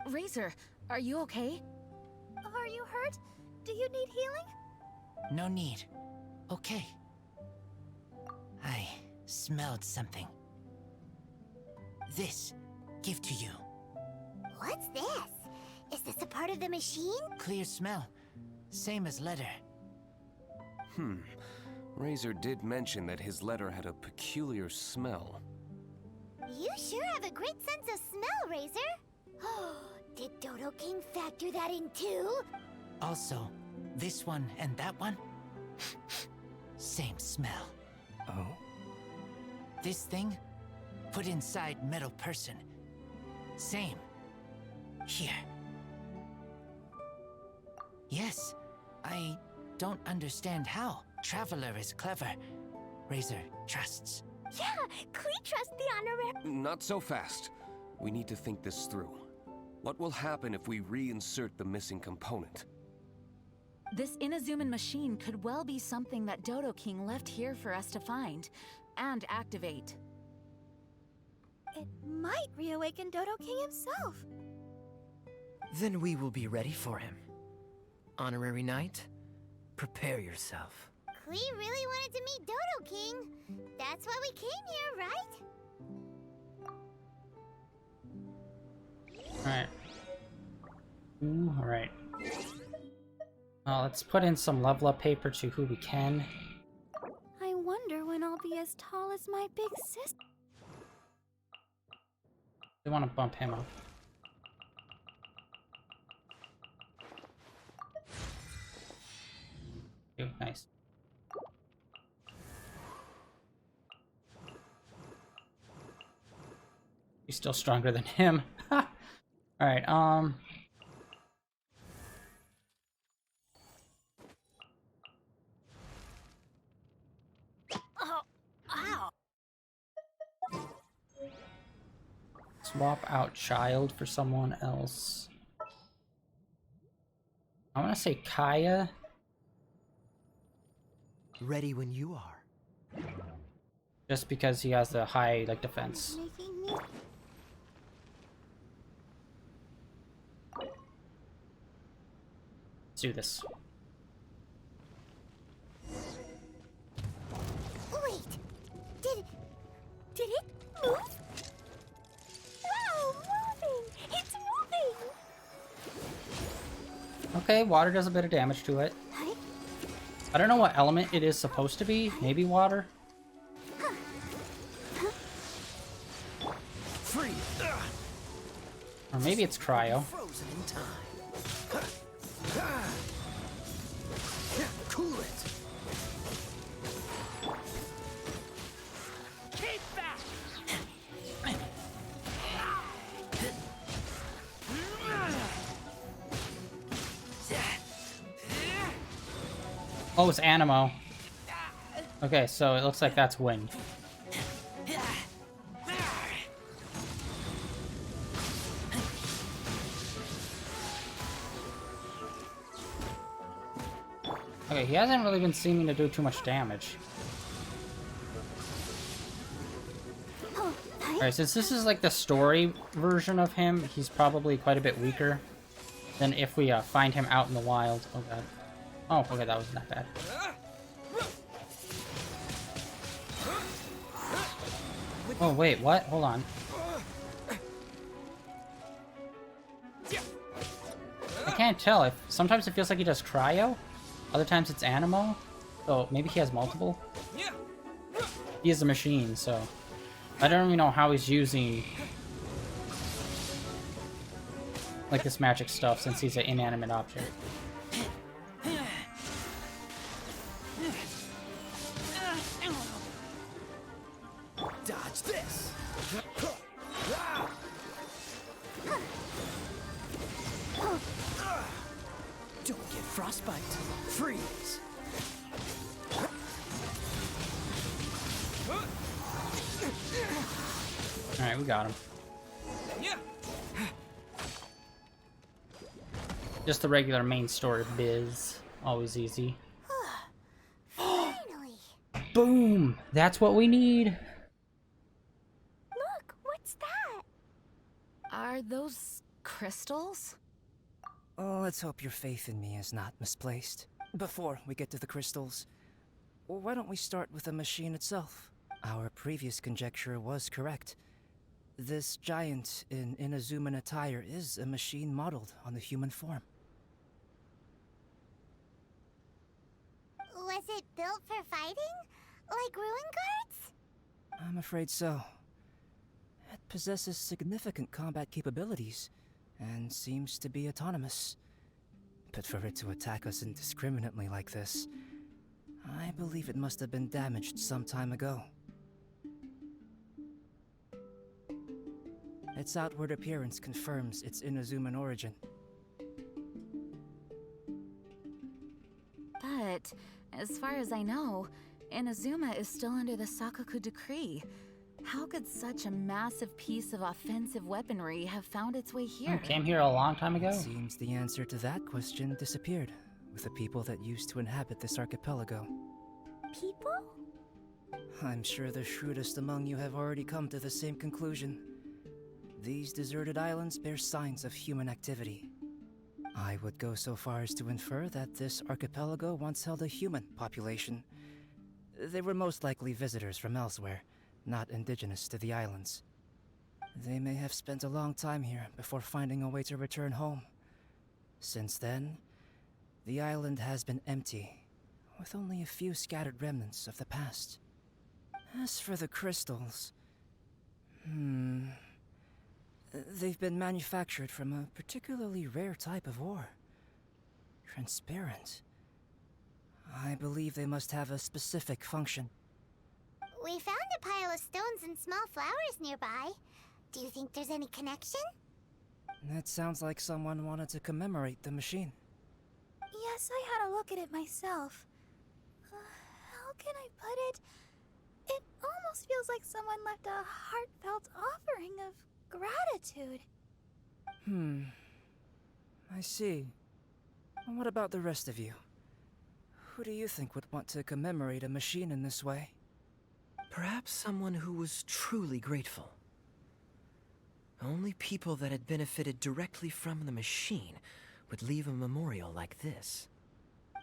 Razor, are you okay? Are you hurt? Do you need healing? No need. Okay. I smelled something. This, gift to you. What's this? Is this a part of the machine? Clear smell. Same as letter. Razor did mention that his letter had a peculiar smell. You sure have a great sense of smell, Razor. Did Dodo King factor that in too? Also, this one and that one, same smell. Oh? This thing, put inside metal person. Same. Here. Yes, I don't understand how. Traveler is clever. Razor trusts. Yeah, Klee trusts the honorary. Not so fast. We need to think this through. What will happen if we reinsert the missing component? This Inazuman machine could well be something that Dodo King left here for us to find and activate. It might reawaken Dodo King himself. Then we will be ready for him. Honorary Knight, prepare yourself. Klee really wanted to meet Dodo King. That's why we came here, right? Alright. Alright. Let's put in some level up paper to who we can. I wonder when I'll be as tall as my big sister. We want to bump him up. Ooh, nice. He's still stronger than him. Alright, Oh, ow. swap out child for someone else. I want to say Kaya. Ready when you are. Just because he has the high, like, defense. Making me... Let's do this. Wait! Did it move? Wow, moving! It's moving! Okay, water does a bit of damage to it. I don't know what element it is supposed to be. Maybe water? Free. Or maybe it's cryo. Frozen in time. Cool it. Keep back. Oh, it's Animo. Okay, so it looks like that's wind. Okay, he hasn't really been seeming to do too much damage. Alright, since this is like the story version of him, he's probably quite a bit weaker than if we find him out in the wild. Oh god. Oh, okay, that was not bad. Oh, wait, what? Hold on. I can't tell. Sometimes it feels like he does cryo. Other times it's Animo. So maybe he has multiple. He is a machine, so... I don't even know how he's using... like this magic stuff since he's an inanimate object. Dodge this. Don't get frostbite. Freeze. Alright, we got him. Just the regular main story biz. Always easy. Finally! Boom! That's what we need! Look, what's that? Are those crystals? Oh, let's hope your faith in me is not misplaced. Before we get to the crystals, why don't we start with the machine itself? Our previous conjecture was correct. This giant in Inazuman attire is a machine modeled on the human form. Was it built for fighting? Like ruin guards? I'm afraid so. It possesses significant combat capabilities, and seems to be autonomous. But for it to attack us indiscriminately like this, I believe it must have been damaged some time ago. Its outward appearance confirms its Inazuman origin. But, as far as I know, Inazuma is still under the Sakaku decree. How could such a massive piece of offensive weaponry have found its way here? Came here a long time ago. It seems the answer to that question disappeared with the people that used to inhabit this archipelago. People? I'm sure the shrewdest among you have already come to the same conclusion. These deserted islands bear signs of human activity. I would go so far as to infer that this archipelago once held a human population. They were most likely visitors from elsewhere, not indigenous to the islands. They may have spent a long time here before finding a way to return home. Since then, the island has been empty, with only a few scattered remnants of the past. As for the crystals... They've been manufactured from a particularly rare type of ore. Transparent. I believe they must have a specific function. We found a pile of stones and small flowers nearby. Do you think there's any connection? That sounds like someone wanted to commemorate the machine. Yes, I had a look at it myself. How can I put it? It almost feels like someone left a heartfelt offering of gratitude. I see. What about the rest of you? Who do you think would want to commemorate a machine in this way? Perhaps someone who was truly grateful. Only people that had benefited directly from the machine would leave a memorial like this.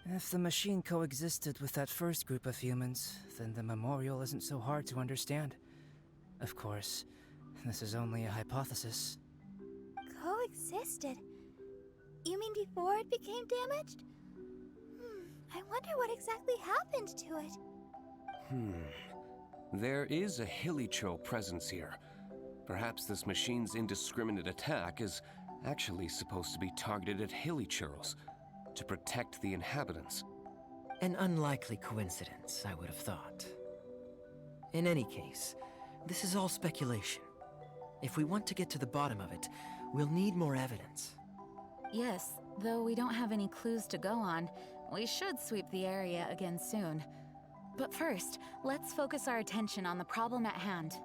If the machine coexisted with that first group of humans, then the memorial isn't so hard to understand. Of course, this is only a hypothesis. Coexisted? You mean before it became damaged? I wonder what exactly happened to it. There is a Hilicho presence here. Perhaps this machine's indiscriminate attack is actually supposed to be targeted at Hilichurls, to protect the inhabitants. An unlikely coincidence, I would have thought. In any case, this is all speculation. If we want to get to the bottom of it, we'll need more evidence. Yes, though we don't have any clues to go on, we should sweep the area again soon. But first, let's focus our attention on the problem at hand.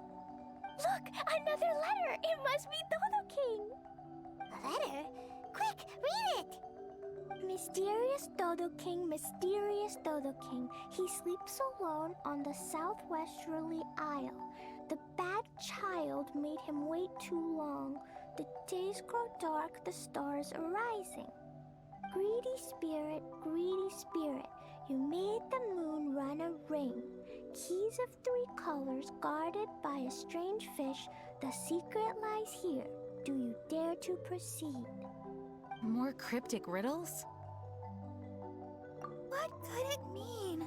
Look, another letter! It must be Dodo King! A letter? Quick, read it! Mysterious Dodo King, mysterious Dodo King. He sleeps alone on the southwesterly isle. The bad child made him wait too long. The days grow dark, the stars are rising. Greedy spirit, you made the moon run a ring. Keys of 3 colors guarded by a strange fish. The secret lies here. Do you dare to proceed? More cryptic riddles? What could it mean?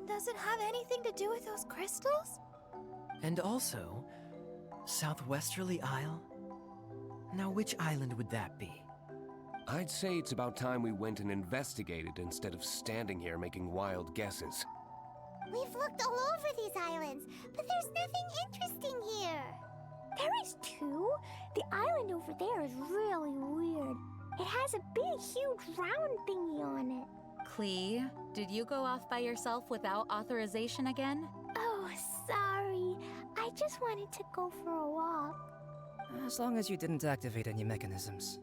Does it have anything to do with those crystals? And also, Southwesterly Isle? Now which island would that be? I'd say it's about time we went and investigated instead of standing here making wild guesses. We've looked all over these islands, but there's nothing interesting here. There is too. The island over there is really weird. It has a big, huge round thingy on it. Klee, did you go off by yourself without authorization again? Oh, sorry. I just wanted to go for a walk. As long as you didn't activate any mechanisms.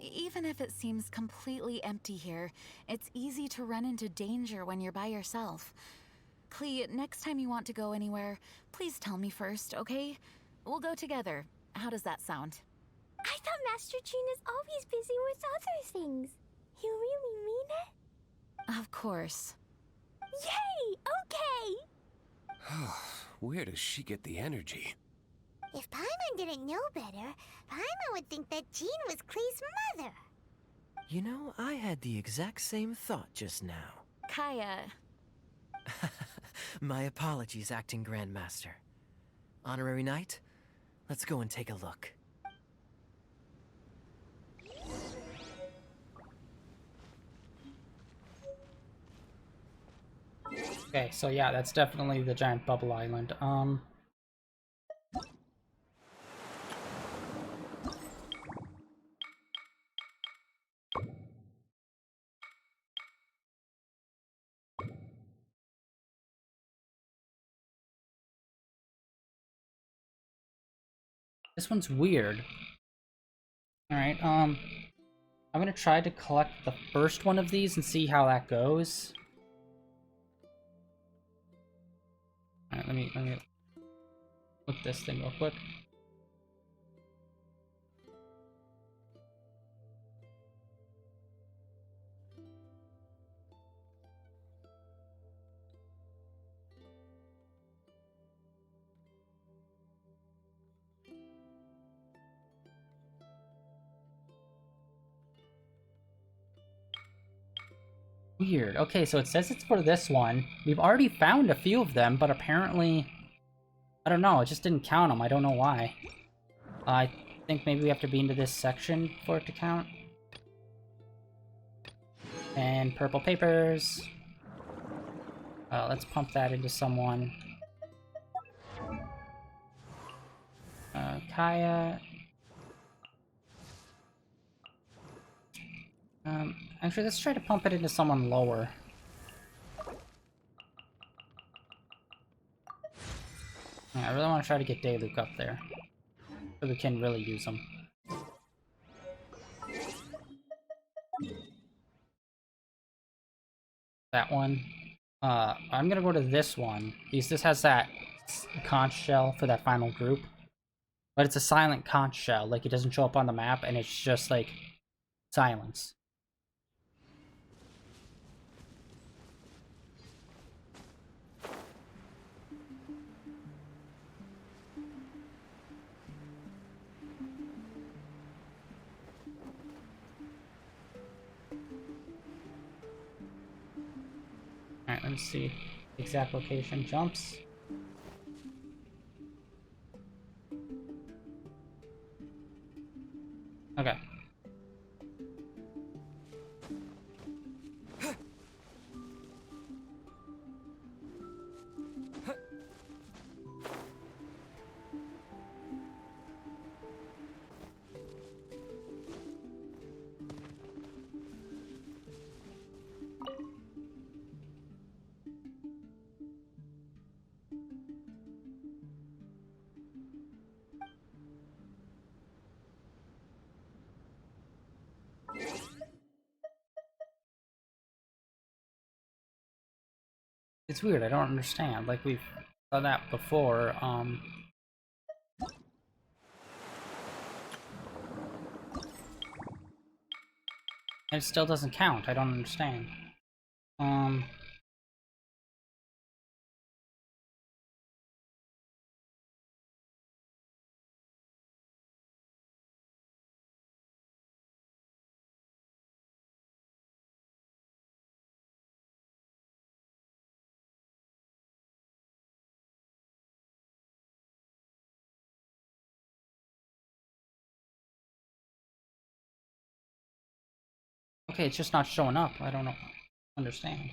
Even if it seems completely empty here, it's easy to run into danger when you're by yourself. Clee, next time you want to go anywhere, please tell me first, okay? We'll go together. How does that sound? I thought Master Jean is always busy with other things. You really mean it? Of course. Yay! Okay! Where does she get the energy? If Paimon didn't know better, Paimon would think that Jean was Klee's mother. You know, I had the exact same thought just now. Kaya. My apologies, Acting Grandmaster. Honorary Knight, let's go and take a look. Okay, so yeah, that's definitely the giant bubble island. This one's weird. Alright, I'm gonna try to collect the first one of these and see how that goes. Alright, let me look this thing real quick. Weird. Okay, so it says it's for this one. We've already found a few of them, but apparently... I don't know, it just didn't count them. I don't know why. I think maybe we have to be into this section for it to count. And purple papers. Let's pump that into someone. Kaya. Actually, let's try to pump it into someone lower. Yeah, I really want to try to get Dayluk up there, so we can really use him. That one. I'm gonna go to this one, because this has that conch shell for that final group. But it's a silent conch shell, like it doesn't show up on the map, and it's just like silence. Alright, let me see. Exact location. Jumps. Okay. It's weird, I don't understand. Like, we've done that before, and it still doesn't count. I don't understand. Okay, it's just not showing up. I don't know. Understand.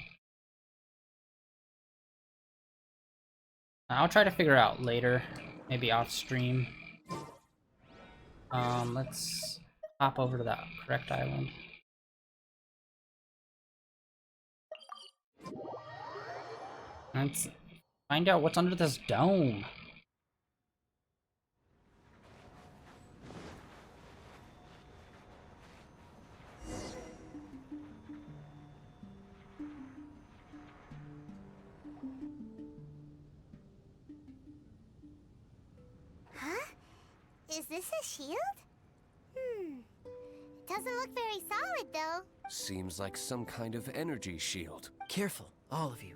I'll try to figure out later, maybe off stream. Let's hop over to that correct island. Let's find out what's under this dome. this a shield? Doesn't look very solid, though. Seems like some kind of energy shield. Careful, all of you.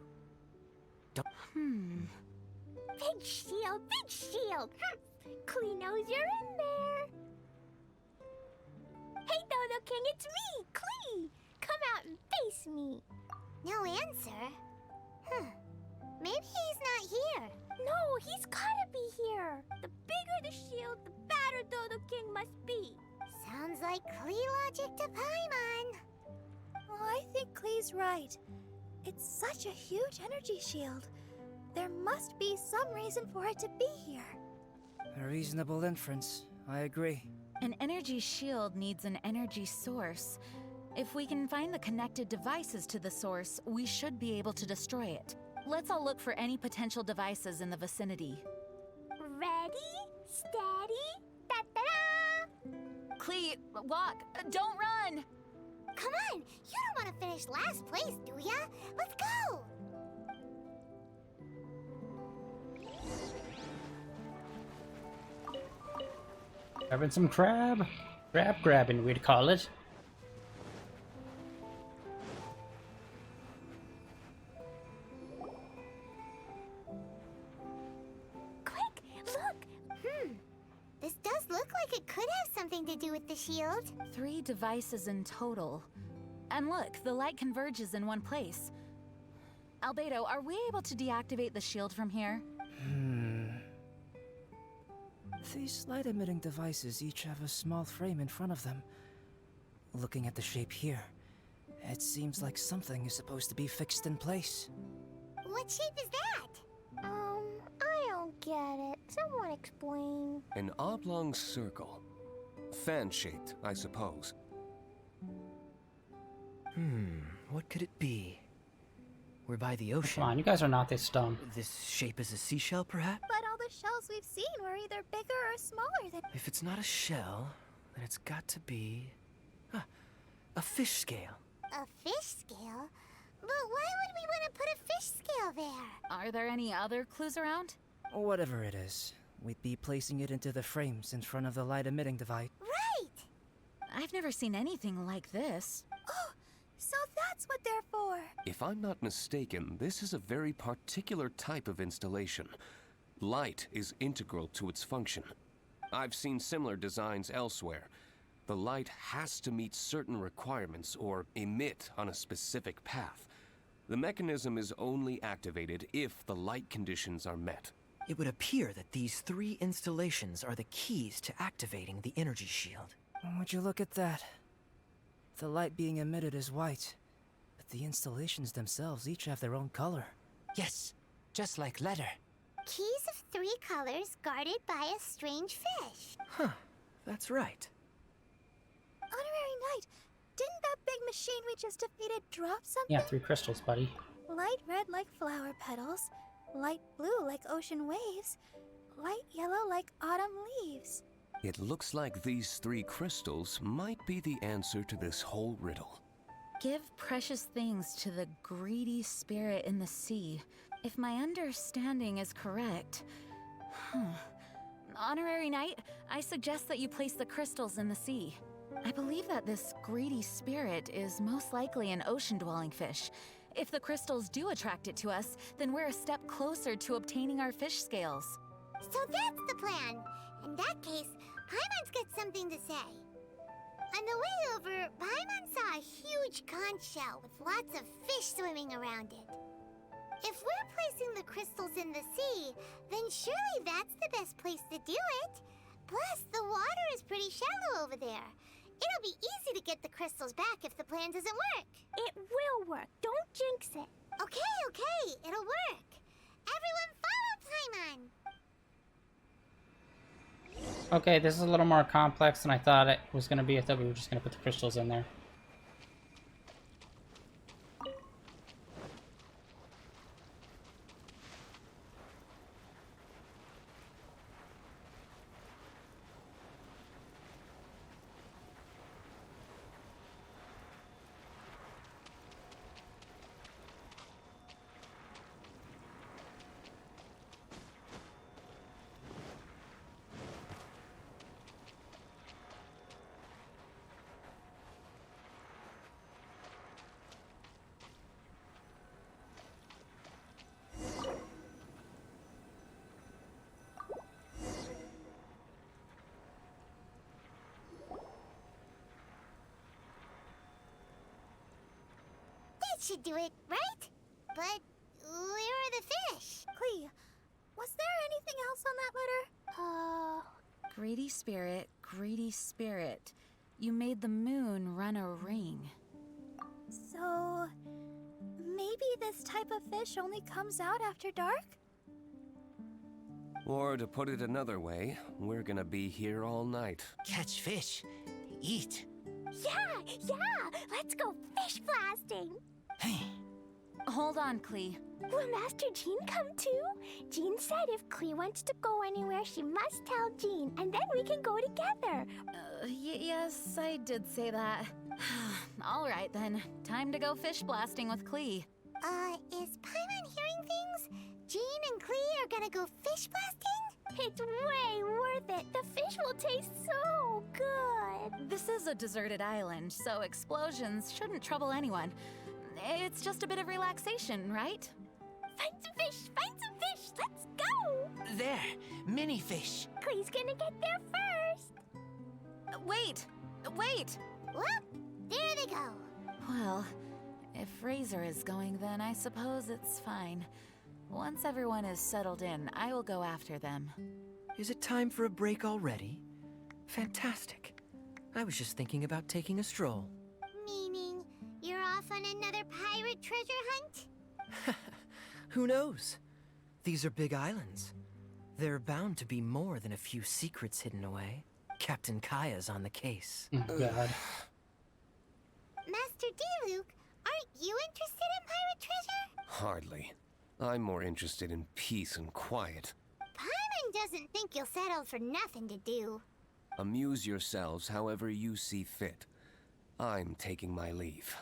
Big shield, big shield! Klee knows you're in there. Hey, Dodo King, it's me, Klee! Come out and face me. No answer? Maybe he's not here. No, he's gotta be here. The bigger the shield, the badder Dodo King must be. Sounds like Klee logic to Paimon. Oh, I think Klee's right. It's such a huge energy shield. There must be some reason for it to be here. A reasonable inference. I agree. An energy shield needs an energy source. If we can find the connected devices to the source, we should be able to destroy it. Let's all look for any potential devices in the vicinity. Ready, steady, da-da-da! Klee, walk! Don't run! Come on, you don't want to finish last place, do ya? Let's go! Grabbing some crab. Crab grabbing, we'd call it. Quick, look! This does look like it could have something to do with the shield. 3 devices in total. And look, the light converges in one place. Albedo, are we able to deactivate the shield from here? These light-emitting devices each have a small frame in front of them. Looking at the shape here, it seems like something is supposed to be fixed in place. What shape is that? I don't get it. Someone explain. An oblong circle. Fan-shaped, I suppose. What could it be? We're by the Come ocean. on, you guys are not this dumb. This shape is a seashell, perhaps? But all the shells we've seen were either bigger or smaller than... If it's not a shell, then it's got to be... a fish scale. A fish scale? But why would we want to put a fish scale there? Are there any other clues around? Whatever it is, we'd be placing it into the frames in front of the light-emitting device. Right! I've never seen anything like this. Oh, so that's what they're for. If I'm not mistaken, this is a very particular type of installation. Light is integral to its function. I've seen similar designs elsewhere. The light has to meet certain requirements or emit on a specific path. The mechanism is only activated if the light conditions are met. It would appear that these 3 installations are the keys to activating the energy shield. Would you look at that? The light being emitted is white, but the installations themselves each have their own color. Yes, just like letter. Keys of 3 colors guarded by a strange fish. That's right. Honorary Knight, didn't that big machine we just defeated drop something? Yeah, 3 crystals, buddy. Light red like flower petals, light blue like ocean waves, light yellow like autumn leaves. It looks like these 3 crystals might be the answer to this whole riddle. Give precious things to the greedy spirit in the sea. If my understanding is correct... Honorary Knight, I suggest that you place the crystals in the sea. I believe that this greedy spirit is most likely an ocean-dwelling fish. If the crystals do attract it to us, then we're a step closer to obtaining our fish scales. So that's the plan. In that case, Paimon's got something to say. On the way over, Paimon saw a huge conch shell with lots of fish swimming around it. If we're placing the crystals in the sea, then surely that's the best place to do it. Plus, the water is pretty shallow over there. It'll be easy to get the crystals back if the plan doesn't work. It will work. Don't jinx it. Okay. It'll work. Everyone follow Paimon. Okay, this is a little more complex than I thought it was going to be. I thought we were just going to put the crystals in there. should do it, right? But where are the fish? Clee, was there anything else on that letter? Greedy spirit. You made the moon run a ring. So, maybe this type of fish only comes out after dark? Or to put it another way, we're gonna be here all night. Catch fish. Eat. Yeah! Let's go fish blasting! Hold on, Klee. Will Master Jean come too? Jean said if Clee wants to go anywhere, she must tell Jean, and then we can go together. Yes, I did say that. All right then, time to go fish blasting with Klee. Is Paimon hearing things? Jean and Klee are gonna go fish blasting? It's way worth it. The fish will taste so good. This is a deserted island, so explosions shouldn't trouble anyone. It's just a bit of relaxation, right? Find some fish! Let's go! There, mini fish. Clee's gonna get there first. Wait! Whoop! There they go. Well, if Razor is going, then I suppose it's fine. Once everyone is settled in, I will go after them. Is it time for a break already? Fantastic. I was just thinking about taking a stroll. Meaning, you're off on another pirate treasure hunt? Who knows? These are big islands. There are bound to be more than a few secrets hidden away. Captain Kaya's on the case. Oh, God. Master Diluc, aren't you interested in pirate treasure? Hardly. I'm more interested in peace and quiet. Paimon doesn't think you'll settle for nothing to do. Amuse yourselves however you see fit. I'm taking my leave.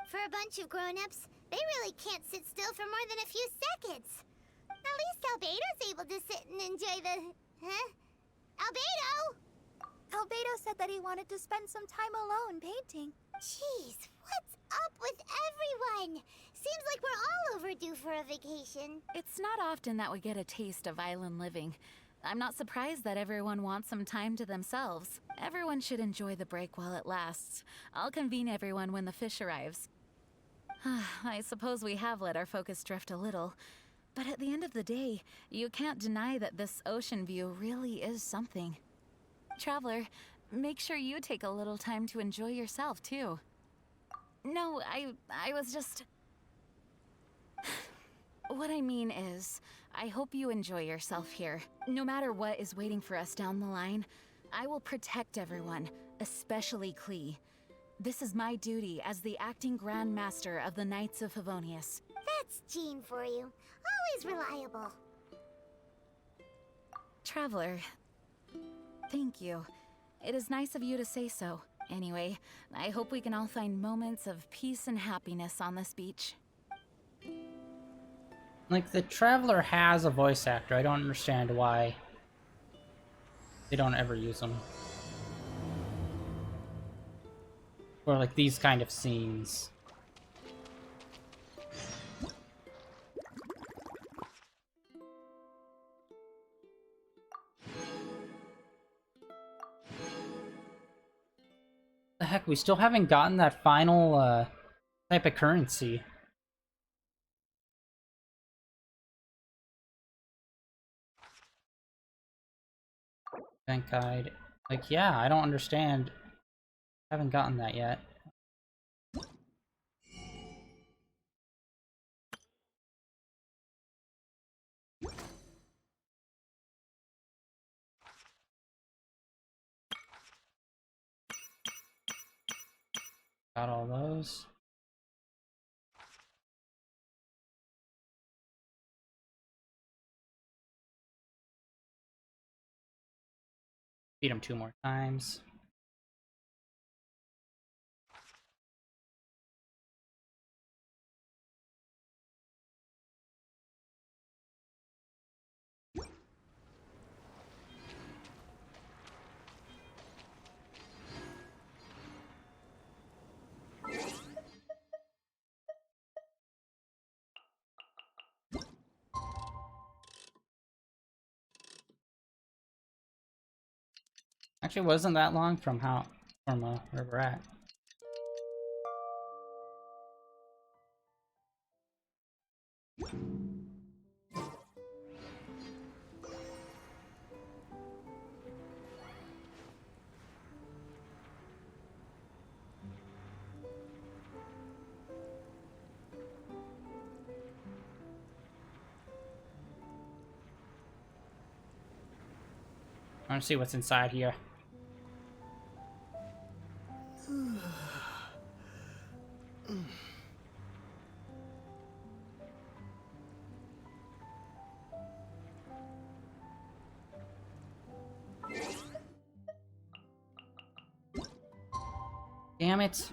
For a bunch of grown-ups, they really can't sit still for more than a few seconds. At least Albedo's able to sit and enjoy the... Huh? Albedo! Albedo said that he wanted to spend some time alone painting. Jeez, what's up with everyone? Seems like we're all overdue for a vacation. It's not often that we get a taste of island living. I'm not surprised that everyone wants some time to themselves. Everyone should enjoy the break while it lasts. I'll convene everyone when the fish arrives. I suppose we have let our focus drift a little, but at the end of the day, you can't deny that this ocean view really is something. Traveler, make sure you take a little time to enjoy yourself, too. No, I was just... What I mean is, I hope you enjoy yourself here. No matter what is waiting for us down the line, I will protect everyone, especially Klee. This is my duty as the acting Grand Master of the Knights of Favonius. That's Jean for you. Always reliable. Traveler, thank you. It is nice of you to say so. Anyway, I hope we can all find moments of peace and happiness on this beach. Like, the Traveler has a voice actor. I don't understand why they don't ever use them. For, like, these kind of scenes. The heck, we still haven't gotten that final, type of currency. Event guide. Like, yeah, I don't understand. Haven't gotten that yet. Got all those. Beat him 2 more times. Actually, it wasn't that long from where we're at. I want to see what's inside here. Damn it.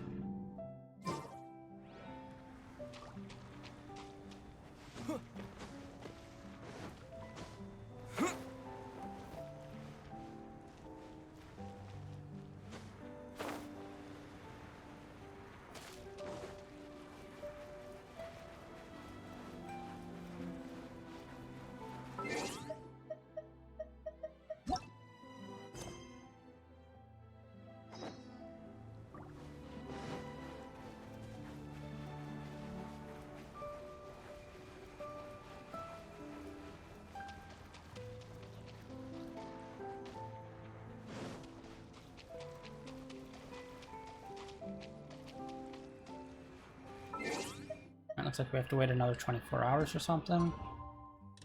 It looks like we have to wait another 24 hours or something.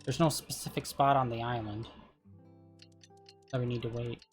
There's no specific spot on the island that we need to wait.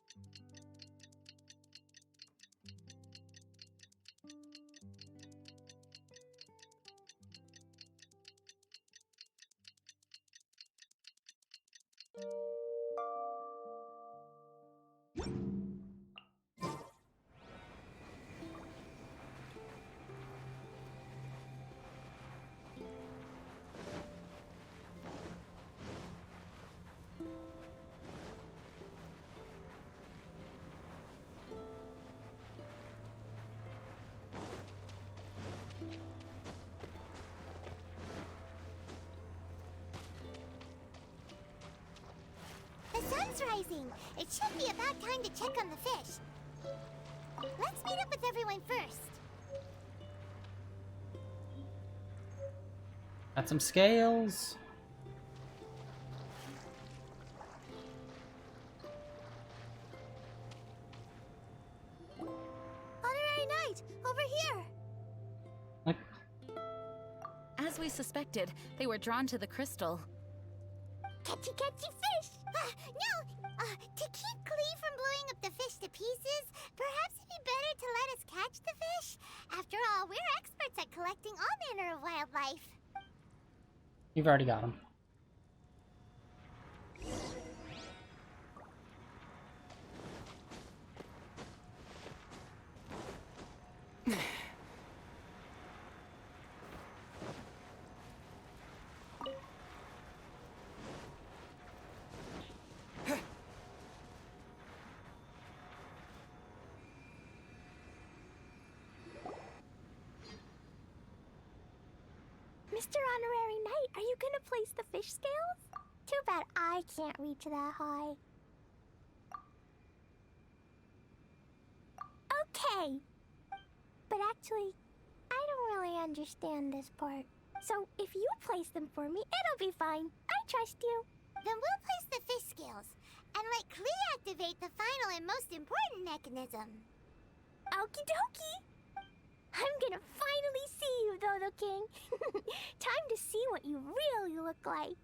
The sun's rising. It should be about time to check on the fish. Let's meet up with everyone first. Got some scales. Honorary Knight, over here. Like, As we suspected, they were drawn to the crystal. Catchy, catchy fish. No, to keep Klee from blowing up the fish to pieces, perhaps it'd be better to let us catch the fish. After all, we're experts at collecting all manner of wildlife. you've already got them. Mr. Honorary Knight, are you gonna place the fish scales? Too bad I can't reach that high. Okay. But actually, I don't really understand this part. So if you place them for me, it'll be fine. I trust you. Then we'll place the fish scales and let Klee activate the final and most important mechanism. Okie dokie. I'm gonna finally see you, Dodo King. Time to see what you really look like.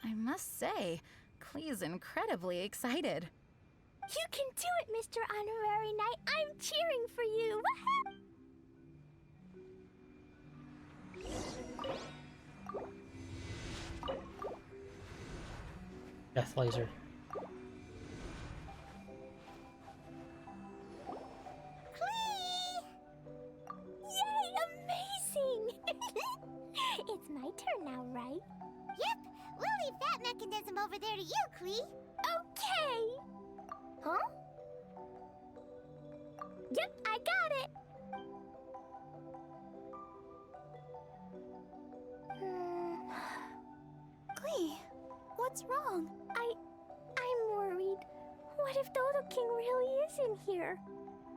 I must say, Klee's incredibly excited. You can do it, Mr. Honorary Knight. I'm cheering for you. Death laser. Yay, amazing! It's my turn now, right? Yep, we'll leave that mechanism over there to you, Klee. Okay. Huh? Yep, I got it. Klee, what's wrong? I'm worried. What if Dodo King really is in here?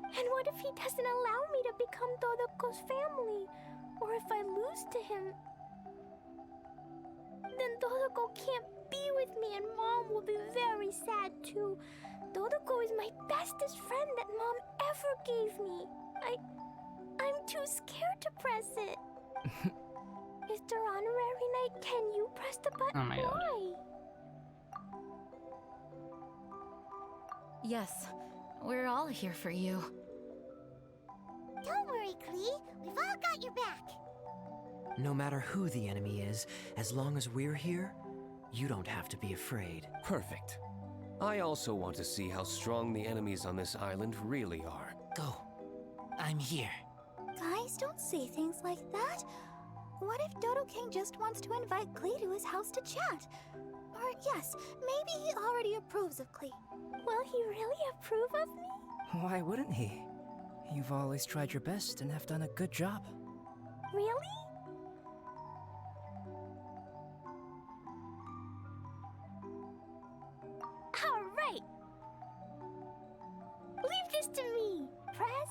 And what if he doesn't allow me to become Dodoko's family? Or if I lose to him? Then Dodoko can't be with me and Mom will be very sad too. Dodoko is my bestest friend that Mom ever gave me. I'm too scared to press it. Mr. Honorary Knight, can you press the button? Oh my god. Why? Yes, we're all here for you. Don't worry, Klee. We've all got your back. No matter who the enemy is, as long as we're here, you don't have to be afraid. Perfect. I also want to see how strong the enemies on this island really are. Go. I'm here. Guys, don't say things like that. What if Dodo King just wants to invite Klee to his house to chat? Or yes, maybe he already approves of Klee. Will he really approve of me? Why wouldn't he? You've always tried your best and have done a good job. Really? All right. Leave this to me. Press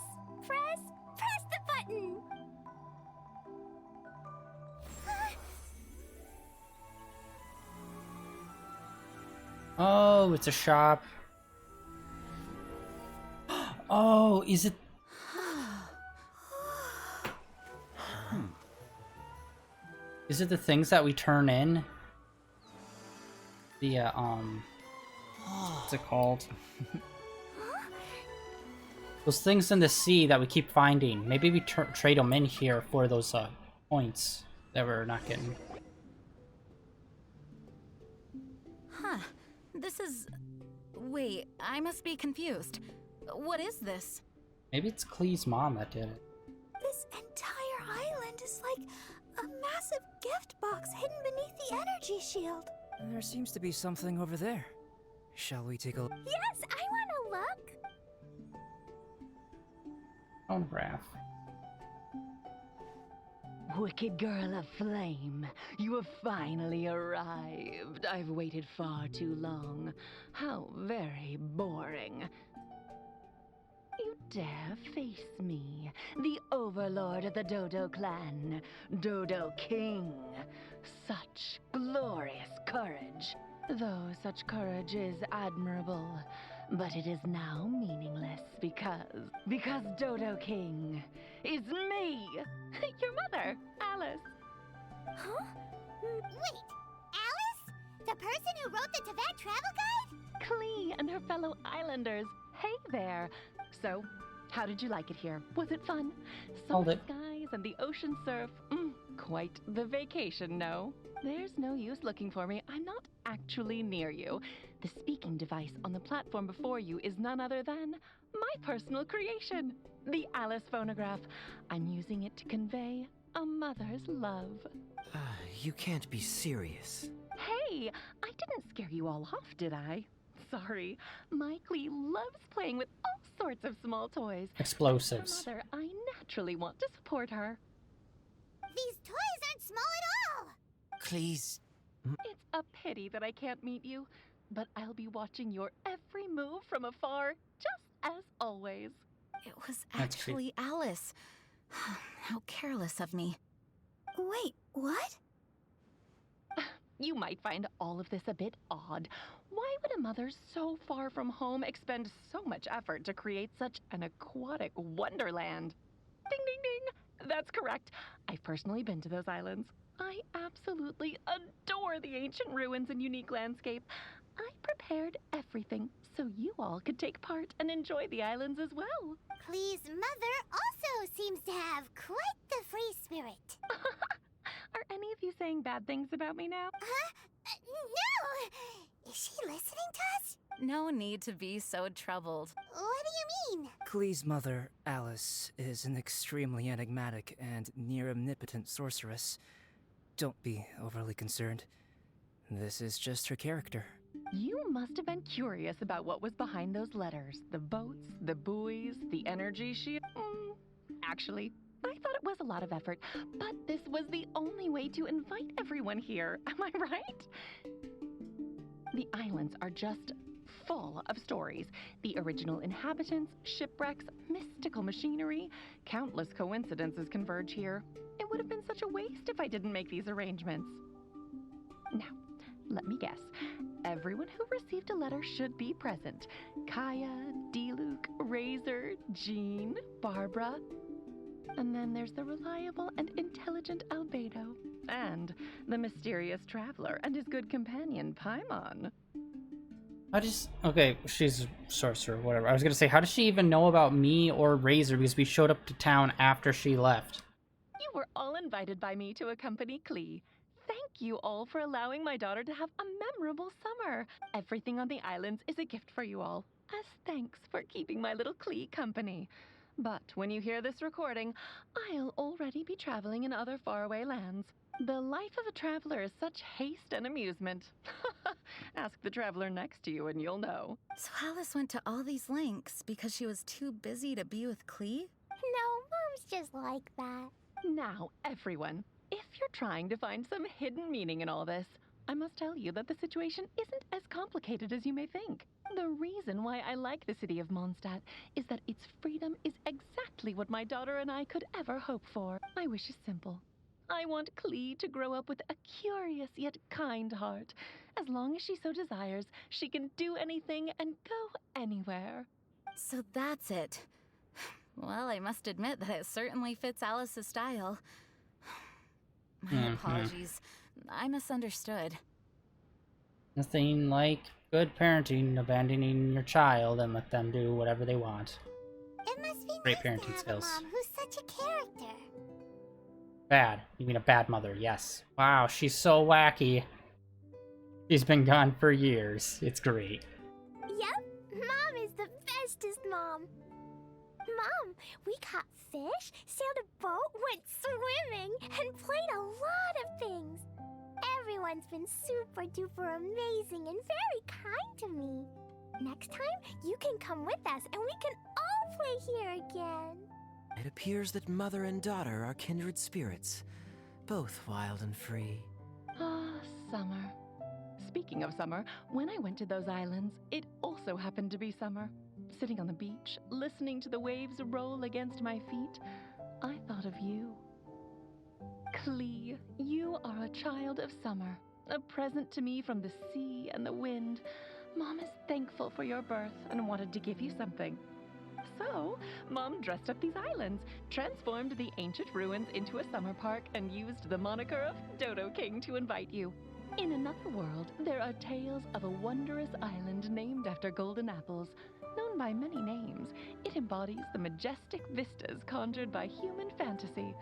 the button. Oh, it's a shop. Oh, is it? Is it the things that we turn in? The what's it called? Those things in the sea that we keep finding. Maybe we trade them in here for those points that we're not getting. Huh. This is... Wait, I must be confused. What is this? Maybe it's Klee's mom that did it. This entire island is like a massive gift box hidden beneath the energy shield. There seems to be something over there. Shall we take a look? Yes, I want to look. Phonograph. Wicked girl of flame, you have finally arrived. I've waited far too long. How very boring. You dare face me, the overlord of the Dodo clan, Dodo King. Such glorious courage. Though such courage is admirable, but it is now meaningless because Dodo King is me, your mother, Alice. Huh? Wait, Alice? The person who wrote the Tibet travel guide? Klee and her fellow islanders. Hey there. So, how did you like it here? Was it fun? Summer skies and the ocean surf. Quite the vacation, no? There's no use looking for me. I'm not actually near you. The speaking device on the platform before you is none other than my personal creation, the Alice phonograph. I'm using it to convey a mother's love. You can't be serious. Hey, I didn't scare you all off, did I? Sorry. My Klee loves playing with all sorts of small toys. Explosives. As her mother, I naturally want to support her. These toys aren't small at all! Please. It's a pity that I can't meet you, but I'll be watching your every move from afar, just as always. It was actually Alice. How careless of me. Wait, what? You might find all of this a bit odd. Why would a mother so far from home expend so much effort to create such an aquatic wonderland? Ding, ding, ding! That's correct. I've personally been to those islands. I absolutely adore the ancient ruins and unique landscape. I prepared everything so you all could take part and enjoy the islands as well. Klee's mother also seems to have quite the free spirit. Are any of you saying bad things about me now? Huh? No! Is she listening to us? No need to be so troubled. What do you mean? Klee's mother, Alice, is an extremely enigmatic and near-omnipotent sorceress. Don't be overly concerned. This is just her character. You must have been curious about what was behind those letters. The boats, the buoys, the energy shield. Actually, I thought it was a lot of effort, but this was the only way to invite everyone here. Am I right? The islands are just full of stories. The original inhabitants, shipwrecks, mystical machinery. Countless coincidences converge here. It would have been such a waste if I didn't make these arrangements. Now, let me guess. Everyone who received a letter should be present. Kaya, D-Luke, Razor, Jean, Barbara. And then there's the reliable and intelligent Albedo. And the mysterious traveler and his good companion, Paimon. Okay, she's a sorcerer, whatever. I was gonna say, how does she even know about me or Razor, because we showed up to town after she left? You were all invited by me to accompany Klee. Thank you all for allowing my daughter to have a memorable summer. Everything on the islands is a gift for you all, as thanks for keeping my little Klee company. But when you hear this recording, I'll already be traveling in other faraway lands. The life of a traveler is such haste and amusement. Ask the traveler next to you and you'll know. So Alice went to all these lengths because she was too busy to be with Klee? No, Mom's just like that. Now, everyone, if you're trying to find some hidden meaning in all this, I must tell you that the situation isn't as complicated as you may think. The reason why I like the city of Mondstadt is that its freedom is exactly what my daughter and I could ever hope for. My wish is simple. I want Klee to grow up with a curious yet kind heart. As long as she so desires, she can do anything and go anywhere. So that's it. Well, I must admit that it certainly fits Alice's style. My apologies. I misunderstood. Nothing like good parenting, abandoning your child and let them do whatever they want. It must be Great nice parenting to have skills. a mom who's such a character. Bad. You mean a bad mother, yes. Wow, she's so wacky. She's been gone for years. It's great. Yep, Mom is the bestest mom. Mom, we caught fish, sailed a boat, went swimming, and played a lot of things. Everyone's been super duper amazing and very kind to me. Next time, you can come with us and we can all play here again. It appears that mother and daughter are kindred spirits, both wild and free. Ah, summer. Speaking of summer, when I went to those islands, it also happened to be summer. Sitting on the beach, listening to the waves roll against my feet, I thought of you. Klee, you are a child of summer, a present to me from the sea and the wind. Mom is thankful for your birth and wanted to give you something. So, Mom dressed up these islands, transformed the ancient ruins into a summer park, and used the moniker of Dodo King to invite you. In another world, there are tales of a wondrous island named after golden apples. Known by many names, it embodies the majestic vistas conjured by human fantasy.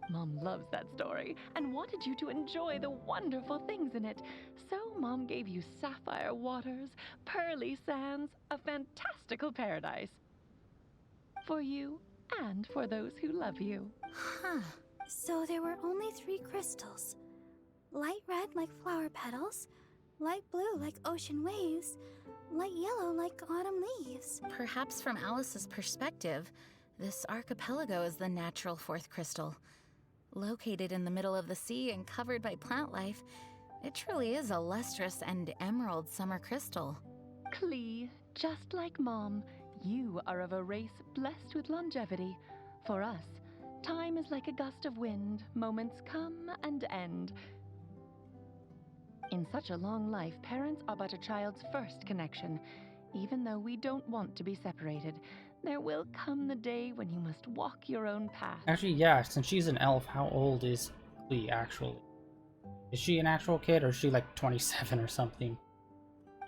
Mom loves that story and wanted you to enjoy the wonderful things in it. So Mom gave you sapphire waters, pearly sands, a fantastical paradise. For you and for those who love you. Huh. So there were only 3 crystals. Light red like flower petals, light blue like ocean waves, light yellow like autumn leaves. Perhaps from Alice's perspective, this archipelago is the natural 4th crystal. Located in the middle of the sea and covered by plant life, it truly is a lustrous and emerald summer crystal. Klee, just like Mom, you are of a race blessed with longevity. For us, time is like a gust of wind, moments come and end. In such a long life, parents are but a child's first connection. Even though we don't want to be separated, there will come the day when you must walk your own path. Actually, yeah, since she's an elf, how old is Klee, actually? Is she an actual kid, or is she like 27 or something?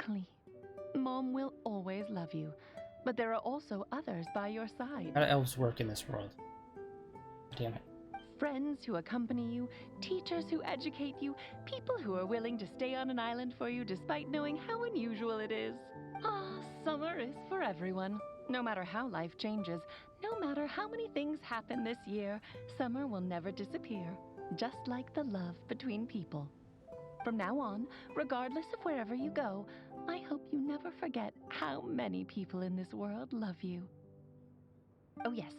Klee, Mom will always love you, but there are also others by your side. How do elves work in this world? Damn it. Friends who accompany you, teachers who educate you, people who are willing to stay on an island for you despite knowing how unusual it is. Ah, summer is for everyone. No matter how life changes, no matter how many things happen this year, summer will never disappear, just like the love between people. From now on, regardless of wherever you go, I hope you never forget how many people in this world love you. Oh yes,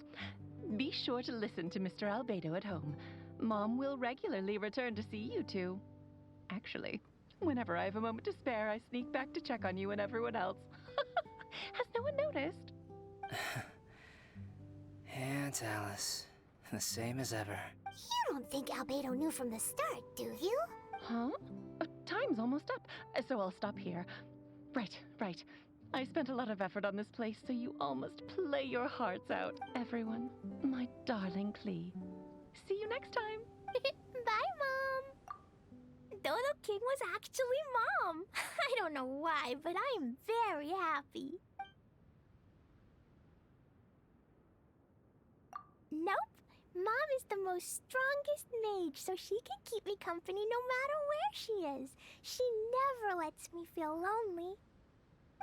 be sure to listen to Mr. Albedo at home. Mom will regularly return to see you two. Actually, whenever I have a moment to spare, I sneak back to check on you and everyone else. Has no one noticed? Aunt Alice, the same as ever. You don't think Albedo knew from the start, do you? Huh? Time's almost up, so I'll stop here. Right. I spent a lot of effort on this place, so you all must play your hearts out, everyone. My darling Klee. See you next time. Bye, Mom. Dodo King was actually Mom. I don't know why, but I'm very happy. Nope. Mom is the most strongest mage, so she can keep me company no matter where she is. She never lets me feel lonely.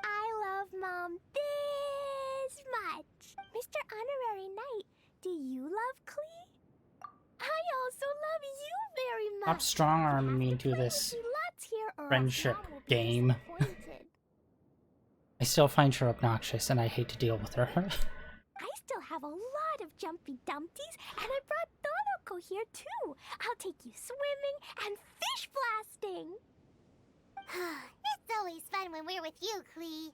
I love Mom this much. Mr. Honorary Knight, do you love Klee? I also love you very much. Stop strong-arming me into this friendship game. I still find her obnoxious, and I hate to deal with her. I still have a lot of jumpy dumpties, and I brought Donoko here too. I'll take you swimming and fish blasting. It's always fun when we're with you, Klee.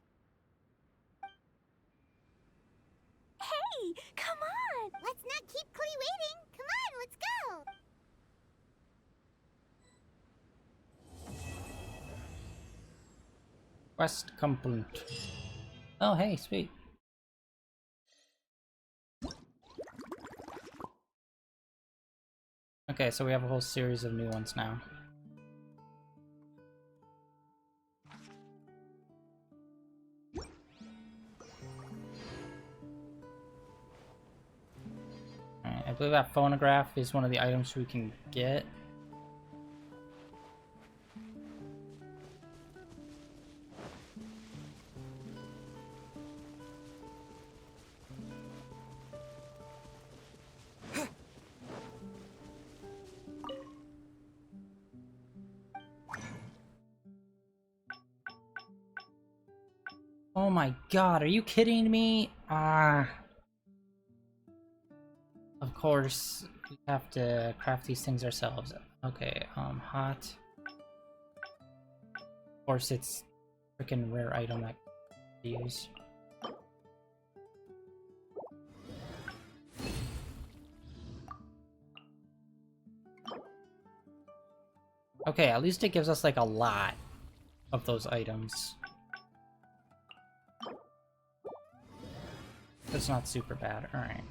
Hey, come on! Let's not keep Klee waiting. Come on, let's go. Quest complete. Oh, hey, sweet. Okay, so we have a whole series of new ones now. Alright, I believe that phonograph is one of the items we can get. Oh my god, are you kidding me? Of course, we have to craft these things ourselves. Okay, hot. Of course, it's a freaking rare item that we use. Okay, at least it gives us like a lot of those items. That's not super bad. Alright.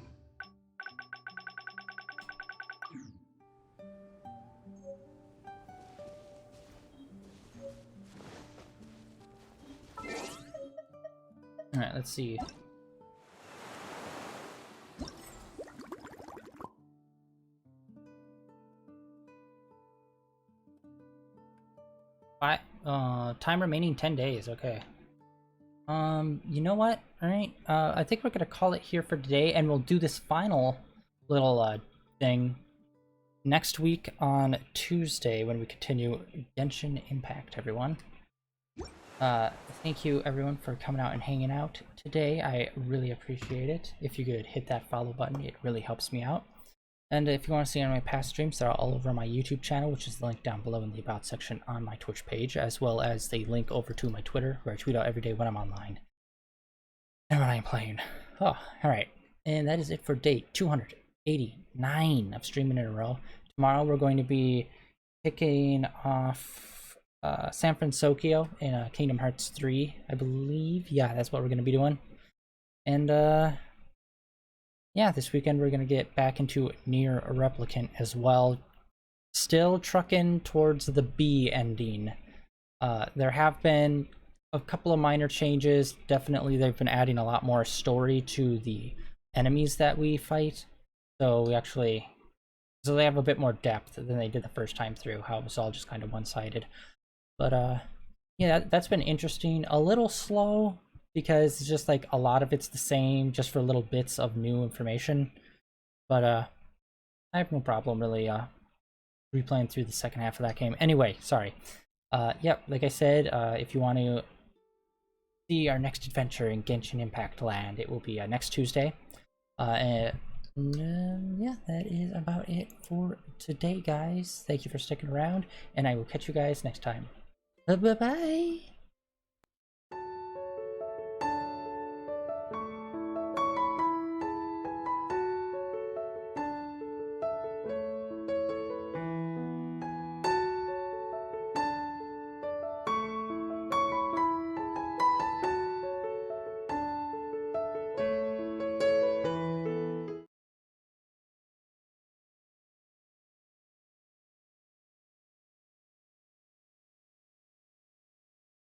Alright, let's see. Time remaining 10 days, okay. You know what? Alright, I think we're gonna call it here for today, and we'll do this final little, thing next week on Tuesday when we continue Genshin Impact, everyone. Thank you, everyone, for coming out and hanging out today. I really appreciate it. If you could hit that follow button, it really helps me out. And if you want to see any of my past streams, they're all over my YouTube channel, which is linked down below in the About section on my Twitch page, as well as the link over to my Twitter, where I tweet out every day when I'm online and when I'm playing. Oh, alright. And that is it for day 289 of streaming in a row. Tomorrow we're going to be kicking off San Francisco in Kingdom Hearts 3, I believe. Yeah, that's what we're going to be doing. And, yeah, this weekend we're going to get back into Nier Replicant as well. Still trucking towards the B ending. There have been a couple of minor changes. Definitely they've been adding a lot more story to the enemies that we fight. So they have a bit more depth than they did the first time through, how it was all just kind of one-sided. But yeah, that's been interesting. A little slow, because it's just like a lot of it's the same, just for little bits of new information. But I have no problem really replaying through the second half of that game. Anyway, sorry. Yep, like I said, if you want to see our next adventure in Genshin Impact Land, it will be next Tuesday. Yeah, that is about it for today, guys. Thank you for sticking around, and I will catch you guys next time. Bye-bye!